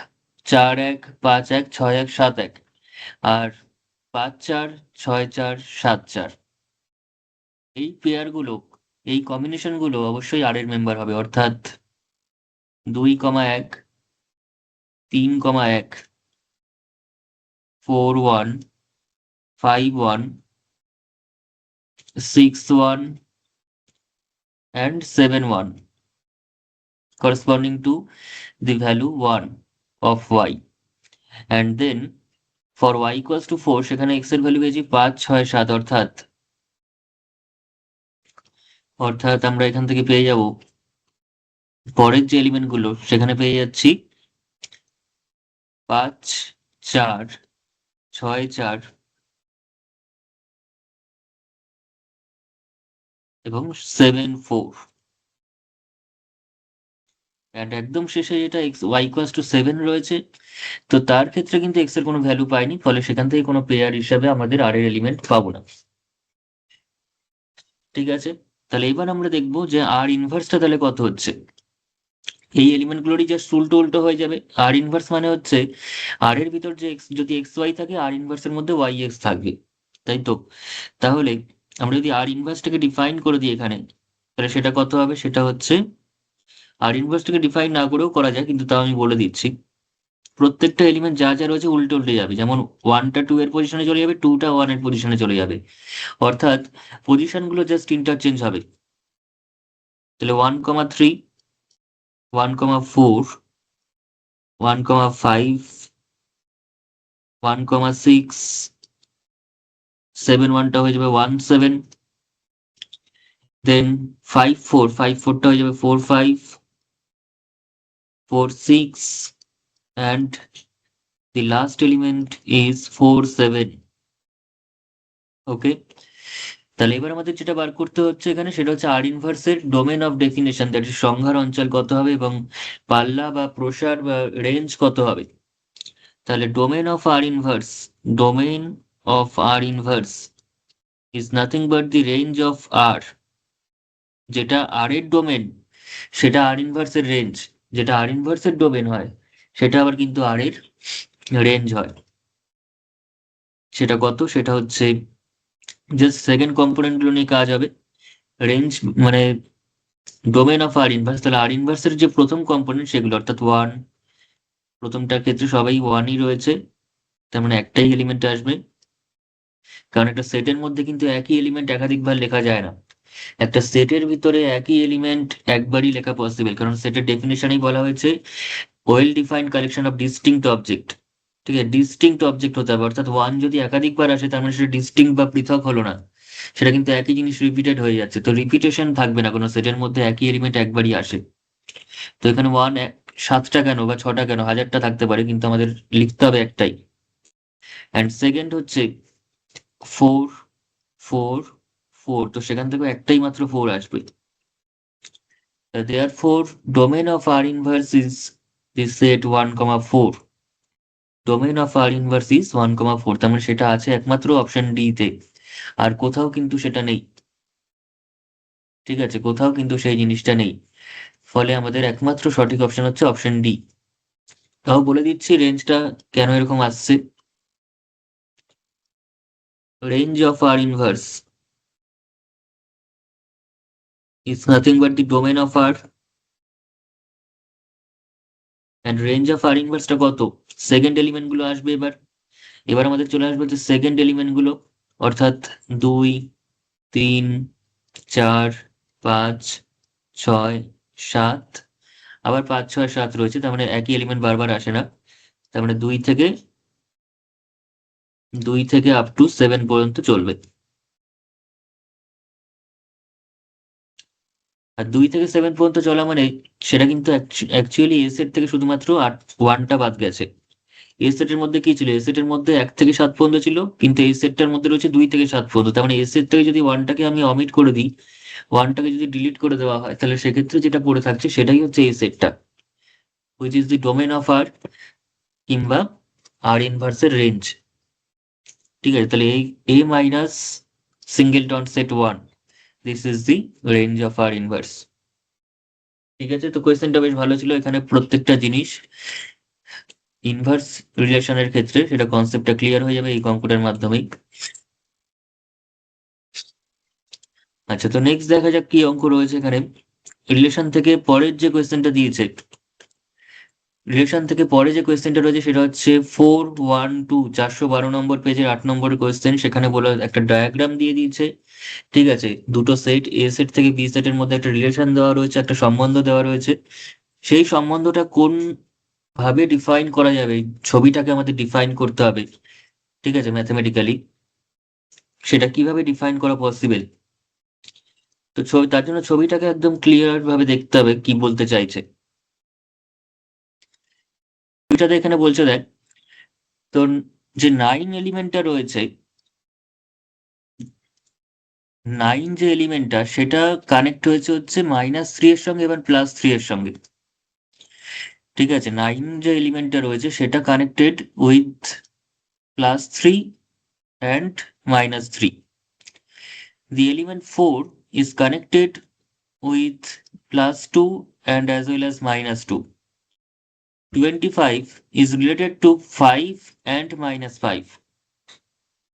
4 1, 5 1, 6 1, 7 1, আর 5 4, 6 4, 7 4। এই পেয়ার গুলো, এই কম্বিনেশন গুলো অবশ্যই আর এর মেম্বার হবে, অর্থাৎ 2,1, 3,1, 4 1, 5 1, 6 1, and 7 1, corresponding to the value 1 of y. And then for y equals to 4 সেখানে x এর ভ্যালু পেয়েছি 5 6 7, অর্থাৎ আমরা এখান থেকে পেয়ে যাব পরের যে এলিমেন্ট গুলো সেখানে পেয়ে যাচ্ছি 5 4, 6 4 এবং 7 4। এন্ড একদম শেষে যেটা x y equals to 7 রয়েছে, তো তার ক্ষেত্রে কিন্তু x এর কোনো ভ্যালু পাইনি, ফলে সেখান থেকে কোনো পেয়ার হিসাবে আমাদের আর এর এলিমেন্ট পাবো না। ঠিক আছে, তাহলে এবার আমরা দেখবো যে আর ইনভার্সটা তাহলে কত হচ্ছে। এই এলিমেন্ট গুলোরই জাস্ট উল্টো উল্টো হয়ে যাবে। আর ইনভার্স মানে হচ্ছে আর এর ভিতর যে এক্স, যদি এক্স ওয়াই থাকে আর ইনভার্সের মধ্যে ওয়াই এক্স থাকবে, তাই তো? তাহলে আমরা যদি আর ইনভার্সটাকে ডিফাইন করে দিই এখানে, তাহলে সেটা কত হবে? সেটা হচ্ছে, আর ইনভার্সটাকে ডিফাইন না করেও করা যায়, কিন্তু তাও আমি বলে দিচ্ছি। প্রত্যেকটা এলিমেন্ট যা যা রয়েছে উল্টে উল্টে যাবে, যেমন 1টা 2 এর পজিশনে চলে যাবে, 2টা 1 এর পজিশনে চলে যাবে, অর্থাৎ পজিশন গুলো জাস্ট ইন্টারচেঞ্জ হবে। তাহলে 1,3, 1,4, 1,5, 1,6, 7 1টা হয়ে যাবে 1 7, দেন 5 4, 5 4টা হয়ে যাবে 4 5, 4 6, and the last element is 4 7. ওকে, তাহলে এবার আমাদের যেটা বার করতে হচ্ছে এখানে সেটা হচ্ছে আর ইনভার্সের domain of definition, that is সংখ্যার অঞ্চল কত হবে এবং পাল্লা বা প্রসার বা রেঞ্জ কত হবে। তাহলে domain of R inverse is nothing but the range of R. যেটা আর এর ডোমেন সেটা আর ইনভার্সের রেঞ্জ, যেটা আর ইনভার্সের ডোমেন হয় সেটা আবার কিন্তু আর এর রেঞ্জ হয়। সেটা কত? সেটা হচ্ছে জাস্ট সেকেন্ড কম্পোনেন্ট গুলো নিয়ে কাজ হবে। রেঞ্জ মানে ডোমেন অফ আর ইনভার্স, তাহলে আর ইনভার্সের যে প্রথম কম্পোনেন্ট সেগুলো, অর্থাৎ 1, প্রথমটার ক্ষেত্রে সবাই 1ই রয়েছে, তার মানে একটাই এলিমেন্ট আসবে। কারণ একটা সেটের মধ্যে কিন্তু একই এলিমেন্ট একাধিকবার লেখা যায় না। একটা সেটের ভিতরে একই এলিমেন্ট একবারই লেখা পসিবল, কারণ সেটের ডেফিনেশনেই বলা হয়েছে well defined collection of distinct object. ঠিক আছে, ডিস্টিংক্ট অবজেক্ট হতে হবে, অর্থাৎ 1 যদি একাধিকবার আসে তার মানে সেটা ডিস্টিংক্ট বা পৃথক হলো না, সেটা কিন্তু একই জিনিস রিপিটেড হয়ে যাচ্ছে। তো রিপিটেশন থাকবে না কোনো সেটের মধ্যে, একই এলিমেন্ট একবারই আসে। তো এখানে 7টা কেন বা 6টা কেন, 1000টা থাকতে পারে, কিন্তু আমাদের লিখতে হবে একটাই। অ্যান্ড সেকেন্ড হচ্ছে 4 4 4, তো সেখান থেকে একটাই মাত্র 4 আসবে। Therefore, domain of R inverse is the set 1, 4. Domain of R inverse is 1,4, তার মানে সেটা আছে একমাত্র অপশন ডি তে, আর কোথাও কিন্তু সেটা নেই। ঠিক আছে, কোথাও কিন্তু সেই জিনিসটা নেই, ফলে আমাদের একমাত্র সঠিক অপশন হচ্ছে অপশন ডি। তাও বলে দিচ্ছি রেঞ্জটা কেন এরকম আসছে। Range of R inverse is nothing but the domain of R, and range of R inverse টা কত? সেকেন্ড এলিমেন্ট গুলো আসবে এবার। এবার আমাদের চলে আসবে যে সেকেন্ড এলিমেন্ট গুলো, অর্থাৎ 2, 3, 4, 5, 6, 7, আবার 5, 6, 7 রয়েছে, তার মানে একই এলিমেন্ট বারবার আসে না। তার মানে 2 থেকে আপ টু 7 পর্যন্ত চলবে। আর 2 থেকে 7 পর্যন্ত চলা মানে সেটা কিন্তু অ্যাকচুয়ালি এ সেট থেকে শুধুমাত্র 1টা বাদ গেছে। এ সেটের মধ্যে কি ছিল? এ সেটের মধ্যে 1 থেকে 7 পর্যন্ত ছিল, কিন্তু এই সেটটার মধ্যে রয়েছে 2 থেকে 7 পর্যন্ত। তার মানে এ সেট থেকে যদি ওয়ানটাকে আমি অমিট করে দিই, ওয়ানটাকে যদি ডিলিট করে দেওয়া হয়, তাহলে সেক্ষেত্রে যেটা পড়ে থাকছে সেটাই হচ্ছে এই সেটটা, which is the domain of R, কিংবা আর ইনভার্সের রেঞ্জ। ঠিক আছে, তাহলে এই A minus singleton set 1, this is the range of R inverse. ঠিক আছে, তো কোয়েশ্চেনটা বেশ ভালো ছিল, এখানে প্রত্যেকটা জিনিস ইনভার্স রিলেশনের ক্ষেত্রে সেটা কনসেপ্টটা ক্লিয়ার হয়ে যাবে এই অঙ্কটার মাধ্যমেই। আচ্ছা, তো নেক্সট দেখা যাক কি অঙ্ক রয়েছে এখানে। রিলেশন থেকে পরের যে কোয়েশ্চেনটা দিয়েছে, রিলেশন থেকে পরে যে কোয়েশ্চেনটা রয়েছে সেটা হচ্ছে 412, 412 নম্বর পেজের 8 নম্বর কোয়েশ্চেন। সেখানে বলে একটা ডায়াগ্রাম দিয়ে দিয়েছে। ঠিক আছে, দুটো সেট, এ সেট থেকে বি সেটের মধ্যে একটা রিলেশন দেওয়া রয়েছে, একটা সম্বন্ধ দেওয়া রয়েছে। সেই সম্বন্ধটা কোন ভাবে ডিফাইন করা যাবে, ছবিটাকে আমাদের ডিফাইন করতে হবে। ঠিক আছে, ম্যাথমেটিক্যালি সেটা কিভাবে ডিফাইন করা পসিবল। তো তার জন্য ছবিটাকে একদম ক্লিয়ার ভাবে দেখতে হবে কি বলতে চাইছে। ছবিটাতে এখানে বলছে দেখ, তো যে 9 এলিমেন্টটা রয়েছে, 9 যে এলিমেন্টটা সেটা কানেক্ট হয়েছে হচ্ছে -3 এর সঙ্গে এবং +3 এর সঙ্গে। ঠিক আছে, 9 যে এলিমেন্টটা রয়েছে সেটা connected with +3 and -3। The element 4 is connected with +2 and as well as -2. 25 is related to 5 and -5.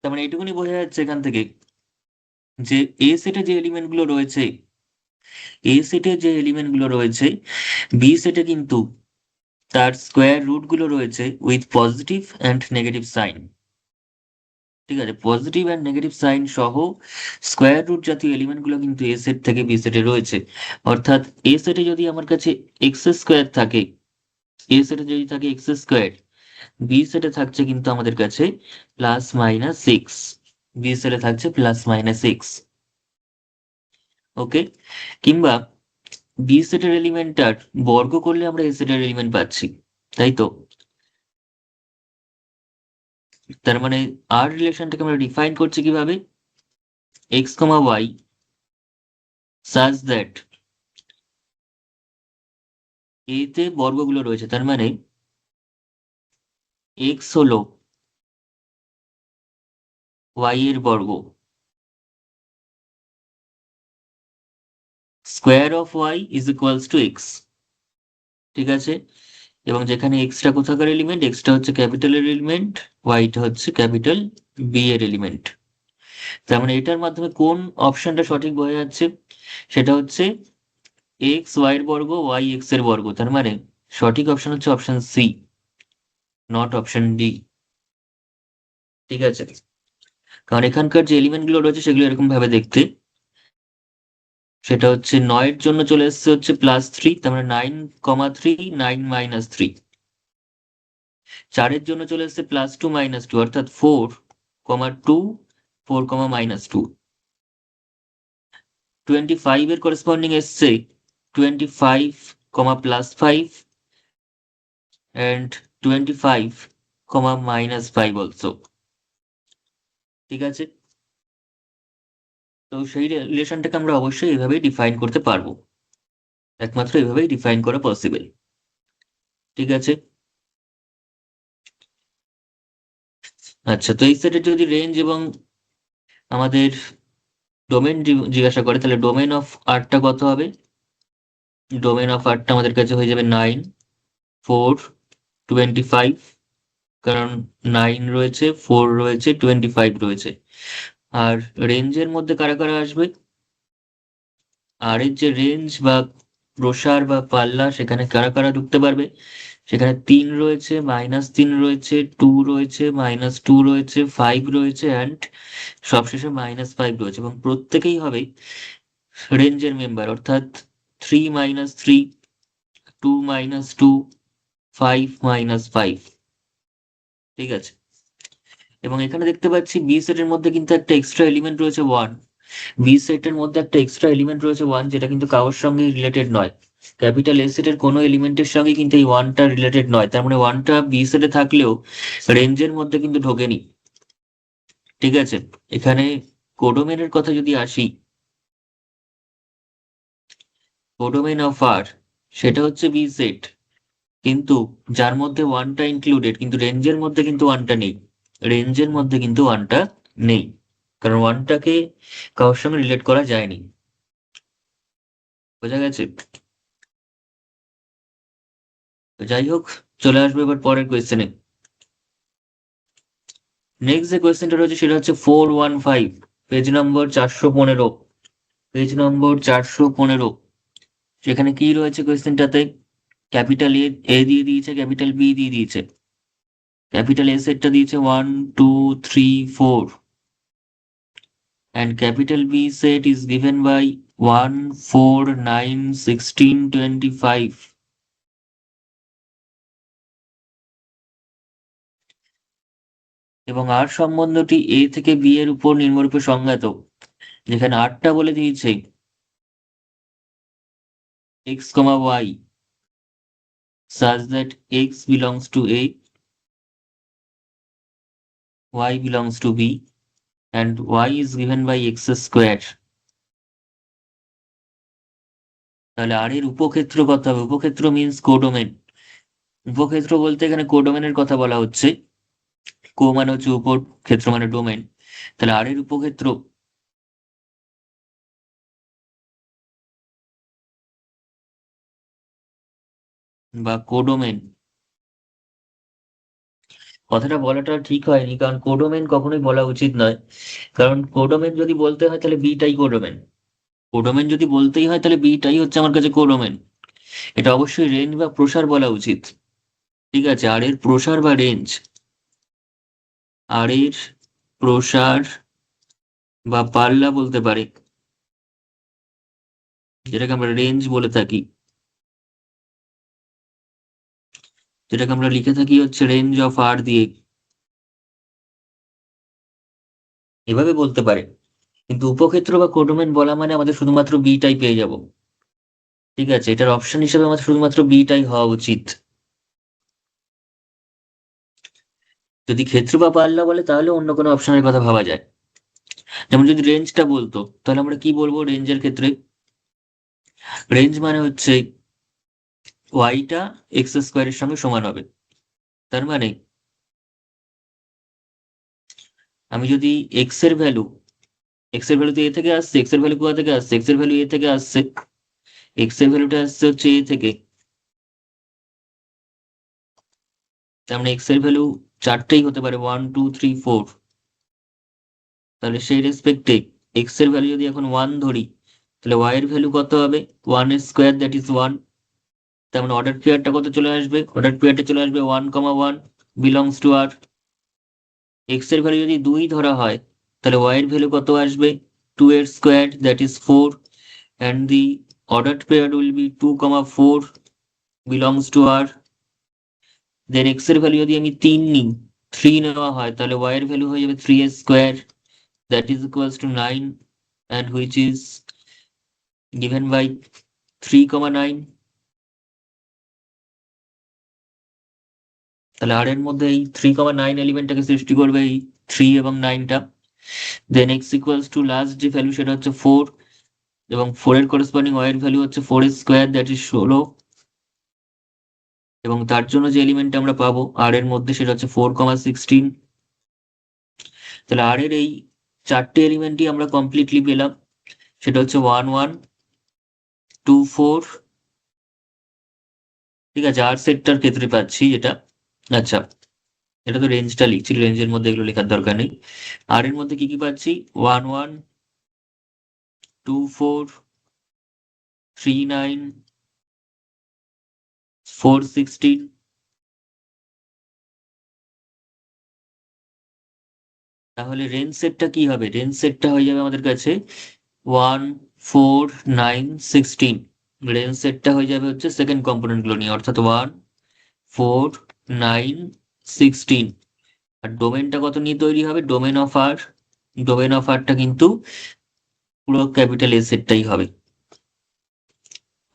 তার মানে এটুকুনি বোঝা যাচ্ছে এখান থেকে যে এ সেটে যে এলিমেন্ট গুলো রয়েছে, এ সেটে যে এলিমেন্ট গুলো রয়েছে, বি সেটে কিন্তু তার স্কোয়ার রুট গুলো রয়েছে with positive and negative sign. ঠিক আছে, পজিটিভ অ্যান্ড নেগেটিভ সাইন সহ স্কোয়ার রুট জাতীয় এলিমেন্ট গুলো কিন্তু এ সেট থেকে বি সেটে রয়েছে। অর্থাৎ এ সেটে যদি আমার কাছে এক্স স্কোয়ার থাকে, এ সেটে যদি থাকে এক্স স্কোয়ার, বি সেটে থাকছে কিন্তু আমাদের কাছে +-6, বি সেটে থাকছে +-6। ওকে, কিংবা বি সেটের এলিমেন্টটার বর্গ করলে আমরা এ সেটের এলিমেন্ট পাচ্ছি, তাই তো? তার মানে আর রিলেশনটাকে আমরা ডিফাইন করছি কিভাবে, X comma Y such that A তে বর্গগুলো রয়েছে, তার মানে এক্স হলো ওয়াই এর বর্গ, square of y is equals to x. ঠিক আছে, এবং যেখানে এক্সটা কোথাকার এলিমেন্ট, এক্সটা হচ্ছে ক্যাপিটালের এলিমেন্ট, ওয়াইটা হচ্ছে ক্যাপিটাল বি এর এলিমেন্ট। তার মানে এটার মাধ্যমে কোন অপশনটা সঠিক বোঝা যাচ্ছে, সেটা হচ্ছে এক্স ওয়াই এর বর্গ, ওয়াই এক্স এর বর্গ। তার মানে সঠিক অপশন হচ্ছে option C, not option D. ঠিক আছে, কারণ এখানকার যে এলিমেন্ট গুলো রয়েছে সেগুলো এরকম ভাবে দেখতে, সেটা হচ্ছে 9 এর জন্য চলে এসছে হচ্ছে +3, তার মানে 9,3, 9-3। 4 এর জন্য চলে এসছে +2 -2, অর্থাৎ 4,2, 4, -2। 25 এর করেসপন্ডিং এসছে 25, +5 and 25, -5 অলসো। ঠিক আছে, তো সেই রিলেশনটাকে আমরা অবশ্যই এভাবেই ডিফাইন করতে পারবো, একমাত্র এভাবেই ডিফাইন করা পসিবল। ঠিক আছে, আচ্ছা, তো এই সেটের যদি রেঞ্জ এবং আমাদের ডোমেন জিজ্ঞাসা করে, তাহলে ডোমেন অফ আরটা কত হবে? ডোমেন অফ আরটা আমাদের কাছে হয়ে যাবে 9, 4, 25, কারণ 9 রয়েছে, 4 রয়েছে, 25 রয়েছে। আর রেঞ্জের মধ্যে কারা কারা আসবে? আর এর যে রেঞ্জ বা প্রসার বা পাল্লা, সেখানে কারা কারা ঢুকতে পারবে? সেখানে 3 রয়েছে, -3 রয়েছে, 2 রয়েছে, -2 রয়েছে, 5 রয়েছে, অ্যান্ড সবশেষে -5 রয়েছে, এবং প্রত্যেকেই হবে রেঞ্জের মেম্বার, অর্থাৎ 3 -3, 2 -2, 5 -5। ঠিক আছে, এবং এখানে দেখতে পাচ্ছি বি সেটের মধ্যে কিন্তু একটা এক্সট্রা এলিমেন্ট রয়েছে 1। বি সেটের মধ্যে একটা এক্সট্রা এলিমেন্ট রয়েছে 1, যেটা কিন্তু কারোর সঙ্গে রিলেটেড নয়। ক্যাপিটাল এ সেটের কোনো এলিমেন্টের সঙ্গে কিন্তু এই 1টা রিলেটেড নয়, তার মানে 1টা বি সেটে থাকলেও রেঞ্জের মধ্যে কিন্তু ঢোকেনি। ঠিক আছে, এখানে কোডোমেনের কথা যদি আসি, কোডোমেন অফ আর সেটা হচ্ছে বি সেট, কিন্তু যার মধ্যে 1টা ইনক্লুডেড, কিন্তু রেঞ্জের মধ্যে কিন্তু 1টা নেই। রেঞ্জের মধ্যে কিন্তু 1টা নেই, কারণ 1টাকে কারোর সঙ্গে রিলেট করা যায়নি। বোঝা গেছে? তো যাই হোক, চলে আসবে এবার পরের কোয়েশ্চেনে। নেক্সট যে কোয়েশ্চেনটা রয়েছে সেটা হচ্ছে 415, পেজ নম্বর 415, পেজ নম্বর 415। সেখানে কি রয়েছে কোয়েশ্চেনটাতে? ক্যাপিটাল এ দিয়ে দিয়েছে, ক্যাপিটাল বি দিয়ে দিয়েছে। ক্যাপিটাল এ সেটটা দিয়েছে 1, 2, 3, 4, and capital B set is given by 1, 4, 9, 16, 25. এবং আর সম্বন্ধটি এ থেকে বি এর উপর নির্ভররূপে সংজ্ঞাত, যেখানে আরটা বলে দিয়েছে x, y such that x belongs to A, y belongs to B, and y is given by x square। তাহলে আর এর উপক্ষেত্র কত হবে? উপক্ষেত্র মিন্স কোডোমেন। উপক্ষেত্র বলতে এখানে কোডোমেনের কথা বলা হচ্ছে। কো মানে হচ্ছে উপর, ক্ষেত্র মানে ডোমেন। তাহলে আর এর উপক্ষেত্র বা কোডোমেন, কথাটা বলাটা ঠিক হয়নি, কারণ কোডোমেন কখনোই বলা উচিত নয়। কারণ কোডোমেন যদি বলতে হয় তাহলে বিটাই কোডোমেন। কোডোমেন যদি বলতেই হয় তাহলে বিটাই হচ্ছে আমার কাছে কোডোমেন। এটা অবশ্যই রেঞ্জ বা প্রসার বলা উচিত। ঠিক আছে, আর এর প্রসার বা রেঞ্জ, আর এর প্রসার বা পাল্লা বলতে পারে, যেটাকে আমরা রেঞ্জ বলে থাকি, যেটাকে আমরা লিখে থাকি হচ্ছে রেঞ্জ অফ আর দিয়ে, এভাবে বলতে পারে। কিন্তু উপক্ষেত্র বা কোডোমেন বলা মানে আমাদের শুধুমাত্র বিটাই পেয়ে যাব। ঠিক আছে, এটার অপশন হিসেবে আমাদের শুধুমাত্র বিটাই হওয়া উচিত। যদি ক্ষেত্র বা পাল্লা বলে তাহলে অন্য কোনো অপশনের কথা ভাবা যায়। যেমন যদি রেঞ্জটা বলতো, তাহলে আমরা কি বলবো রেঞ্জের ক্ষেত্রে? রেঞ্জ মানে হচ্ছে ওয়াইটা এক্স স্কোয়ারের সঙ্গে সমান হবে। তার মানে আমি যদি এক্স এর ভ্যালু, এক্স এর ভ্যালু তো এ থেকে আসছে, এক্স এর ভ্যালু কোথা থেকে আসছে? এক্স এর ভ্যালু এ থেকে আসছে, এক্স এর ভ্যালুটা আসছে হচ্ছে এ থেকে। তার মানে এক্স এর ভ্যালু 4টেই হতে পারে, 1, 2, 3, 4। তাহলে সেই রেসপেক্টে এক্স এর ভ্যালু যদি এখন 1 ধরি, তাহলে ওয়াই এর ভ্যালু কত হবে? 1 স্কোয়ার, দ্যাট ইজ 1। তার মানে অর্ডার পেয়ারটা কত চলে আসবে? অর্ডার পেয়ারটা চলে আসবে 1, 1 বিলংস টু আর। এক্স এর ভ্যালু যদি 2 ধরা হয়, তাহলে ওয়াই এর ভ্যালু কত আসবে? 2 এর square, that is 4, and the ordered pair will be 2, 4 belongs to R। Then x এর ভ্যালু যদি আমি 3 নিই, 3 নেওয়া হয়, তাহলে ওয়াই এর ভ্যালু হয়ে যাবে 3 square, that is equals two 9, and which is given by 3, 9। তাহলে আর এর মধ্যে এই 3, 9 এলিমেন্টটাকে সৃষ্টি করবে এই 3 এবং 9টা। দেন এক্স ইকুয়ালস টু লাস্ট যে ভ্যালু সেটা হচ্ছে 4, এবং 4 এর করেসপন্ডিং ওয়াই এর ভ্যালু হচ্ছে 4 স্কোয়ার, দ্যাট ইজ 16। এবং তার জন্য যে এলিমেন্ট আমরা পাবো আর এর মধ্যে সেটা হচ্ছে 4, 16। তাহলে আর এর এই চারটে এলিমেন্টই আমরা কমপ্লিটলি পেলাম। সেটা হচ্ছে 1 1 2 4, ঠিক আছে, আর সেটটার ক্ষেত্রে পাচ্ছি যেটা। আচ্ছা, এটা তো রেঞ্জটা লিখছি, রেঞ্জের মধ্যে এগুলো লেখার দরকার নেই। আর এর মধ্যে কি কি পাচ্ছি? 1 1 2 4 3 9 4 16। তাহলে রেঞ্জ সেটটা কি হবে? রেঞ্জ সেটটা হয়ে যাবে আমাদের কাছে 1 4 9 16। রেঞ্জ সেটটা হয়ে যাবে হচ্ছে সেকেন্ড কম্পোনেন্ট গুলো নিয়ে, অর্থাৎ 1 4 9 16। আর ডোমেনটা কত নিয়ে তৈরি হবে? ডোমেন অফ আরটা কিন্তু পুরো ক্যাপিটাল এ সেটটাই হবে।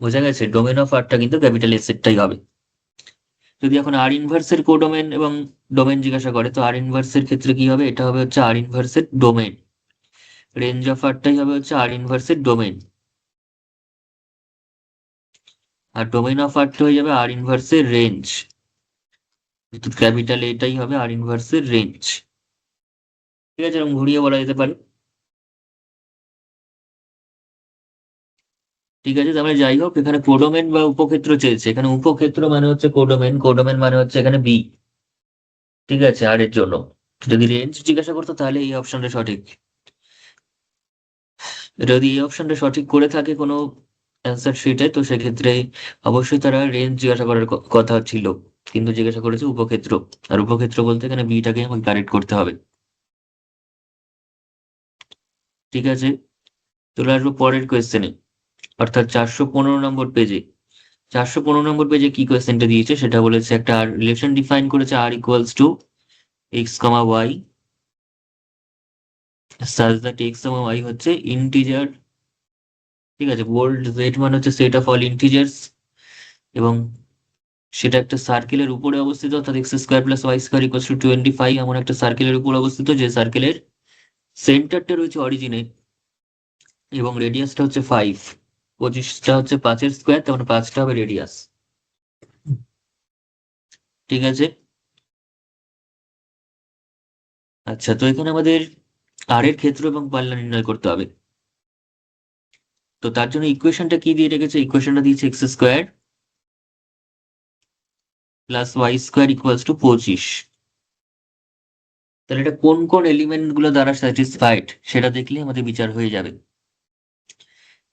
বোঝা গেছে? ডোমেন অফ আরটা কিন্তু ক্যাপিটাল এ সেটটাই হবে। যদি এখন আর ইনভার্সের কোডোমেন এবং ডোমেন জিজ্ঞাসা করে, তো আর ইনভার্সের ক্ষেত্রে কি হবে? এটা হবে হচ্ছে আর ইনভার্সের ডোমেন। রেঞ্জ অফ আরটাই হবে হচ্ছে আর ইনভার্সের ডোমেন। আর ডোমেন অফ আরটা হয়ে যাবে আর ইনভার্সের রেঞ্জ। ক্যাপিটাল এটাই হবে আর ইনভার্সের রেঞ্জ। ঠিক আছে, এরকম ঘুরিয়ে বলা যেতে পারে। ঠিক আছে, তাহলে যাই হোক, এখানে কোডোমেন বা উপক্ষেত্র চেয়েছে। এখানে উপক্ষেত্র মানে হচ্ছে কোডোমেন, কোডোমেন মানে হচ্ছে এখানে বি। ঠিক আছে, আর এর জন্য যদি রেঞ্জ জিজ্ঞাসা করতো তাহলে এই অপশনটা সঠিক। যদি এই অপশনটা সঠিক করে থাকে কোনো অ্যান্সার শিটে, তো সেক্ষেত্রে অবশ্যই তারা রেঞ্জ জিজ্ঞাসা করার কথা ছিল, কিন্তু জিজ্ঞাসা করেছে উপক্ষেত্র। আর উপক্ষেত্র বলতে এখানে বিটাকে আমাকে কারেক্ট করতে হবে। ঠিক আছে, চলে আসবো পরের কোয়েশ্চেনে, অর্থাৎ 415 নম্বর পেজে। 415 নম্বর পেজে কি কোয়েশ্চেনটা দিয়েছে সেটা বলেছে, একটা রিলেশন ডিফাইন করেছে R equals to x comma Y such that x comma Y হচ্ছে ইন্টিজার। ঠিক আছে, বোল্ড জেড মানে হচ্ছে সেট অফ অল ইন্টিজার্স, এবং সেটা একটা সার্কেলের উপরে অবস্থিত, অর্থাৎ x square plus y square equals to 25 এমন একটা সার্কেলের উপর অবস্থিত, যে সার্কেলের সেন্টারটা রয়েছে অরিজিনে এবং রেডিয়াসটা হচ্ছে 5। 25টা হচ্ছে 5-এর স্কোয়ার, তার মানে 5টা হবে রেডিয়াস। ঠিক আছে, আচ্ছা, তো এখানে আমাদের আর এর ক্ষেত্র এবং পাল্লা নির্ণয় করতে হবে। তো তার জন্য ইকুয়েশনটা কি দিয়ে রেখেছে? ইকুয়েশনটা দিয়েছে x square plus y square equals to 25। তাহলে এটা কোন কোন এলিমেন্ট গুলো দ্বারা স্যাটিসফাইড সেটা দেখলে আমাদের বিচার হয়ে যাবে।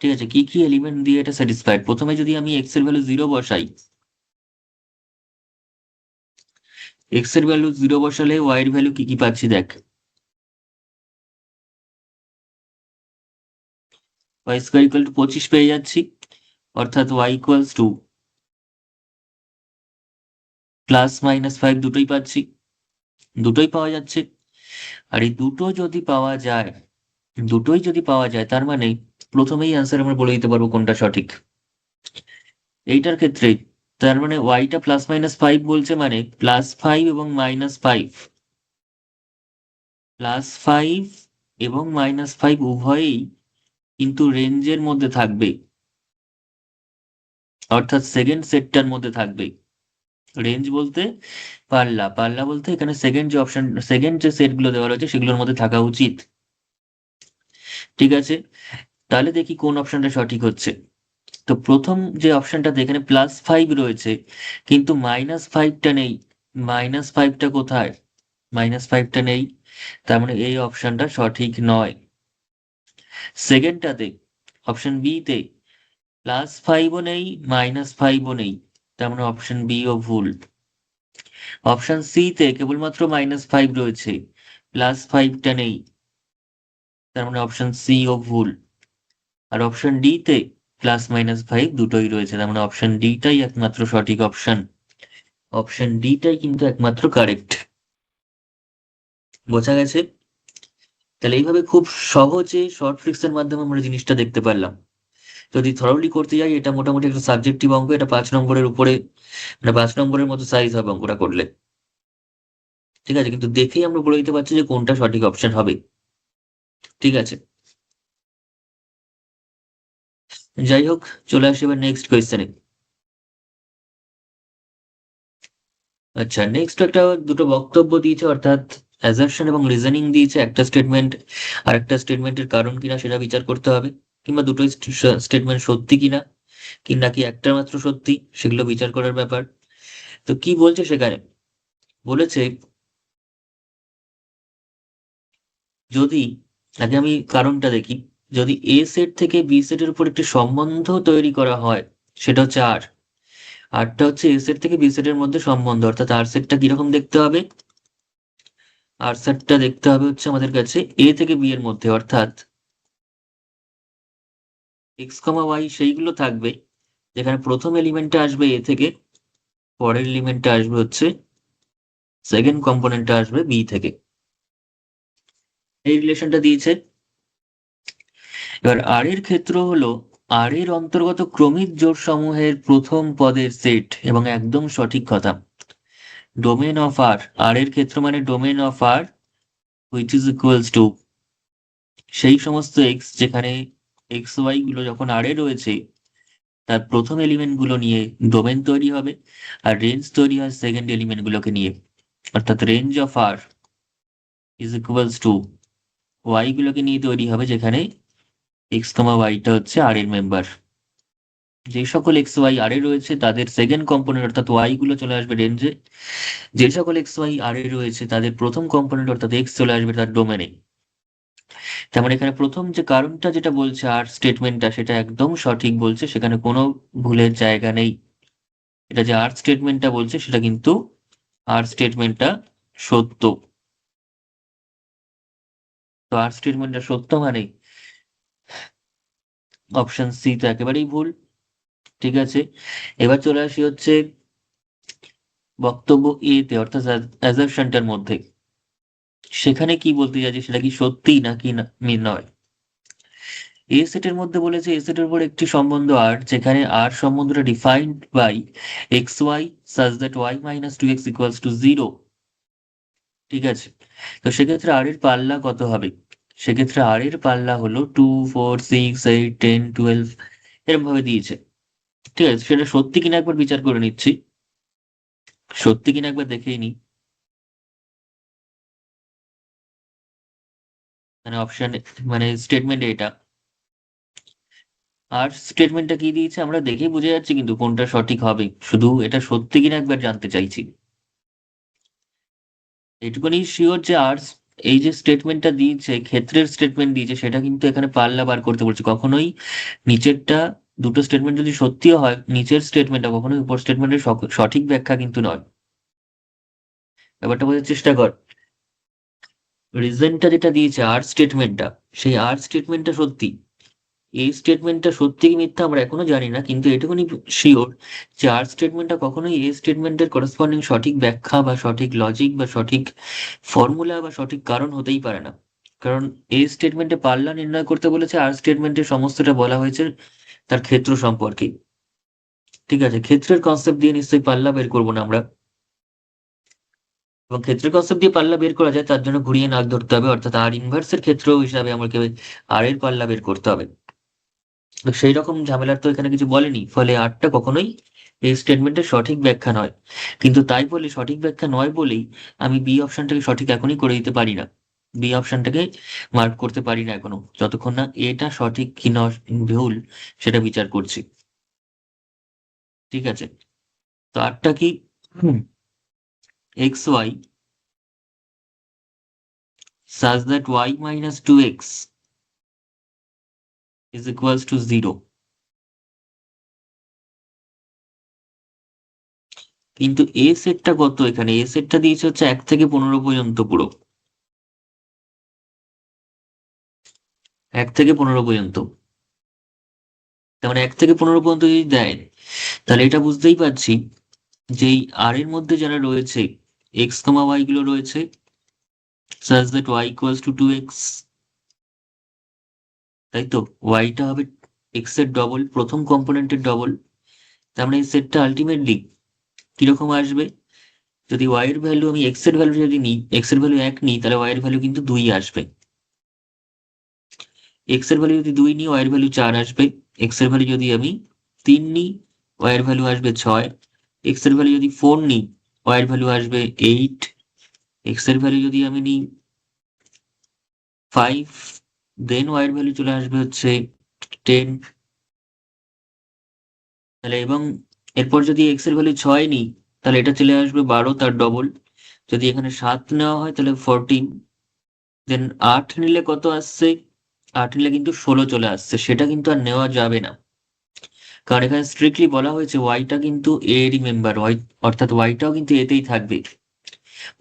ঠিক আছে, কি কি এলিমেন্ট দিয়ে এটা স্যাটিসফাইড? প্রথমে যদি আমি এক্স এর ভ্যালু 0 বসাই, এক্স এর ভ্যালু 0 বসালে ওয়াই এর ভ্যালু কি কি পাচ্ছি দেখ। ওয়াই স্কোয়ার ইকুয়াল টু 25 পেয়ে যাচ্ছি, অর্থাৎ ওয়াই ইকুয়ালস টু +-5 দুটোই পাচ্ছি, দুটোই পাওয়া যাচ্ছে। আর এই দুটোই যদি পাওয়া যায় তার মানে প্রথমেই অ্যান্সার আমরা বলে দিতে পারবো কোনটা সঠিক এইটার ক্ষেত্রে। তার মানে ওয়াইটা +-5 বলছে, মানে +5 এবং -5, +5 এবং -5 উভয়েই কিন্তু রেঞ্জের মধ্যে থাকবে, অর্থাৎ সেকেন্ড সেটটার মধ্যে থাকবে। রেঞ্জ বলতে পাল্লা, পাল্লা বলতে এখানে সেকেন্ড যে সেটগুলো দেওয়া রয়েছে সেগুলোর মধ্যে থাকা উচিত। ঠিক আছে, তাহলে দেখি কোন অপশনটা সঠিক হচ্ছে। তো প্রথম যে অপশনটাতে এখানে +5 রয়েছে কিন্তু -5টা নেই। -5টা কোথায়? -5টা নেই, তার মানে এই অপশনটা সঠিক নয়। সেকেন্ডটাতে, অপশন বি তে +5ও নেই, -5ও নেই, তার মানে অপশন বি ও ভুল। অপশন সি তে কেবলমাত্র -5 রয়েছে, +5টা নেই, তার মানে অপশন সি ও ভুল। আর অপশন ডি তে +-5 দুটোই রয়েছে, তার মানে অপশন ডিটাই একমাত্র সঠিক অপশন। অপশন ডিটাই কিন্তু একমাত্র কারেক্ট। বোঝা গেছে? তাহলে এইভাবে খুব সহজে শর্ট ট্রিক্সের মাধ্যমে আমরা জিনিসটা দেখতে পারলাম। যদি থরলি করতে যাই, এটা মোটামুটি একটা সাবজেক্টিভ অঙ্ক, এটা 5 নম্বরের উপরে, মানে 5 নম্বরের মতো সাইজ হবে অঙ্কটা করলে। ঠিক আছে, কিন্তু দেখেই আমরা বলে দিতে পারছি যে কোনটা সঠিক অপশন হবে। ঠিক আছে, যাই হোক, চলে আসি এবার নেক্সট কোয়েশ্চেনে। আচ্ছা, নেক্সট একটা দুটো বক্তব্য দিয়েছে, অর্থাৎ অ্যাজারশন এবং রিজনিং দিয়েছে, একটা স্টেটমেন্ট আর একটা স্টেটমেন্টের কারণ কিনা সেটা বিচার করতে হবে, কিংবা দুটোই স্টেটমেন্ট সত্যি কিনা, কি নাকি একটা মাত্র সত্যি, সেগুলো বিচার করার ব্যাপার। তো কি বলছে সেখানে, বলেছে যদি, আগে আমি কারণটা দেখি, যদি এ সেট থেকে বি সেটের উপর একটি সম্বন্ধ তৈরি করা হয়, সেটা হচ্ছে আর, আরটা হচ্ছে এ সেট থেকে বি সেটের মধ্যে সম্বন্ধ, অর্থাৎ আর সেটটা কিরকম দেখতে হবে, আর সেটটা দেখতে হবে হচ্ছে আমাদের কাছে এ থেকে বি এর মধ্যে, অর্থাৎ এক্স কমা ওয়াই সেইগুলো থাকবে যেখানে প্রথম এলিমেন্টটা আসবে এ থেকে, পরের এলিমেন্টটা আসবে হচ্ছে, সেকেন্ড কম্পোনেন্টটা আসবে বি থেকে। এই রিলেশনটা দিয়েছে। এবার আর এর ক্ষেত্র হলো আর এর অন্তর্গত ক্রমিক জোড় সমূহের প্রথম পদের সেট, এবং একদম সঠিক কথা। ডোমেন অফ আর, আর এর ক্ষেত্র মানে domain of R which is equals to সেই সমস্ত এক্স যেখানে এক্স ওয়াই গুলো যখন আর এ রয়েছে তার প্রথম এলিমেন্ট গুলো নিয়ে ডোমেন তৈরি হবে, আর রেঞ্জ তৈরি হয় সেকেন্ড এলিমেন্ট গুলোকে নিয়ে, অর্থাৎ range of R is equals to y গুলোকে নিয়ে তৈরি হবে, যেখানে এক্স কমা ওয়াইটা হচ্ছে আর এর মেম্বার। যে সকল এক্স ওয়াই আর এ রয়েছে তাদের সেকেন্ড কম্পোনেন্ট অর্থাৎ ওয়াই গুলো চলে আসবে রেঞ্জে, যে সকল এক্স ওয়াই আর এ রয়েছে তাদের প্রথম কম্পোনেন্ট অর্থাৎ এক্স চলে আসবে তার ডোমেনে। তেমন এখানে প্রথম যে কারণটা যেটা বলছে আর স্টেটমেন্টটা, সেটা একদম সঠিক বলছে, সেখানে কোনো ভুলের জায়গা নেই। এটা যে আর স্টেটমেন্টটা বলছে সেটা কিন্তু আর স্টেটমেন্টটা সত্য। তো আর স্টেটমেন্টটা সত্য মানে অপশন সি তো একেবারেই ভুল। ঠিক আছে, এবার চলে আসি হচ্ছে বক্তব্য এ তে, অর্থাৎ অ্যাজারশনটার মধ্যে। সেখানে কি বলতে চাইছে, সেটা কি সত্যি নাকি নয়। এ সেটের মধ্যে বলেছে এ সেটের উপর একটি সম্বন্ধ আর, যেখানে আর সম্বন্ধটা defined by X Y such that Y minus two X equals to zero. ঠিক আছে, তো সেক্ষেত্রে আর এর পাল্লা কত হবে, সেক্ষেত্রে আর এর পাল্লা হলো 2 4 6 8 10 12 এরকম ভাবে দিয়েছে। ঠিক আছে, সেটা সত্যি কিনা একবার বিচার করে নিচ্ছি, সত্যি কিনা একবার দেখেই নি। মানে অপশন, মানে স্টেটমেন্ট এটা, আর স্টেটমেন্টটা কি দিয়েছে আমরা দেখেই বুঝে যাচ্ছি কিন্তু কোনটা সঠিক হবে, শুধু এটা সত্যি কিনা একবার জানতে চাইছি। এটুকুনি শিওর যে আর এই যে স্টেটমেন্টটা দিয়েছে, ক্ষেত্রের স্টেটমেন্ট দিয়েছে, সেটা কিন্তু এখানে পাল্লা বার করতে বলছে। কখনোই নিচেরটা, দুটো স্টেটমেন্ট যদি সত্যিও হয়, নিচের স্টেটমেন্টটা কখনোই উপর স্টেটমেন্টের সঠিক ব্যাখ্যা কিন্তু নয়। ব্যাপারটা বোঝার চেষ্টা কর। রিজনটা যেটা দিয়েছে আর স্টেটমেন্টটা, সেই আর স্টেটমেন্টটা সত্যি, এই স্টেটমেন্টটা সত্যি কি মিথ্যা আমরা এখনো জানি না, কিন্তু এটুকুনি শিওর যে আর স্টেটমেন্টটা কখনোই এই স্টেটমেন্টের করেসপন্ডিং সঠিক ব্যাখ্যা বা সঠিক লজিক বা সঠিক ফর্মুলা বা সঠিক কারণ হতেই পারে না। কারণ এই স্টেটমেন্টে পাল্লা নির্ণয় করতে বলেছে, আর স্টেটমেন্টে সমস্তটা বলা হয়েছে তার ক্ষেত্র সম্পর্কে। ঠিক আছে, ক্ষেত্রের কনসেপ্ট দিয়ে নিশ্চয়ই পাল্লা বের করবো না আমরা, এবং ক্ষেত্রের কনসেপ্ট দিয়ে পাল্লা বের করা যায় তার জন্য ঘুরিয়ে নাক ধরতে হবে, অর্থাৎ আর ইনভার্সের ক্ষেত্র হিসাবে আমাকে আর এর পাল্লা বের করতে হবে। তো সেই রকম ঝামেলার তো এখানে কিছু বলেনি, ফলে আরটা কখনোই এই স্টেটমেন্টের সঠিক ব্যাখ্যা নয়। কিন্তু তাই বলে সঠিক ব্যাখ্যা নয় বলেই আমি বি অপশনটাকে সঠিক এখনই করে দিতে পারি না, বি অপশনটাকে মার্ক করতে পারি না এখনো, যতক্ষণ না এটা সঠিক কি না ভুল সেটা বিচার করছি। ঠিক আছে, তো আরটা কি, x y such that y minus 2x is equals to 0. কিন্তু এ সেটটা কত, এখানে এ সেটটা দিয়েছে হচ্ছে 1 থেকে 15 পর্যন্ত পুরো, 1 থেকে 15 পর্যন্ত। তার মানে 1 থেকে 15 পর্যন্ত যদি দেয়, তাহলে এটা বুঝতেই পারছি যে এই আর এর মধ্যে যারা রয়েছে এক্স কমা ওয়াই গুলো রয়েছে such that y equals to 2x, তাই তো, ওয়াইটা হবে এক্স এর ডবল, প্রথম কম্পোনেন্টের ডবল। তার মানে এই সেটটা আলটিমেটলি কিরকম আসবে, যদি ওয়াই এর ভ্যালু আমি এক্স এর ভ্যালু যদি নিই, এক্স এর ভ্যালু 1 নিই, তাহলে ওয়াই এর ভ্যালু কিন্তু 2 আসবে। এক্স এর ভ্যালু যদি 2 নিই, ওয়াই এর ভ্যালু 4 আসবে। এক্স এর ভ্যালু যদি আমি 3 নিই, ওয়াই এর ভ্যালু আসবে 6। এক্স এর ভ্যালু যদি 4 নিই, ওয়াই এর ভ্যালু আসবে 8। এক্স এর ভ্যালু যদি আমি নিই 5, দেন ওয়াই এর ভ্যালু চলে আসবে হচ্ছে 10। তাহলে এবং এরপর যদি এক্স এর ভ্যালু 6 নিই তাহলে এটা চলে আসবে 12, তার ডবল। যদি এখানে 7 নেওয়া হয় তাহলে 14। দেন 8 নিলে কত আসছে? 8 নিলে কিন্তু 16 চলে আসছে, সেটা কিন্তু আর নেওয়া যাবে না। কারণ এখানে স্ট্রিক্টলি বলা হয়েছে ওয়াইটা কিন্তু এরই মেম্বার, ওয়াই অর্থাৎ ওয়াইটাও কিন্তু এতেই থাকবে।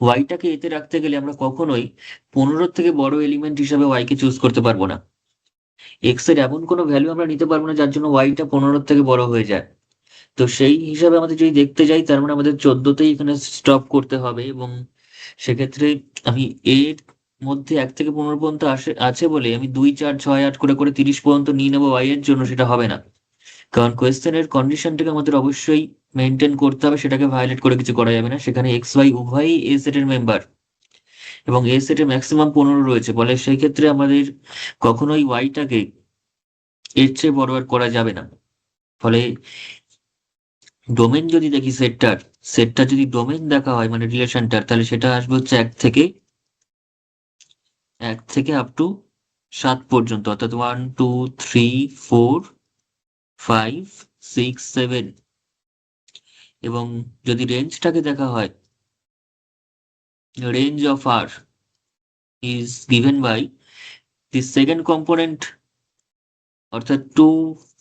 ওয়াইটাকে এতে রাখতে গেলে আমরা কখনোই 15 থেকে বড় এলিমেন্ট হিসাবে ওয়াইকে চুজ করতে পারবো না। এক্স এর এমন কোনো ভ্যালু আমরা নিতে পারবো না যার জন্য ওয়াইটা 15 থেকে বড় হয়ে যায়। তো সেই হিসাবে আমাদের যদি দেখতে যাই তার মানে আমাদের 14তেই এখানে স্টপ করতে হবে। এবং সেক্ষেত্রে আমি এর মধ্যে 1 থেকে 15 পর্যন্ত আছে বলে আমি 2, 4, 6, 8 করে করে 30 পর্যন্ত নিয়ে নেবো ওয়াই এর জন্য, সেটা হবে না। কারণ কোয়েশ্চেনের কন্ডিশনটাকে আমাদের অবশ্যই মেনটেন করতে হবে, সেটাকে ভায়োলেট করে কিছু করা যাবে না। সেখানে এক্স ওয়াই উভয়ই এ সেটের মেম্বার এবং এ সেটে ম্যাক্সিমাম 15 রয়েছে, ফলে সেই ক্ষেত্রে আমাদের কখনোই ওয়াইটাকে এর চেয়ে বড় আর করা যাবে না। ফলে ডোমেন যদি দেখি সেটটা যদি ডোমেন দেখা হয় মানে রিলেশনটার, তাহলে সেটা আসবে হচ্ছে 1 থেকে আপ টু 7 পর্যন্ত, অর্থাৎ 1, 2, 3, 4, 5, 6, 7। এবং যদি রেঞ্জটাকে দেখা হয়, range of R is given by the second component, অর্থাৎ 2,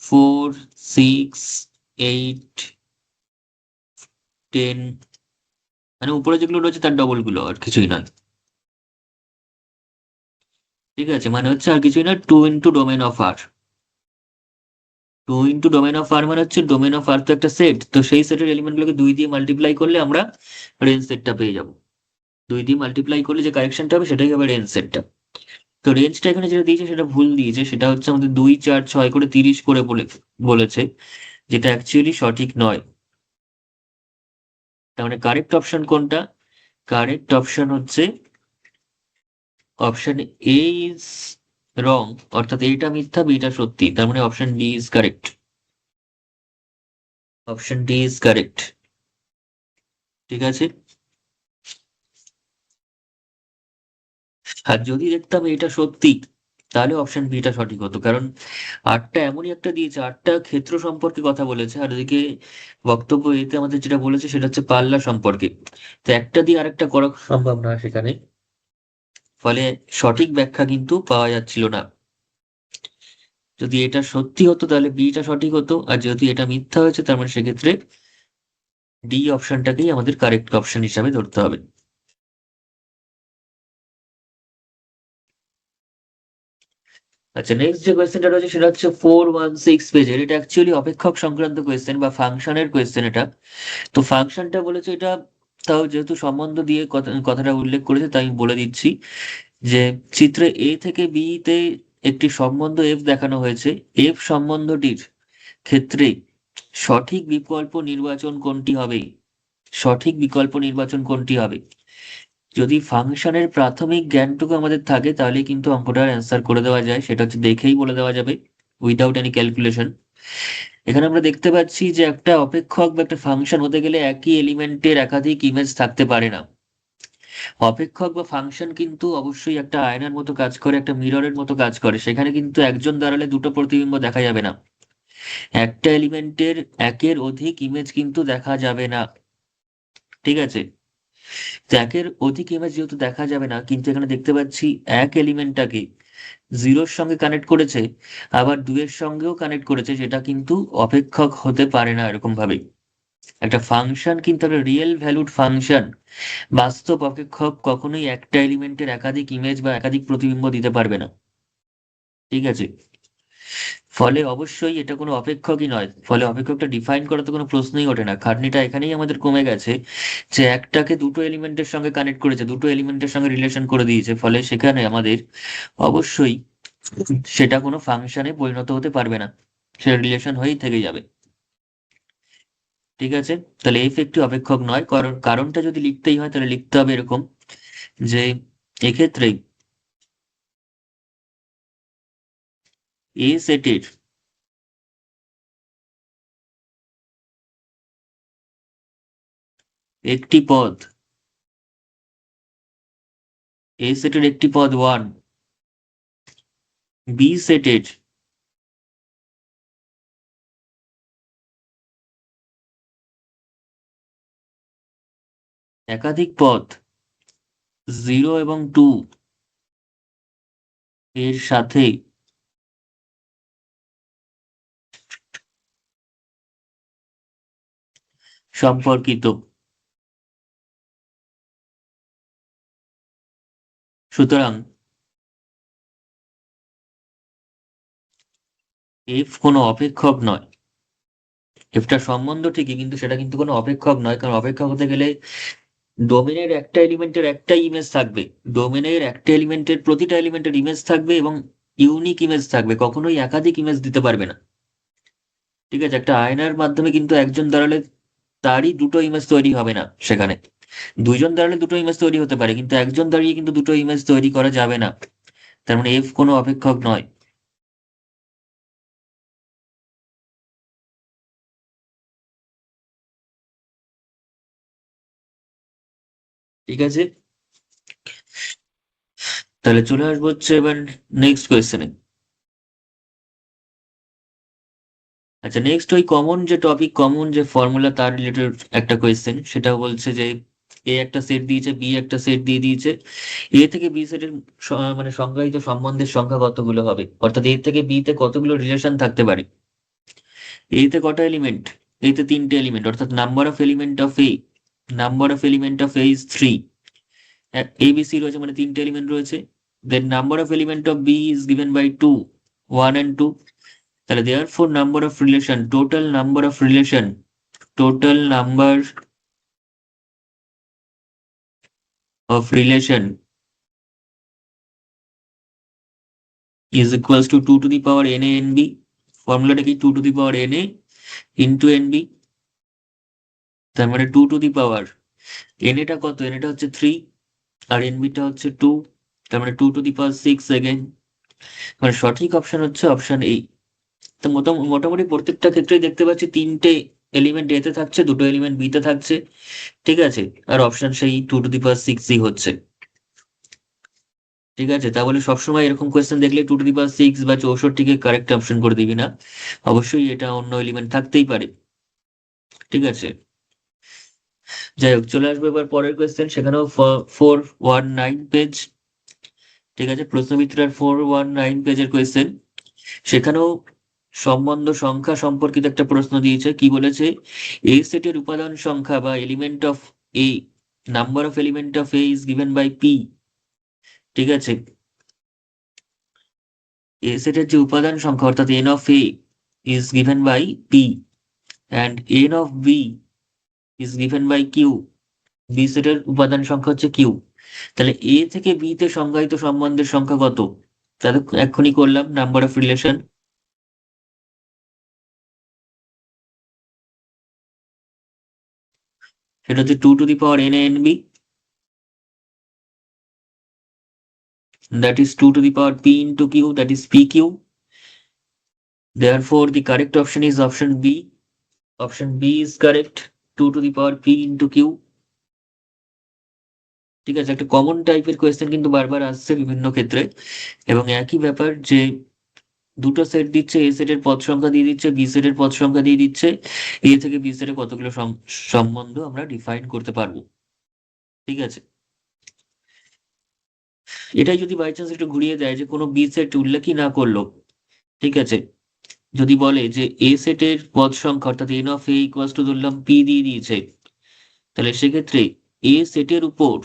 4, 6, 8, 10, মানে উপরে যেগুলো রয়েছে তার ডবল গুলো, আর কিছুই নয়। ঠিক আছে, মানে হচ্ছে আর কিছুই না, 2 into domain of R. 2 into domain of R মানে হচ্ছে ডোমেন অফ আর তো একটা সেট, তো সেই সেটের এলিমেন্ট গুলোকে 2 দিয়ে মাল্টিপ্লাই করলে আমরা রেঞ্জ সেটটা পেয়ে যাবো। 2 দিয়ে মাল্টিপ্লাই করলে যে কারেকশনটা হবে সেটাই হবে রেঞ্জ সেটটা। তো রেঞ্জটা এখানে যেটা দিয়েছে সেটা ভুল দিয়েছে, সেটা হচ্ছে আমাদের 2, 4, 6 করে 30 করে বলেছে, যেটা অ্যাকচুয়ালি সঠিক নয়। তার মানে কারেক্ট অপশন কোনটা? কারেক্ট অপশন হচ্ছে অপশন এ ইজ রং, অর্থাৎ এইটা মিথ্যা বিটা সত্যি, তার মানে option D is correct. Option D is correct. ঠিক আছে। আর যদি দেখতাম এটা সত্যি তাহলে অপশন বিটা সঠিক হতো, কারণ আটটা এমনই একটা দিয়েছে, আটটা ক্ষেত্র সম্পর্কে কথা বলেছে, আর এদিকে বক্তব্য এতে আমাদের যেটা বলেছে সেটা হচ্ছে পাল্লা সম্পর্কে। তো একটা দিয়ে আরেকটা করা সম্ভব নয় সেখানে, ফলে সঠিক ব্যাখ্যা কিন্তু পাওয়া যাচ্ছিল না। যদি এটা সত্যি হতো তাহলে বিটা সঠিক হতো, আর যেহেতু এটা মিথ্যা হয়েছে তার মানে সেক্ষেত্রে ডি অপশনটাকেই আমাদের কারেক্ট অপশন হিসাবে ধরতে হবে। আচ্ছা, নেক্সট যে কোয়েশ্চেনটা রয়েছে সেটা হচ্ছে 416 পেজের। এটা অ্যাকচুয়ালি অপেক্ষক সংক্রান্ত কোয়েশ্চেন বা ফাংশনের কোয়েশ্চেন এটা। তো ফাংশনটা বলেছে এটা, তাও যেহেতু সম্বন্ধ দিয়ে কথাটা উল্লেখ করেছে তাই আমি বলে দিচ্ছি যে চিত্রে এ থেকে বি তে একটি সম্বন্ধ এফ দেখানো হয়েছে। এফ সম্বন্ধটির ক্ষেত্রে সঠিক বিকল্প নির্বাচন কোনটি হবে? সঠিক বিকল্প নির্বাচন কোনটি হবে? যদি ফাংশনের প্রাথমিক জ্ঞানটুকু আমাদের থাকে তাহলে কিন্তু অঙ্কটার অ্যান্সার করে দেওয়া যায়, সেটা হচ্ছে দেখেই বলে দেওয়া যাবে উইদাউট এনি ক্যালকুলেশন। এখানে আমরা দেখতে পাচ্ছি যে একটা অপেক্ষক বা একটা ফাংশন হতে গেলে একই এলিমেন্টের একাধিক ইমেজ থাকতে পারে না। অপেক্ষক বা ফাংশন কিন্তু অবশ্যই একটা আয়নার মতো কাজ করে, একটা মিররের মতো কাজ করে, সেখানে কিন্তু একজন দাঁড়ালে দুটো প্রতিবিম্ব দেখা যাবে না। একটা এলিমেন্টের একের অধিক ইমেজ কিন্তু দেখা যাবে না। ঠিক আছে। তো একের অধিক ইমেজ যেহেতু দেখা যাবে না, কিন্তু এখানে দেখতে পাচ্ছি এক এলিমেন্টটাকে 0-র সঙ্গে কানেক্ট করেছে, আবার 2-এর সঙ্গেও কানেক্ট করেছে, সেটা কিন্তু অপেক্ষক হতে পারে না এরকম ভাবে। একটা ফাংশন কিন্তু একটা রিয়েল ভ্যালুড ফাংশন, বাস্তব অপেক্ষক কখনোই একটা এলিমেন্টের একাধিক ইমেজ বা একাধিক প্রতিবিম্ব দিতে পারবে না। ঠিক আছে। ফলে অবশ্যই এটা কোনো অপেক্ষকই নয়, ফলে অপেক্ষকটা ডিফাইন করার তো কোনো প্রশ্নই ওঠে না। খাটনিটা এখানেই আমাদের কমে গেছে, যে একটাকে দুটো এলিমেন্টের সঙ্গে কানেক্ট করেছে, দুটো এলিমেন্টের সঙ্গে রিলেশন করে দিয়েছে, ফলে সেখানে আমাদের অবশ্যই সেটা কোনো ফাংশনে পরিণত হতে পারবে না, সেটা রিলেশন হয়েই থেকে যাবে। ঠিক আছে। তাহলে এফ একটি অপেক্ষক নয়, কারণ কারণটা যদি লিখতেই হয় তাহলে লিখতে হবে এরকম যে এক্ষেত্রে এ সেটের একটি পদ এ সেটের একটি পদ 1, বি সেটের একাধিক পদ 0 এবং 2 এর সাথে সম্পর্কিত। সুতরাং এফ কোনো অপেক্ষক নয়। এফটা সম্বন্ধ ঠিকই, কিন্তু সেটা কিন্তু কোনো অপেক্ষক নয়, কারণ অপেক্ষক হতে গেলে ডোমেনের একটা এলিমেন্টের একটা ইমেজ থাকবে, ডোমেনের একটা এলিমেন্টের প্রতিটা এলিমেন্টের ইমেজ থাকবে এবং ইউনিক ইমেজ থাকবে, কখনোই একাধিক ইমেজ দিতে পারবে না। ঠিক আছে, একটা আয়নার মাধ্যমে কিন্তু একজন দাঁড়ালে তারই দুটো ইমেজ তৈরি হবে না, সেখানে দুইজন দাঁড়ালে দুটো ইমেজ তৈরি হতে পারে, কিন্তু একজন দাঁড়িয়ে কিন্তু দুটো ইমেজ তৈরি করা যাবে না। তার মানে এফ কোনো অপেক্ষক নয়। ঠিক আছে, তাহলে চলে আসবো হচ্ছে এবার নেক্সট কোয়েশ্চেনে। আচ্ছা, নেক্সট ওই কমন যে টপিক, কমন যে ফর্মুলা, তার রিলেটেড একটা কোয়েশ্চেন। সেটা বলছে যে এ একটা সেট দিয়েছে, বি একটা সেট দিয়ে দিয়েছে, এ থেকে বি সেটের মানে সংজ্ঞায়িত সম্বন্ধের সংখ্যা কতগুলো হবে, অর্থাৎ এ থেকে বি তে কতগুলো রিলেশন থাকতে পারে। এ তে কটা এলিমেন্ট? এ তে 3টে এলিমেন্ট, অর্থাৎ number of element of A, number of element of A is 3। A B C রয়েছে, মানে 3টে এলিমেন্ট রয়েছে। Then number of element of B is given by 2, 1 and 2। তাহলে therefore number of relation, total number of relation, total number of relation is equals to 2 to the power na nb। ফর্মুলাটা কি? 2 to the power na into nb। তার মানে 2 to the power na টা কত? na টা হচ্ছে 3 আর nb টা হচ্ছে 2, তার মানে 2 to the power 6 again। মানে সঠিক অপশন হচ্ছে অপশন এই। তো মোটামুটি প্রত্যেকটা ক্ষেত্রেই দেখতে পাচ্ছি 3টে এলিমেন্ট এ তে থাকছে, 2টো এলিমেন্ট বি তে থাকছে। ঠিক আছে, আর অপশন সেই 2 to the power 6ই হচ্ছে। ঠিক আছে, তাহলে সবসময় এরকম কোয়েশ্চেন দেখলে 2 to the power 6 বা 64কে কারেক্ট অপশন করে দিবি না, অবশ্যই এটা অন্য এলিমেন্ট থাকতেই পারে। ঠিক আছে, যাই হোক, চলে আসবো এবার পরের কোয়েশ্চেন। সেখানেও 419 পেজ। ঠিক আছে, প্রশ্নবিত্রার 419 পেজের কোয়েশ্চেন। সেখানেও সম্বন্ধ সংখ্যা সম্পর্কিত একটা প্রশ্ন দিয়েছে। কি বলেছে? এ সেটের উপাদান সংখ্যা বা element of A, number of element of A is given by P. ঠিক আছে, এ সেটের যে উপাদান সংখ্যা অর্থাৎ n of A is given by P and n of b is given by q। b সেটের উপাদান সংখ্যা হচ্ছে q। তাহলে a থেকে b তে সংজ্ঞায়িত সম্বন্ধের সংখ্যা কত? তাহলে এক্ষুনি করলাম, নাম্বার অফ রিলেশন। সেটা হচ্ছে 2 to the power n a n b, that is 2 to the power p into q, that is pq। Therefore the correct option is option b। Option b is correct, 2 to the power p into q। ঠিক আছে, একটা common টাইপের question কিন্তু বারবার আসছে বিভিন্ন ক্ষেত্রে, এবং একই ব্যাপার যে দুটো সেট দিচ্ছে, এ সেটের পদ সংখ্যা দিয়ে দিচ্ছে, বি সেটের পদ সংখ্যা দিয়ে দিচ্ছে, এ থেকে বি সেটে কতগুলো সম্বন্ধ আমরা ডিফাইন করতে পারবো। ঠিক আছে, এটাই যদি বাই চান্স একটু ঘুরিয়ে দেয় যে কোনো বি সেট উল্লেখই না করলো, ঠিক আছে, যদি বলে যে এ সেটের পদ সংখ্যা অর্থাৎ n of A equals two ধরলাম পি দিয়ে দিয়েছে, তাহলে সেক্ষেত্রে এ সেটের উপর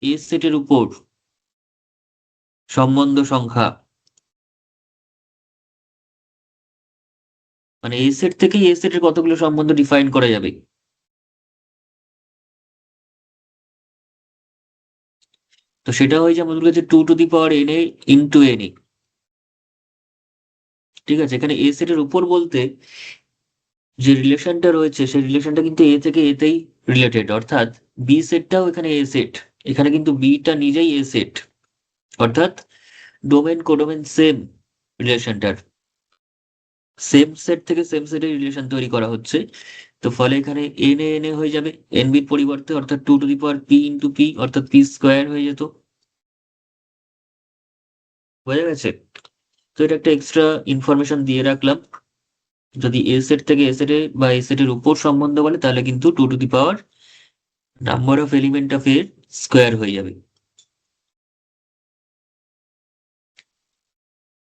এ সেটের উপর সম্বন্ধ সংখ্যা, মানে এ সেট থেকেই এ সেটের কতগুলো সম্বন্ধ ডিফাইন করা যাবে। তো সেটা হয়ে যায় আমাদের কাছে 2 to the power n a into n a। ঠিক আছে, এখানে এ সেটের উপর বলতে যে রিলেশনটা রয়েছে সেই রিলেশনটা কিন্তু এ থেকে এতেই রিলেটেড, অর্থাৎ বি সেটটাও এখানে এ সেট, এখানে কিন্তু বিটা নিজেই এ সেট, অর্থাৎ ডোমেন কোডোমেন সেম রিলেশনটার। সেম সেট থেকে সেম সেটের রিলেশন তৈরি করা হচ্ছে। তো ফলে এখানে এন এ হয়ে যাবে এন বির পরিবর্তে, অর্থাৎ 2 to the power P into P, অর্থাৎ পি স্কোয়ার হয়ে যেত। বোঝা গেছে? তো এটা একটা এক্সট্রা ইনফরমেশন দিয়ে রাখলাম। যদি এ সেট থেকে এ সেটে বা এ সেটের উপর সম্বন্ধ বলে তাহলে কিন্তু 2 to the power number of element of এর স্কোয়ার হয়ে যাবে।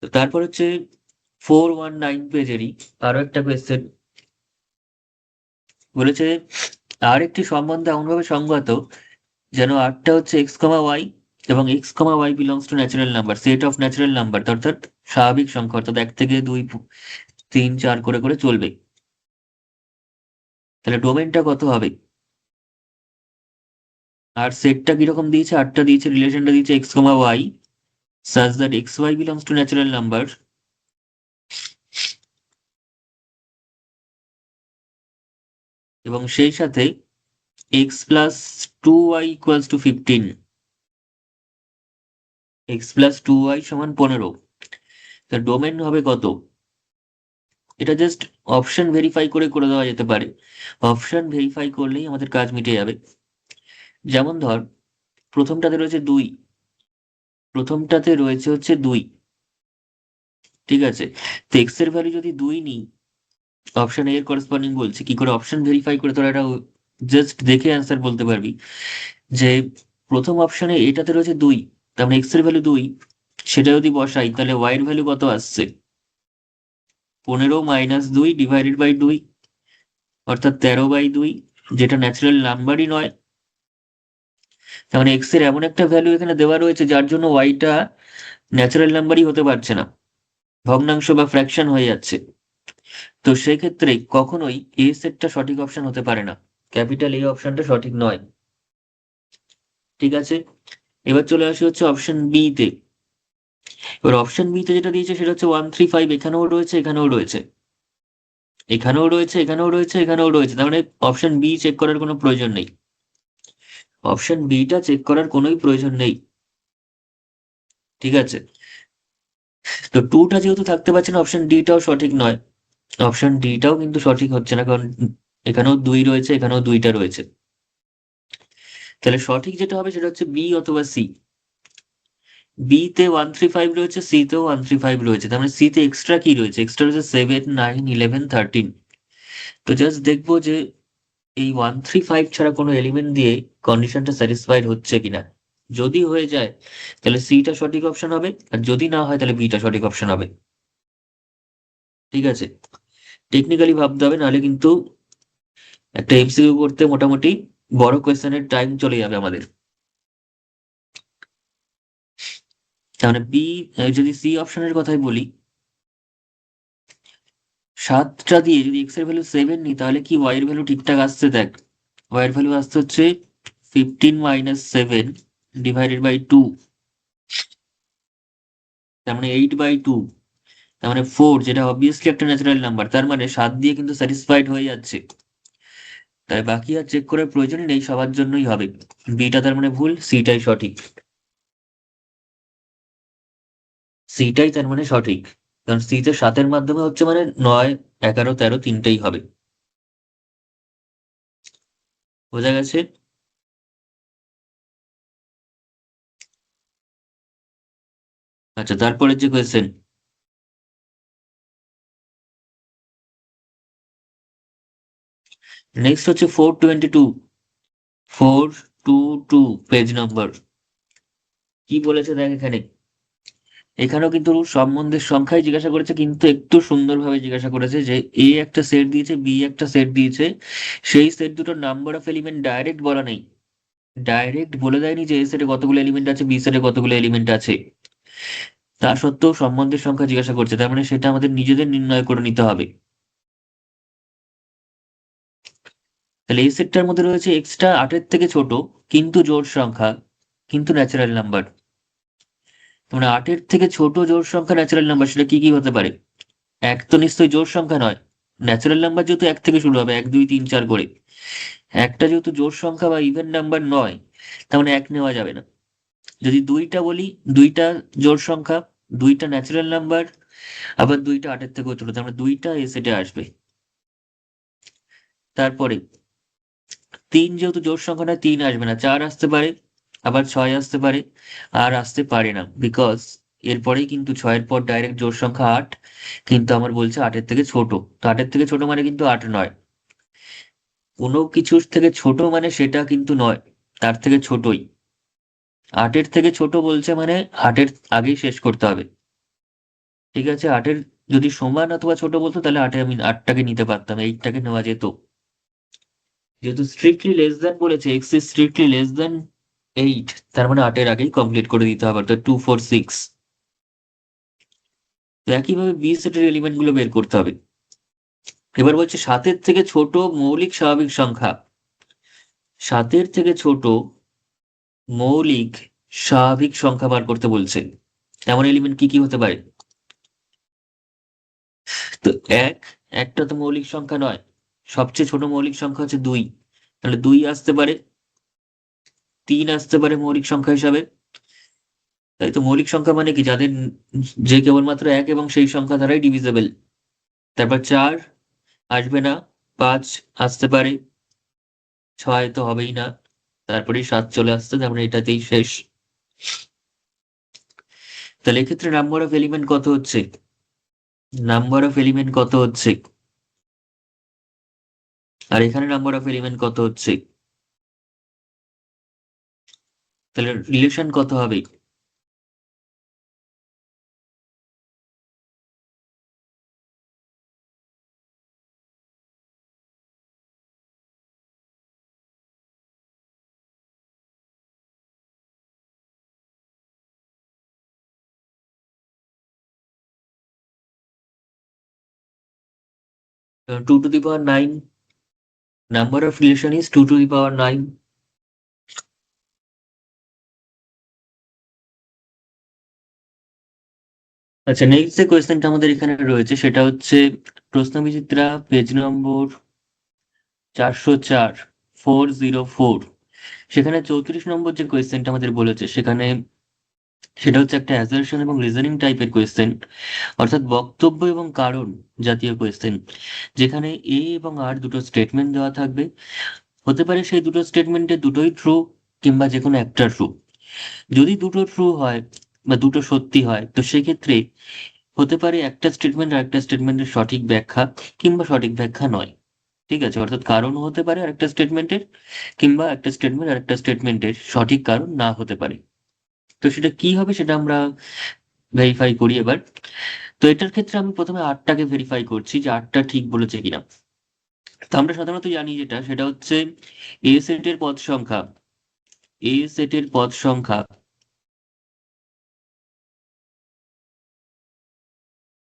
তো তারপর হচ্ছে 419 পেজেরই আরো একটা কোয়েশ্চেন বলেছে, আর একটি সম্বন্ধ এমনভাবে সংগত যেন আরটা হচ্ছে এক্স কমা ওয়াই এবং x comma Y belongs to natural number, set of natural number, অর্থাৎ স্বাভাবিক সংখ্যা, অর্থাৎ 1 থেকে 2 3 4 করে করে চলবে। তাহলে ডোমেনটা কত হবে? আর সেটটা কিরকম দিয়েছে? আরটা দিয়েছে, রিলেশনটা দিয়েছে x comma y such that xy belongs to natural number এবং সেই সাথে x plus 2y equals to 15, x plus 2y সমান 15। তার ডোমেন হবে কত? এটা জাস্ট অপশন ভেরিফাই করে করে দেওয়া যেতে পারে। অপশন ভেরিফাই করলেই আমাদের কাজ মিটে যাবে। যেমন ধর, প্রথমটাতে রয়েছে 2, প্রথমটাতে রয়েছে হচ্ছে 2, ঠিক আছে? তো x এর ভ্যালু যদি 2 নিই, অপশন এর করেসপন্ডিং বলছে, কি করে অপশন ভেরিফাই করে তোরা এটা জাস্ট দেখে অ্যান্সার বলতে পারবি যে প্রথম অপশনে এটাতে রয়েছে 2, তার মানে এক্স এর ভ্যালু 2, সেটা যদি বসাই তাহলে ওয়াই এর ভ্যালু কত আসছে? 15 - 2 ডিভাইডেড বাই 2, অর্থাৎ 13/2, যেটা ন্যাচারাল নাম্বারই নয়। তার মানে এক্স এর এমন একটা ভ্যালু এখানে দেওয়া রয়েছে যার জন্য ওয়াইটা ন্যাচারাল নাম্বারই হতে পারছে না, ভগ্নাংশ বা ফ্র্যাকশন হয়ে যাচ্ছে। তো সেক্ষেত্রে কখনোই এ সেটটা সঠিক অপশন হতে পারে না, ক্যাপিটাল এ অপশনটা সঠিক নয়। ঠিক আছে, এবার চলে আসি হচ্ছে অপশন বি তে। এবার অপশন বি তে যেটা দিয়েছে সেটা হচ্ছে 135, এখানেও রয়েছে, এখানেও রয়েছে, এখানেও রয়েছে, এখানেও রয়েছে, এখানেও রয়েছে। তার মানে অপশন বি চেক করার কোনো প্রয়োজন নেই, অপশন বিটা চেক করার কোনোই প্রয়োজন নেই। ঠিক আছে, তো টুটা যেহেতু থাকতে পারছে না, অপশন ডিটাও সঠিক নয়, অপশন ডিটাও কিন্তু সঠিক হচ্ছে না, কারণ এখানেও 2 রয়েছে, এখানেও 2টা রয়েছে। তাহলে সঠিক যেটা হবে সেটা হচ্ছে বি অথবা সি। বি তে 135 রয়েছে, সি তেও 135 রয়েছে, তার মানে সি তে এক্সট্রা কি রয়েছে? এক্সট্রা রয়েছে 7 9 11 13। তো জাস্ট দেখবো যে এই 135 ছাড়া কোনো এলিমেন্ট দিয়ে কন্ডিশনটা স্যাটিসফাইড হচ্ছে কিনা। যদি হয়ে যায় তাহলে সিটা সঠিক অপশন হবে, আর যদি না হয় তাহলে বিটা সঠিক অপশন হবে। ঠিক আছে, টেকনিক্যালি ভাবতে হবে, নাহলে কিন্তু একটা এমসিকিউ করতে মোটামুটি বড় কোয়েশ্চেনের টাইম চলে যাবে আমাদের। তার মানে বি, যদি সি অপশনের কথাই বলি, 7টা দিয়ে যদি এক্স এর ভ্যালু 7 নিই তাহলে কি ওয়াই এর ভ্যালু ঠিকঠাক আসছে? দেখ, ওয়াই এর ভ্যালু আসতে হচ্ছে 15 - 7 ডিভাইডেড বাই 2, তার মানে 8/2, তার মানে 4, যেটা অবভিয়াসলি একটা ন্যাচারাল নাম্বার, তার মানে 7 দিয়ে কিন্তু স্যাটিসফাইড হয়ে যাচ্ছে। তাই বাকি আর চেক করার প্রয়োজনই নেই, সবার জন্যই হবে। বিটা তার মানে ভুল, সিটাই সঠিক, সিটাই তার মানে সঠিক, কারণ সিতে 7-এর মাধ্যমে হচ্ছে মানে 9 11 13 তিনটেই হবে। বোঝা গেছে? আচ্ছা, তারপরে যে কোয়েশ্চেন, নেক্সট হচ্ছে 422, 422 পেজ নাম্বার। কি বলেছে দেখ এখানে, এখানেও কিন্তু সম্বন্ধের সংখ্যাই জিজ্ঞাসা করেছে, কিন্তু একটু সুন্দরভাবে জিজ্ঞাসা করেছে যে এ একটা সেট দিয়েছে, বি একটা সেট দিয়েছে, সেই সেট দুটোর নাম্বার অফ এলিমেন্ট ডাইরেক্ট বলা নেই, ডাইরেক্ট বলে দেয়নি যে এ সেটে কতগুলো এলিমেন্ট আছে, বি সেটে কতগুলো এলিমেন্ট আছে। তা সত্ত্বেও সম্বন্ধের সংখ্যা জিজ্ঞাসা করছে, তার মানে সেটা আমাদের নিজেদের নির্ণয় করে নিতে হবে। তাহলে এই সেটটার মধ্যে রয়েছে এক্সট্রা 8-এর থেকে ছোট কিন্তু জোড় সংখ্যা, কিন্তু ন্যাচারাল নাম্বার। মানে 8-এর থেকে ছোট জোড় সংখ্যা ন্যাচারাল নাম্বার, সেটা কি কি হতে পারে? এক তো নিশ্চয়ই জোড় সংখ্যা নয়, ন্যাচারাল নাম্বার যেহেতু 1 থেকে শুরু হবে, 1 2 3 4 করে, একটা যেহেতু জোড় সংখ্যা বা ইভেন নাম্বার নয়, তার মানে 1 নেওয়া যাবে না। যদি 2টা বলি, 2টা জোড় সংখ্যা, 2টা ন্যাচারাল নাম্বার, আবার 2টা 8-এর থেকেও ছোট, তার মানে 2টা এ সেটে আসবে। তারপরে 3 যেহেতু জোড় সংখ্যা নয়, 3 আসবে না, 4 আসতে পারে, আবার 6 আসতে পারে, আর আসতে পারে না, বিকজ এরপরেই কিন্তু 6-এর পর ডাইরেক্ট জোড় সংখ্যা 8, কিন্তু আমার বলছে 8-এর থেকে ছোট। তো 8-এর থেকে ছোট মানে কিন্তু 8 নয়, কোনো কিছুর থেকে ছোট মানে সেটা কিন্তু নয়, তার থেকে ছোটই। 8-এর থেকে ছোট বলছে মানে 8-এর আগেই শেষ করতে হবে। ঠিক আছে, 8-এর যদি সমান অথবা ছোট বলতো তাহলে 8-এ আমি 8টাকে নিতে পারতাম, 8টাকে নেওয়া যেত। যেহেতু স্ট্রিক্টলি লেস দ্যান বলেছে, x is strictly less than 8, তার মানে 8-এর আগেই কমপ্লিট করে দিতে হবে, অর্থাৎ 2 4 6। তো একইভাবে বি সেটের এলিমেন্ট গুলো বের করতে হবে। এবার বলছে 7-এর থেকে ছোট মৌলিক স্বাভাবিক সংখ্যা। 7-এর থেকে ছোট মৌলিক স্বাভাবিক সংখ্যা বার করতে বলছে। এমন এলিমেন্ট কি কি হতে পারে? তো একটা তো মৌলিক সংখ্যা নয়, সবচেয়ে ছোট মৌলিক সংখ্যা হচ্ছে 2, তাহলে 2 আসতে পারে, 3 আসতে পারে মৌলিক সংখ্যা হিসাবে। তাই তো মৌলিক সংখ্যা মানে কি, যাদের যে কেবলমাত্র 1 এবং সেই সংখ্যা দ্বারাই ডিভিজেবল। তারপর 4 আসবে না, 5 আসতে পারে, 6 তো হবেই না, তারপরে 7 চলে আসছে, তার মানে এটাতেই শেষ। তাহলে এক্ষেত্রে নাম্বার অফ এলিমেন্ট কত হচ্ছে? নাম্বার অফ এলিমেন্ট কত হচ্ছে? আর এখানে নাম্বার অফ এলিমেন্ট কত হচ্ছে? তাহলে রিলেশন কত হবে? 2 to the power 9, number of relation is 2 to the power 9. আচ্ছা, নেক্সট যে কোয়েশ্চেনটা আমাদের এখানে রয়েছে সেটা হচ্ছে প্রশ্ন বিচিত্রা পেজ নম্বর 404, 404। সেখানে 34 নম্বর যে কোয়েশ্চেনটা আমাদের বলেছে সেখানে, সেটা হচ্ছে একটা অ্যাসারশন এবং রিজনিং টাইপের কোয়েশ্চেন, অর্থাৎ বক্তব্য এবং কারণ জাতীয় কোয়েশ্চেন, যেখানে এ এবং আর দুটো স্টেটমেন্ট দেওয়া থাকবে। হতে পারে সেই দুটো স্টেটমেন্টে দুটোই ট্রু, কিংবা যে কোনো একটা ট্রু। যদি দুটো ট্রু হয় বা দুটো সত্যি হয়, তো সেক্ষেত্রে হতে পারে একটা স্টেটমেন্ট আর একটা স্টেটমেন্টের সঠিক ব্যাখ্যা, কিংবা সঠিক ব্যাখ্যা নয়। ঠিক আছে, অর্থাৎ কারণ হতে পারে আরেকটা স্টেটমেন্টের, কিংবা একটা স্টেটমেন্ট আর একটা স্টেটমেন্টের সঠিক কারণ না হতে পারে। তো সেটা কি হবে সেটা আমরা ভেরিফাই করি এবার। তো এটার ক্ষেত্রে আমি প্রথমে আটটাকে ভেরিফাই করছি যে আটটা ঠিক বলেছে কিনা। তো আমরা সাধারণত জানি যেটা, সেটা হচ্ছে এ সেটের পদ সংখ্যা, এ সেটের পদ সংখ্যা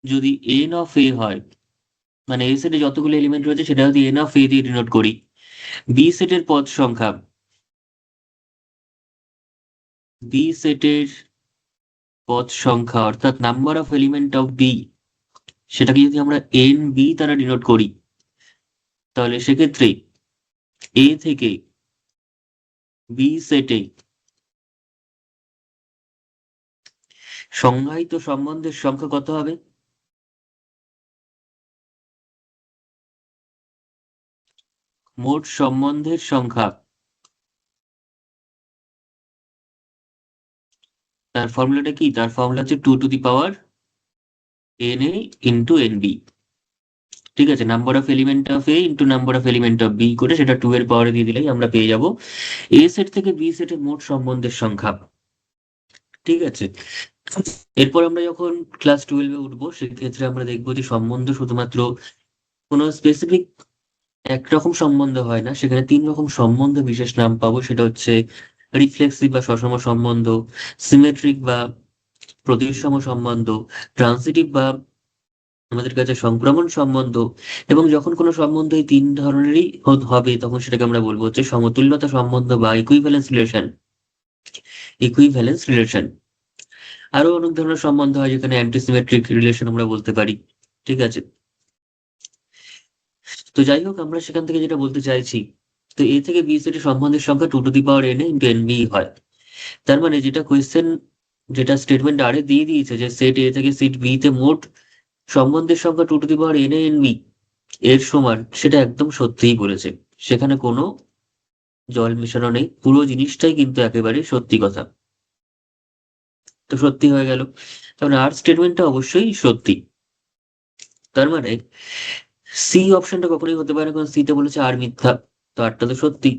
যদি এন অফ এ হয়, মানে এ সেটে যতগুলো এলিমেন্ট রয়েছে সেটা যদি এন অফ এ দিয়ে ডিনোট করি। বি সেটের পদ সংখ্যা, বি সেটের পদ সংখ্যা অর্থাৎ number of element of B, সেটাকে যদি আমরা এন বি দ্বারা ডিনোট করি, তাহলে সেক্ষেত্রে এ থেকে বি সেটে সংজ্ঞায়িত সম্বন্ধের সংখ্যা কত হবে? মোট সম্বন্ধের সংখ্যা, তার ফর্মুলাটা কি? তার ফর্মুলা হচ্ছে 2 to the power n A into n B. ঠিক আছে, number of element of A into number of element of B করে সেটা 2 এর পাওয়ারে দিয়ে দিলেই আমরা পেয়ে যাব এ সেট থেকে বি সেটের মোট সম্বন্ধের সংখ্যা। ঠিক আছে, এরপর আমরা যখন ক্লাস 12-এ উঠবো সেক্ষেত্রে আমরা দেখবো যে সম্বন্ধ শুধুমাত্র কোনো স্পেসিফিক একরকম সম্বন্ধ হয় না, সেখানে 3 রকম সম্বন্ধ বিশেষ নাম পাবো। সেটা হচ্ছে রিফ্লেক্সিভ বা সসম সম্বন্ধ, সিমেট্রিক বা প্রতিসম সম্বন্ধ, ট্রান্সিটিভ বা আমাদের কাছে সংক্রমণ সম্বন্ধ। এবং যখন কোনো সম্বন্ধ এই 3 ধরনেরই হবে তখন সেটাকে আমরা বলবো হচ্ছে সমতুল্যতা সম্বন্ধ বা ইকুইভ্যালেন্স রিলেশন, ইকুইভ্যালেন্স রিলেশন। আরো অনেক ধরনের সম্বন্ধ হয় যেখানে অ্যান্টিসিমেট্রিক রিলেশন আমরা বলতে পারি। ঠিক আছে, তো যাই হোক আমরা সেখান থেকে যেটা বলতে চাইছি, তো এ থেকে বি সেটের সম্বন্ধের সংখ্যা 2 to the power n into n B হয়। তার মানে যেটা কোয়েশ্চেন যেটা স্টেটমেন্ট আরে দিয়ে দিয়েছে যে সেট এ থেকে সেট বি তে মোট সম্বন্ধের সংখ্যা 2 to the power n A n b এর সমান, সেটা একদম সত্যিই বলেছে। সেখানে কোনো জল মেশানো নেই, পুরো জিনিসটাই কিন্তু একেবারে সত্যি কথা। তো সত্যি হয়ে গেল, তাহলে আর স্টেটমেন্টটা অবশ্যই সত্যি। তার মানে সি অপশনটা কখনোই হতে পারে না, কারণ সি তে বলেছে আর মিথ্যা, তো আরটা তো সত্যি।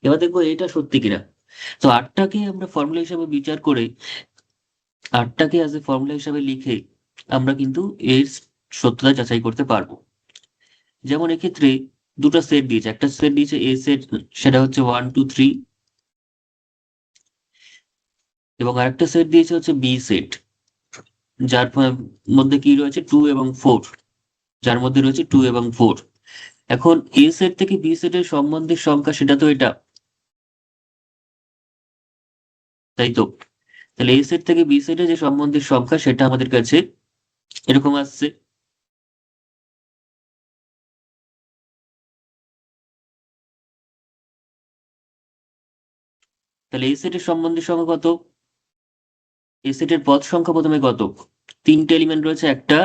এবার দেখবো এটা সত্যি কিনা। তো আটটাকে আমরা ফর্মুলা হিসাবে বিচার করে, আটটাকে অ্যাজ এ ফর্মুলা হিসাবে লিখে আমরা কিন্তু এর সত্যতা যাচাই করতে পারবো। যেমন এক্ষেত্রে দুটো সেট দিয়েছে, একটা সেট দিয়েছে এ সেট, সেটা হচ্ছে 1 2 3, এবং আরেকটা সেট দিয়েছে হচ্ছে বি সেট, যার মধ্যে কি রয়েছে 2 এবং 4, যার মধ্যে রয়েছে 2 এবং 4। এখন এ সেট থেকে বি সেটের সম্বন্ধের সংখ্যা সেটা তো এটা, তাই তো? তাহলে এ সেট থেকে বি সেটের যে সম্বন্ধের সংখ্যা সেটা আমাদের কাছে এরকম আসছে। তাহলে এ সেটের সম্বন্ধের সংখ্যা কত? এ সেটের পদ সংখ্যা প্রথমে কত? তিনটে এলিমেন্ট রয়েছে, একটা,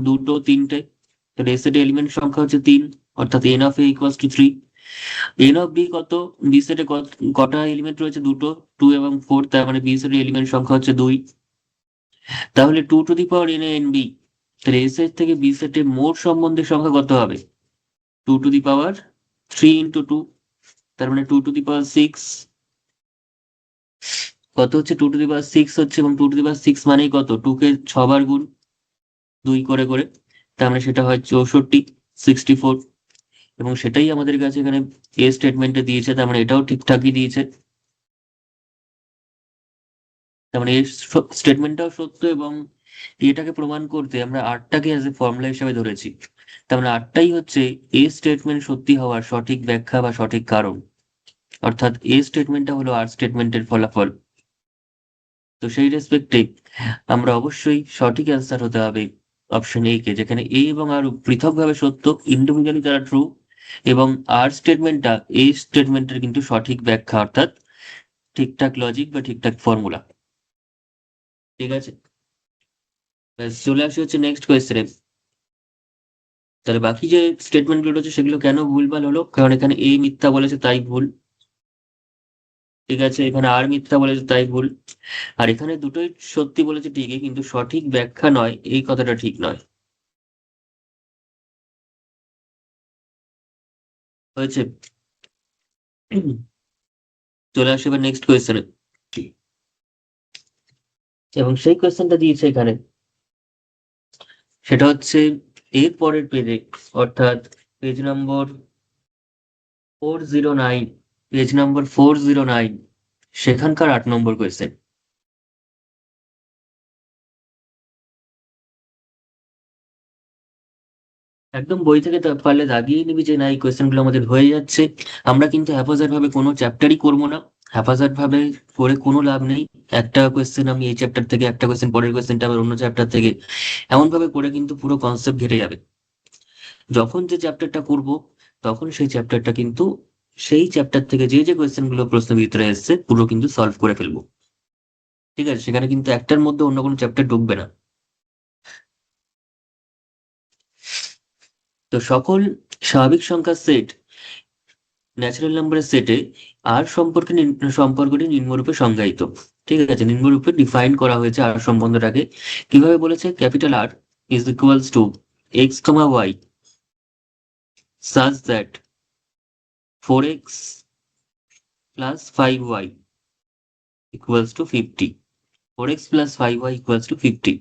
দুটো, তিনটে। তাহলে এ সেটের এলিমেন্ট সংখ্যা হচ্ছে 3, অর্থাৎ n of A equals to 3। N of B কত? বি সেটে কটা এলিমেন্ট রয়েছে? দুটো, 2 এবং 4, তার মানে বি সেটের এলিমেন্ট সংখ্যা হচ্ছে 2। তাহলে 2 to the power n A n B, তাহলে এ সেট থেকে বি সেটের মোট সম্বন্ধের সংখ্যা কত হবে? 2 টু দি পাওয়ার 3 ইন্টু 2, তার মানে 2 টু দি পাওয়ার 6। কত হচ্ছে? 2 টু দি পাওয়ার 6 হচ্ছে, এবং 2 টু দি পাওয়ার 6 মানেই কত? 2 কে 6 বার গুণ, 2 করে করে, তার মানে সেটা হয় 64, 64। এবং সেটাই আমাদের কাছে এখানে এ স্টেটমেন্টে দিয়েছে, তার মানে এটাও ঠিকঠাকই দিয়েছে। তার মানে এই স্টেটমেন্টটাও সত্য, এবং এটাকে প্রমাণ করতে আমরা আটটাকে অ্যাজ এ ফর্মুলা হিসেবে ধরেছি। তার মানে আটটাই হচ্ছে এ স্টেটমেন্ট সত্যি হওয়ার সঠিক ব্যাখ্যা বা সঠিক কারণ, অর্থাৎ এ স্টেটমেন্টটা হলো আর স্টেটমেন্টের ফলাফল। তো সেই রেসপেক্টে আমরা অবশ্যই সঠিক অ্যান্সার হতে হবে অপশন এ কে, যেখানে এ এবং আর পৃথকভাবে সত্য, ইন্ডিভিজুয়ালি তারা ট্রু, এবং আর স্টেটমেন্টটা এই স্টেটমেন্টের কিন্তু সঠিক ব্যাখ্যা, অর্থাৎ ঠিকঠাক লজিক বা ঠিকঠাক ফর্মুলা। ঠিক আছে, ব্যাস চলে আসি হচ্ছে নেক্সট কোয়েশ্চেনে। তাহলে বাকি যে স্টেটমেন্ট গুলো রয়েছে সেগুলো কেন ভুলভাল হলো? কারণ এখানে এ মিথ্যা বলেছে তাই ভুল। ঠিক আছে, এখানে আর মিথ্যা বলেছে তাই ভুল। আর এখানে দুটোই সত্যি বলেছে ঠিকই, কিন্তু সঠিক ব্যাখ্যা নয়, এই কথাটা ঠিক নয়। হয়েছে? চলে আসে এবার নেক্সট কোয়েশ্চেনে, এবং সেই কোয়েশ্চেনটা দিয়েছে এখানে, সেটা হচ্ছে এর পরের পেজে, অর্থাৎ পেজ নম্বর 409, পেজ নম্বর 409, সেখানকার 8 নম্বর কোয়েশ্চেন। একদম বই থেকে পারলে দাগিয়ে নিবি যে না, এই কোয়েশ্চেন গুলো আমাদের হয়ে যাচ্ছে। আমরা কিন্তু হ্যাপাজার্ড ভাবে কোনো চ্যাপ্টারই করবো না, হ্যাপাজার্ড ভাবে করে কোনো লাভ নেই। একটা কোয়েশ্চেন আমি এই চ্যাপ্টার থেকে, একটা কোয়েশ্চেন পরের কোয়েশ্চেনটা আবার অন্য চ্যাপ্টার থেকে, এমন ভাবে করে কিন্তু পুরো কনসেপ্ট ঘেটে যাবে। যখন যে চ্যাপ্টারটা করব, তখন সেই চ্যাপ্টারটা কিন্তু, সেই চ্যাপ্টার থেকে যে যে কোয়েশ্চেন গুলো প্রশ্ন ভিতরে এসছে পুরো কিন্তু সলভ করে ফেলবো। ঠিক আছে, সেখানে কিন্তু একটার মধ্যে অন্য কোনো চ্যাপ্টার ঢুকবে না। তো সকল স্বাভাবিক সংখ্যার সেট, ন্যাচারাল নাম্বারের সেটে আর সম্পর্কটি নিম্নরূপে সংজ্ঞায়িত। ঠিক আছে, নিম্নরূপে ডিফাইন করা হয়েছে আর সম্বন্ধটাকে। কিভাবে বলেছে? Capital R is equals to x comma y such that 4x plus 5y equals to 50, 4x plus 5y equals to 50।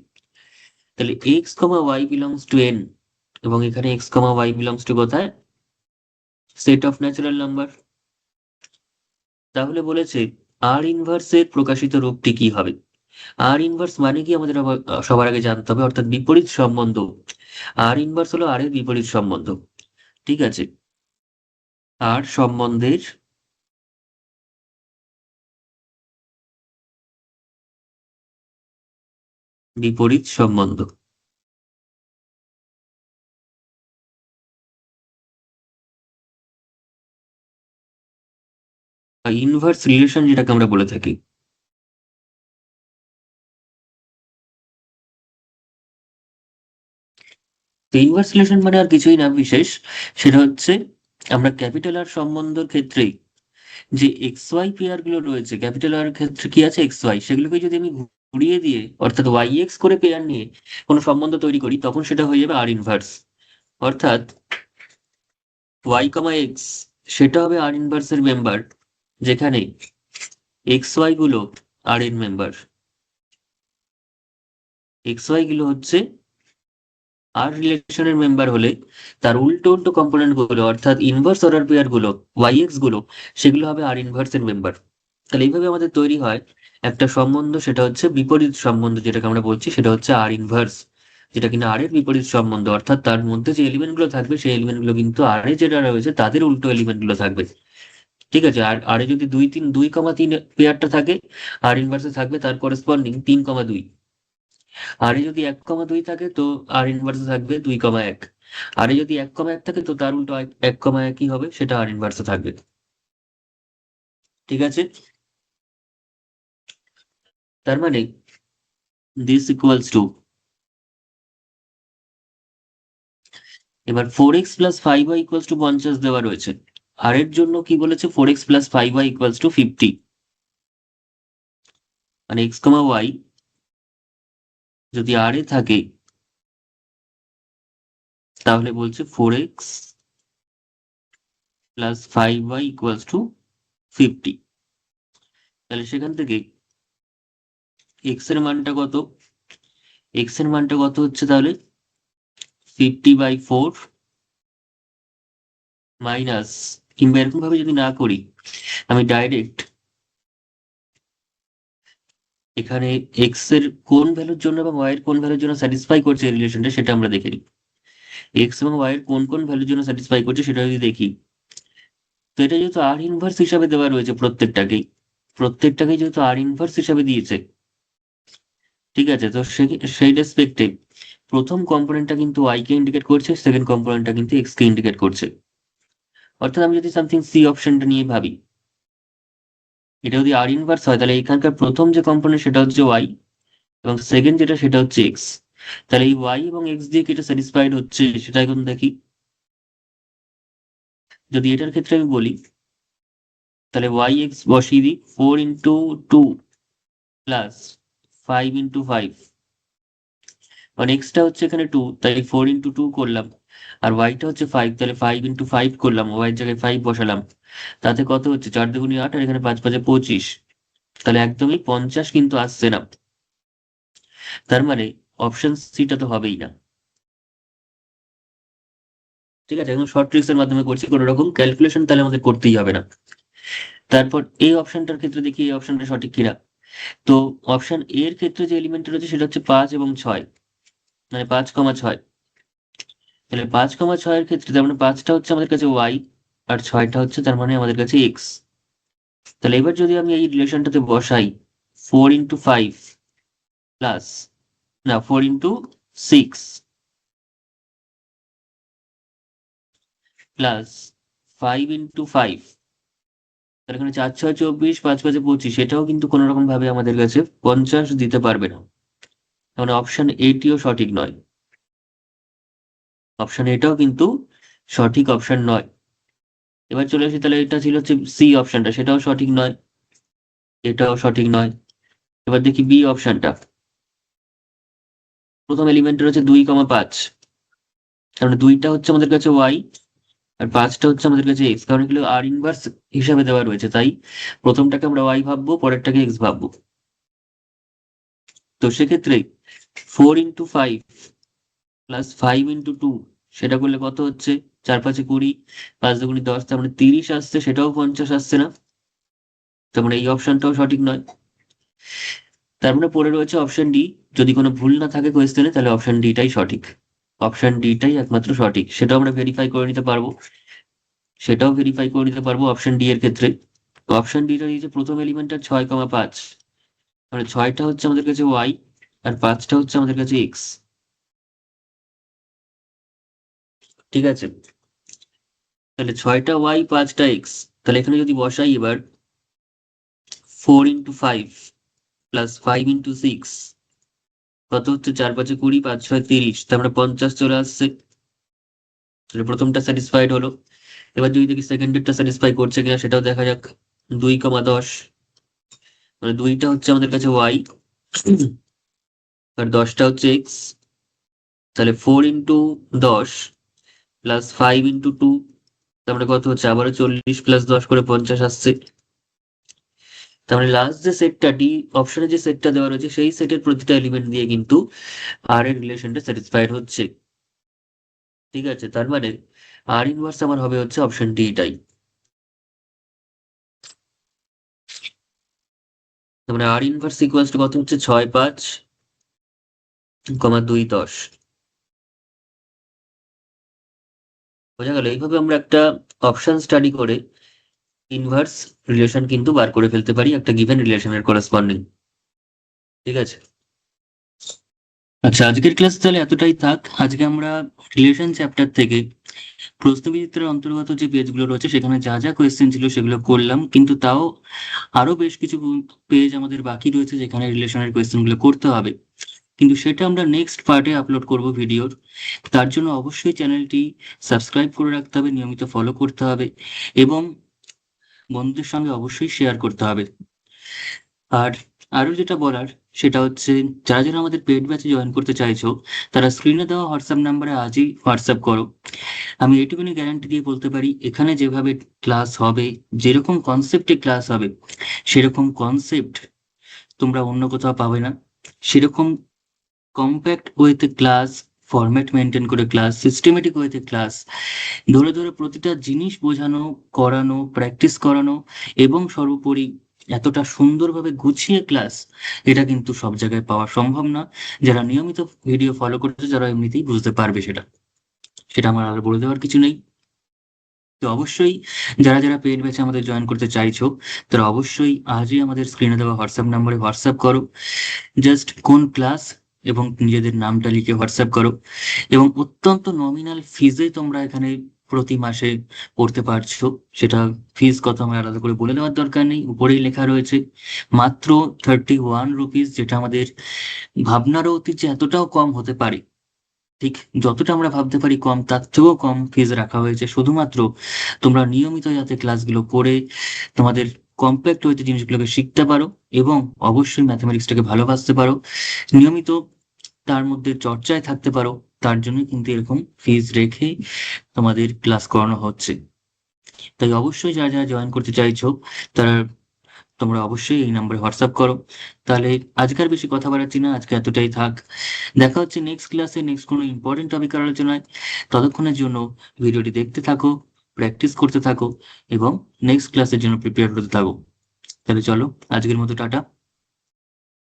তাহলে x comma y belongs to n, এবং এখানে x comma y belongs to কোথায়? Set of natural number. তাহলে বলেছে আর ইনভার্সের প্রকাশিত রূপটি কি হবে? আর ইনভার্স মানে কি আমাদের আবার সবার আগে জানতে হবে, অর্থাৎ বিপরীত সম্বন্ধ। আর ইনভার্স হলো আর এর বিপরীত সম্বন্ধ। ঠিক আছে, আর সম্বন্ধের বিপরীত সম্বন্ধ, বা ইনভার্স রিলেশন যেটাকে আমরা বলে থাকি। তো ইনভার্স রিলেশন মানে আর কিছুই না বিশেষ, সেটা হচ্ছে আমরা ক্যাপিটাল আর সম্বন্ধের ক্ষেত্রেই যে এক্স ওয়াই পেয়ার গুলো রয়েছে, ক্যাপিটাল আর ক্ষেত্রে কি আছে এক্স ওয়াই, সেগুলোকে যদি আমি ঘুরিয়ে দিয়ে অর্থাৎ ওয়াই এক্স করে পেয়ার নিয়ে কোনো সম্বন্ধ তৈরি করি, তখন সেটা হয়ে যাবে আর ইনভার্স। অর্থাৎ ওয়াই কমা এক্স সেটা হবে আর ইনভার্সের মেম্বার, যেখানে এক্স ওয়াই গুলো আর এর মেম্বার। এক্স ওয়াই গুলো হচ্ছে আর রিলেশনের মেম্বার হলে তার উল্টো উল্টো কম্পোনেন্ট গুলো অর্থাৎ ইনভার্স অর্ডার পেয়ার গুলো ওয়াই এক্স গুলো, সেগুলো হবে আর ইনভার্স এর মেম্বার। তাহলে এইভাবে আমাদের তৈরি হয় একটা সম্বন্ধ, সেটা হচ্ছে বিপরীত সম্বন্ধ, যেটাকে আমরা বলছি সেটা হচ্ছে আর ইনভার্স, যেটা কিনা আর এর বিপরীত সম্বন্ধ, অর্থাৎ তার মধ্যে যে এলিমেন্ট গুলো থাকবে সেই এলিমেন্ট গুলো কিন্তু আর এ যেটা রয়েছে তাদের উল্টো এলিমেন্ট গুলো থাকবে। ঠিক আছে, আর আর এ যদি 2, 3 পেয়ারটা থাকে, আর ইনভার্সে থাকবে তার করেসপন্ডিং 3, 2। আর যদি 1, 2 থাকে তো আর ইনভার্সে থাকবে 2, 1। আর যদি 1, 1 থাকে তো তার উল্টো 1, 1 হবে, সেটা আর ইনভার্সে থাকবে। ঠিক আছে, তার মানে দিস ইকুয়ালস টু, এবার 4x+5y ইকুয়ালস টু 50 দেওয়া রয়েছে। আর এর জন্য কি বলেছে, 4x+5y ইকুয়ালস টু 50, মানে x, y যদি আর এ থাকে তাহলে বলছে 4x+5y ইকুয়ালস টু 50। তাহলে সেখান থেকে x এর মানটা কত, x এর মানটা কত হচ্ছে তাহলে 50/4 মাইনাস, কিংবা এরকম ভাবে যদি না করি, আমি ডাইরেক্ট এখানে এক্স এর কোন ভ্যালুর জন্য বা ওয়াই এর কোন ভ্যালুর জন্য স্যাটিসফাই করছে এই রিলেশনটা, সেটা আমরা দেখে নিই। এক্স এবং ওয়াই এর কোন কোন ভ্যালুর জন্য স্যাটিসফাই করছে সেটা যদি দেখি, তো এটা যেহেতু আর ইনভার্স হিসাবে দেওয়া রয়েছে প্রত্যেকটাকেই, প্রত্যেকটাকেই যেহেতু আর ইনভার্স হিসাবে দিয়েছে, ঠিক আছে, তো সেই রেসপেক্টে প্রথম কম্পোনেন্টটা কিন্তু ওয়াই কে ইন্ডিকেট করছে, সেকেন্ড কম্পোনেন্টটা কিন্তু এক্স কে ইন্ডিকেট করছে। অর্থাৎ আমি যদি সামথিং সি অপশনটা নিয়ে ভাবি, এটা যদি আর ইনভার্স হয় তাহলে এখানকার প্রথম যে কম্পোনেন্ট সেটা হচ্ছে ওয়াই, এবং সেকেন্ড যেটা সেটা হচ্ছে এক্স। তাহলে এই ওয়াই এবং এক্স দিয়ে কি এটা স্যাটিসফাইড হচ্ছে সেটা এখন দেখি। যদি এটার ক্ষেত্রে আমি বলি, তাহলে ওয়াই এক্স বসিয়ে দিই, 4x2 প্লাস 5x5, মানে এক্সটা হচ্ছে এখানে 2, তাই 4x2 করলাম, আর ওয়াইটা হচ্ছে 5, তাহলে 5x5 করলাম, ওয়াইয়ের জায়গায় 5 বসালাম। তাতে কত হচ্ছে, 4×2 = 8, আর এখানে 5×5 = 25। তাহলে একদমই 50 কিন্তু আসছে না, তার মানে অপশন সিটা তো হবেই না। ঠিক আছে, এখন শর্ট ট্রিক্স এর মাধ্যমে করছি, কোনো রকম ক্যালকুলেশন তাহলে আমাদের করতেই হবে না। তারপর এই অপশনটার ক্ষেত্রে দেখি এই অপশনটা সঠিক কিনা। তো অপশন এর ক্ষেত্রে যে এলিমেন্ট রয়েছে সেটা হচ্ছে 5 এবং 6, মানে 5, 6। তাহলে 5, 6 এর ক্ষেত্রে তার মানে 5টা হচ্ছে আমাদের কাছে ওয়াই, আর 6টা হচ্ছে তার মানে আমাদের কাছে এক্স। তাহলে এবার যদি আমি এই রিলেশনটাতে বসাই, 4x5 প্লাস, না 4x6 প্লাস 5x5, তাহলে এখানে 4, 6, 24, 5, 5 = 25, এটাও কিন্তু কোনো রকম ভাবে আমাদের কাছে 50 দিতে পারবে না। মানে অপশন এটিও সঠিক নয়, অপশন এটাও কিন্তু সঠিক অপশন নয়। এবার চলে আসি, তাহলে এটা ছিল হচ্ছে সি অপশনটা, সেটাও সঠিক নয়, এটাও সঠিক নয়। এবার দেখি বি অপশনটা, প্রথম এলিমেন্টের হচ্ছে 2, 5, কারণ 2টা হচ্ছে আমাদের কাছে ওয়াই, আর 5টা হচ্ছে আমাদের কাছে এক্স, কারণ এগুলো আর ইনভার্স হিসাবে দেওয়া রয়েছে, তাই প্রথমটাকে আমরা ওয়াই ভাববো, পরেরটাকে এক্স ভাববো। তো সেক্ষেত্রে 4x5 প্লাস 5x2, সেটা করলে কত হচ্ছে, 4, 5, 20, 5×2 = 10, তার মানে 30 আসছে, সেটাও 50 আসছে না, তার মানে এই অপশনটাও সঠিক নয়। তার মানে পড়ে রয়েছে অপশন ডি, যদি কোনো ভুল না থাকে কোয়েশ্চেনে তাহলে অপশন ডিটাই সঠিক, অপশন ডিটাই একমাত্র সঠিক। সেটাও আমরা ভেরিফাই করে নিতে পারবো, অপশন ডি এর ক্ষেত্রে। অপশন ডিটা দিয়েছে প্রথম এলিমেন্টটা 6, 5, মানে 6টা হচ্ছে আমাদের কাছে ওয়াই, আর 5টা হচ্ছে আমাদের কাছে এক্স। ঠিক আছে, তাহলে 6টা ওয়াই, 5টা এক্স, তাহলে এখানে যদি বসাই এবার 4x5 প্লাস 5x6 কত হচ্ছে, 4 5 20, 5 6 30, তার মানে 50 চলে আসছে। তাহলে প্রথমটা স্যাটিসফাইড হলো। এবার যদি দেখি সেকেন্ডেরটা স্যাটিসফাই করছে কিনা সেটাও দেখা যাক। 2, 10, মানে 2টা হচ্ছে আমাদের কাছে ওয়াই, আর 10টা হচ্ছে এক্স। তাহলে 4 × 10 প্লাস 5 × 2, তার মানে কত হচ্ছে, আবারও 40 + 10 করে 50 আসছে। তার মানে লাস্ট যে সেটটা ডি অপশনে যে সেটটা দেওয়া রয়েছে সেই সেটের প্রতিটা এলিমেন্ট দিয়ে কিন্তু আর এর রিলেশনটা স্যাটিসফাইড হচ্ছে। ঠিক আছে, তার মানে আর ইনভার্স আমার হবে হচ্ছে অপশন ডি টাই। তার মানে আর ইনভার্স ইকুয়ালস টু কত হচ্ছে, 6 5, 2 10। বোঝা গেল? এইভাবে আমরা একটা অপশন স্টাডি করে ইনভার্স রিলেশন কিন্তু বার করে ফেলতে পারি একটা গিভেন রিলেশনের করেসপন্ডিং। ঠিক আছে, আচ্ছা আজকের ক্লাস তাহলে এতটাই থাক। আজকে আমরা রিলেশন চ্যাপ্টার থেকে প্রশ্নবিচিত্রের অন্তর্গত যে পেজগুলো রয়েছে সেখানে যা যা কোয়েশ্চেন ছিল সেগুলো করলাম, কিন্তু তাও আরো বেশ কিছু পেজ আমাদের বাকি রয়েছে যেখানে রিলেশনের কোয়েশ্চেনগুলো করতে হবে, কিন্তু সেটা আমরা নেক্সট পার্টে আপলোড করব ভিডিওর। তার জন্য অবশ্যই চ্যানেলটি সাবস্ক্রাইব করে রাখতে হবে, নিয়মিত ফলো করতে হবে এবং বন্ধুদের সঙ্গে অবশ্যই শেয়ার করতে হবে। আর আরো যেটা বলার সেটা হচ্ছে, যারা যারা আমাদের পেড ব্যাচে জয়েন করতে চাইছো তারা স্ক্রিনে দেওয়া হোয়াটসঅ্যাপ নাম্বারে আজই হোয়াটসঅ্যাপ করো। আমি এইটুকুনি গ্যারান্টি দিয়ে বলতে পারি, এখানে যেভাবে ক্লাস হবে, যেরকম কনসেপ্টে ক্লাস হবে, সেরকম কনসেপ্ট তোমরা অন্য কোথাও পাবে না। সেরকম কম্প্যাক্ট ওয়েতে ক্লাস, ফরম্যাট মেনটেন করে ক্লাস, সিস্টেমেটিক ওয়েতে ক্লাস, ধরে ধরে প্রতিটা জিনিস বোঝানো, করানো, প্র্যাকটিস করানো এবং সর্বোপরি এতটা সুন্দরভাবে গুছিয়ে ক্লাস, এটা কিন্তু সব জায়গায় পাওয়া সম্ভব না। যারা নিয়মিত ভিডিও ফলো করছে যারা এমনিতেই বুঝতে পারবে সেটা, সেটা আমার আর বলে দেওয়ার কিছু নেই। তো অবশ্যই যারা যারা পেইড ব্যাচে আমাদের জয়েন করতে চাইছো তারা অবশ্যই আজই আমাদের স্ক্রিনে দেওয়া হোয়াটসঅ্যাপ নম্বরে হোয়াটসঅ্যাপ করো। জাস্ট কোন ক্লাস এবং নিজেদের নামটা লিখে হোয়াটসঅ্যাপ করো, এবং অত্যন্ত নমিনাল ফিজে তোমরা এখানে প্রতি মাসে পড়তে পারছো। সেটা ফিজ কত আমার আলাদা করে বলে দেওয়ার দরকার নেই, উপরেই লেখা রয়েছে। মাত্র 31 রুপিস, যেটা আমাদের ভাবনারও অতীত যে এতটাও কম হতে পারে, ঠিক যতটা আমরা ভাবতে পারি কম, তার থেকেও কম ফিজ রাখা হয়েছে শুধুমাত্র তোমরা নিয়মিত যাতে ক্লাসগুলো করে তোমাদের কমপ্যাক্ট ওয়েতে জিনিসগুলোকে শিখতে পারো এবং অবশ্যই ম্যাথমেটিক্সটাকে ভালোবাসতে পারো, নিয়মিত তার মধ্যে চর্চায় থাকতে পারো। তার জন্য কিন্তু এরকম ফিজ রেখে তোমাদের ক্লাস করানো হচ্ছে। তাই অবশ্যই যারা যারা জয়েন করতে চাইছো তারা তোমরা অবশ্যই এই নম্বরে হোয়াটসঅ্যাপ করো। তাহলে আজকে আর বেশি কথা বাড়াচ্ছি না, আজকে এতটাই থাক। দেখা হচ্ছে নেক্সট ক্লাসে নেক্সট কোনো ইম্পর্টেন্ট টপিক আলোচনায়। ততক্ষণের জন্য ভিডিওটি দেখতে থাকো, প্র্যাকটিস করতে থাকো এবং নেক্সট ক্লাসের জন্য প্রিপেয়ার হতে থাকো। তাহলে চলো, আজকের মতো টাটা।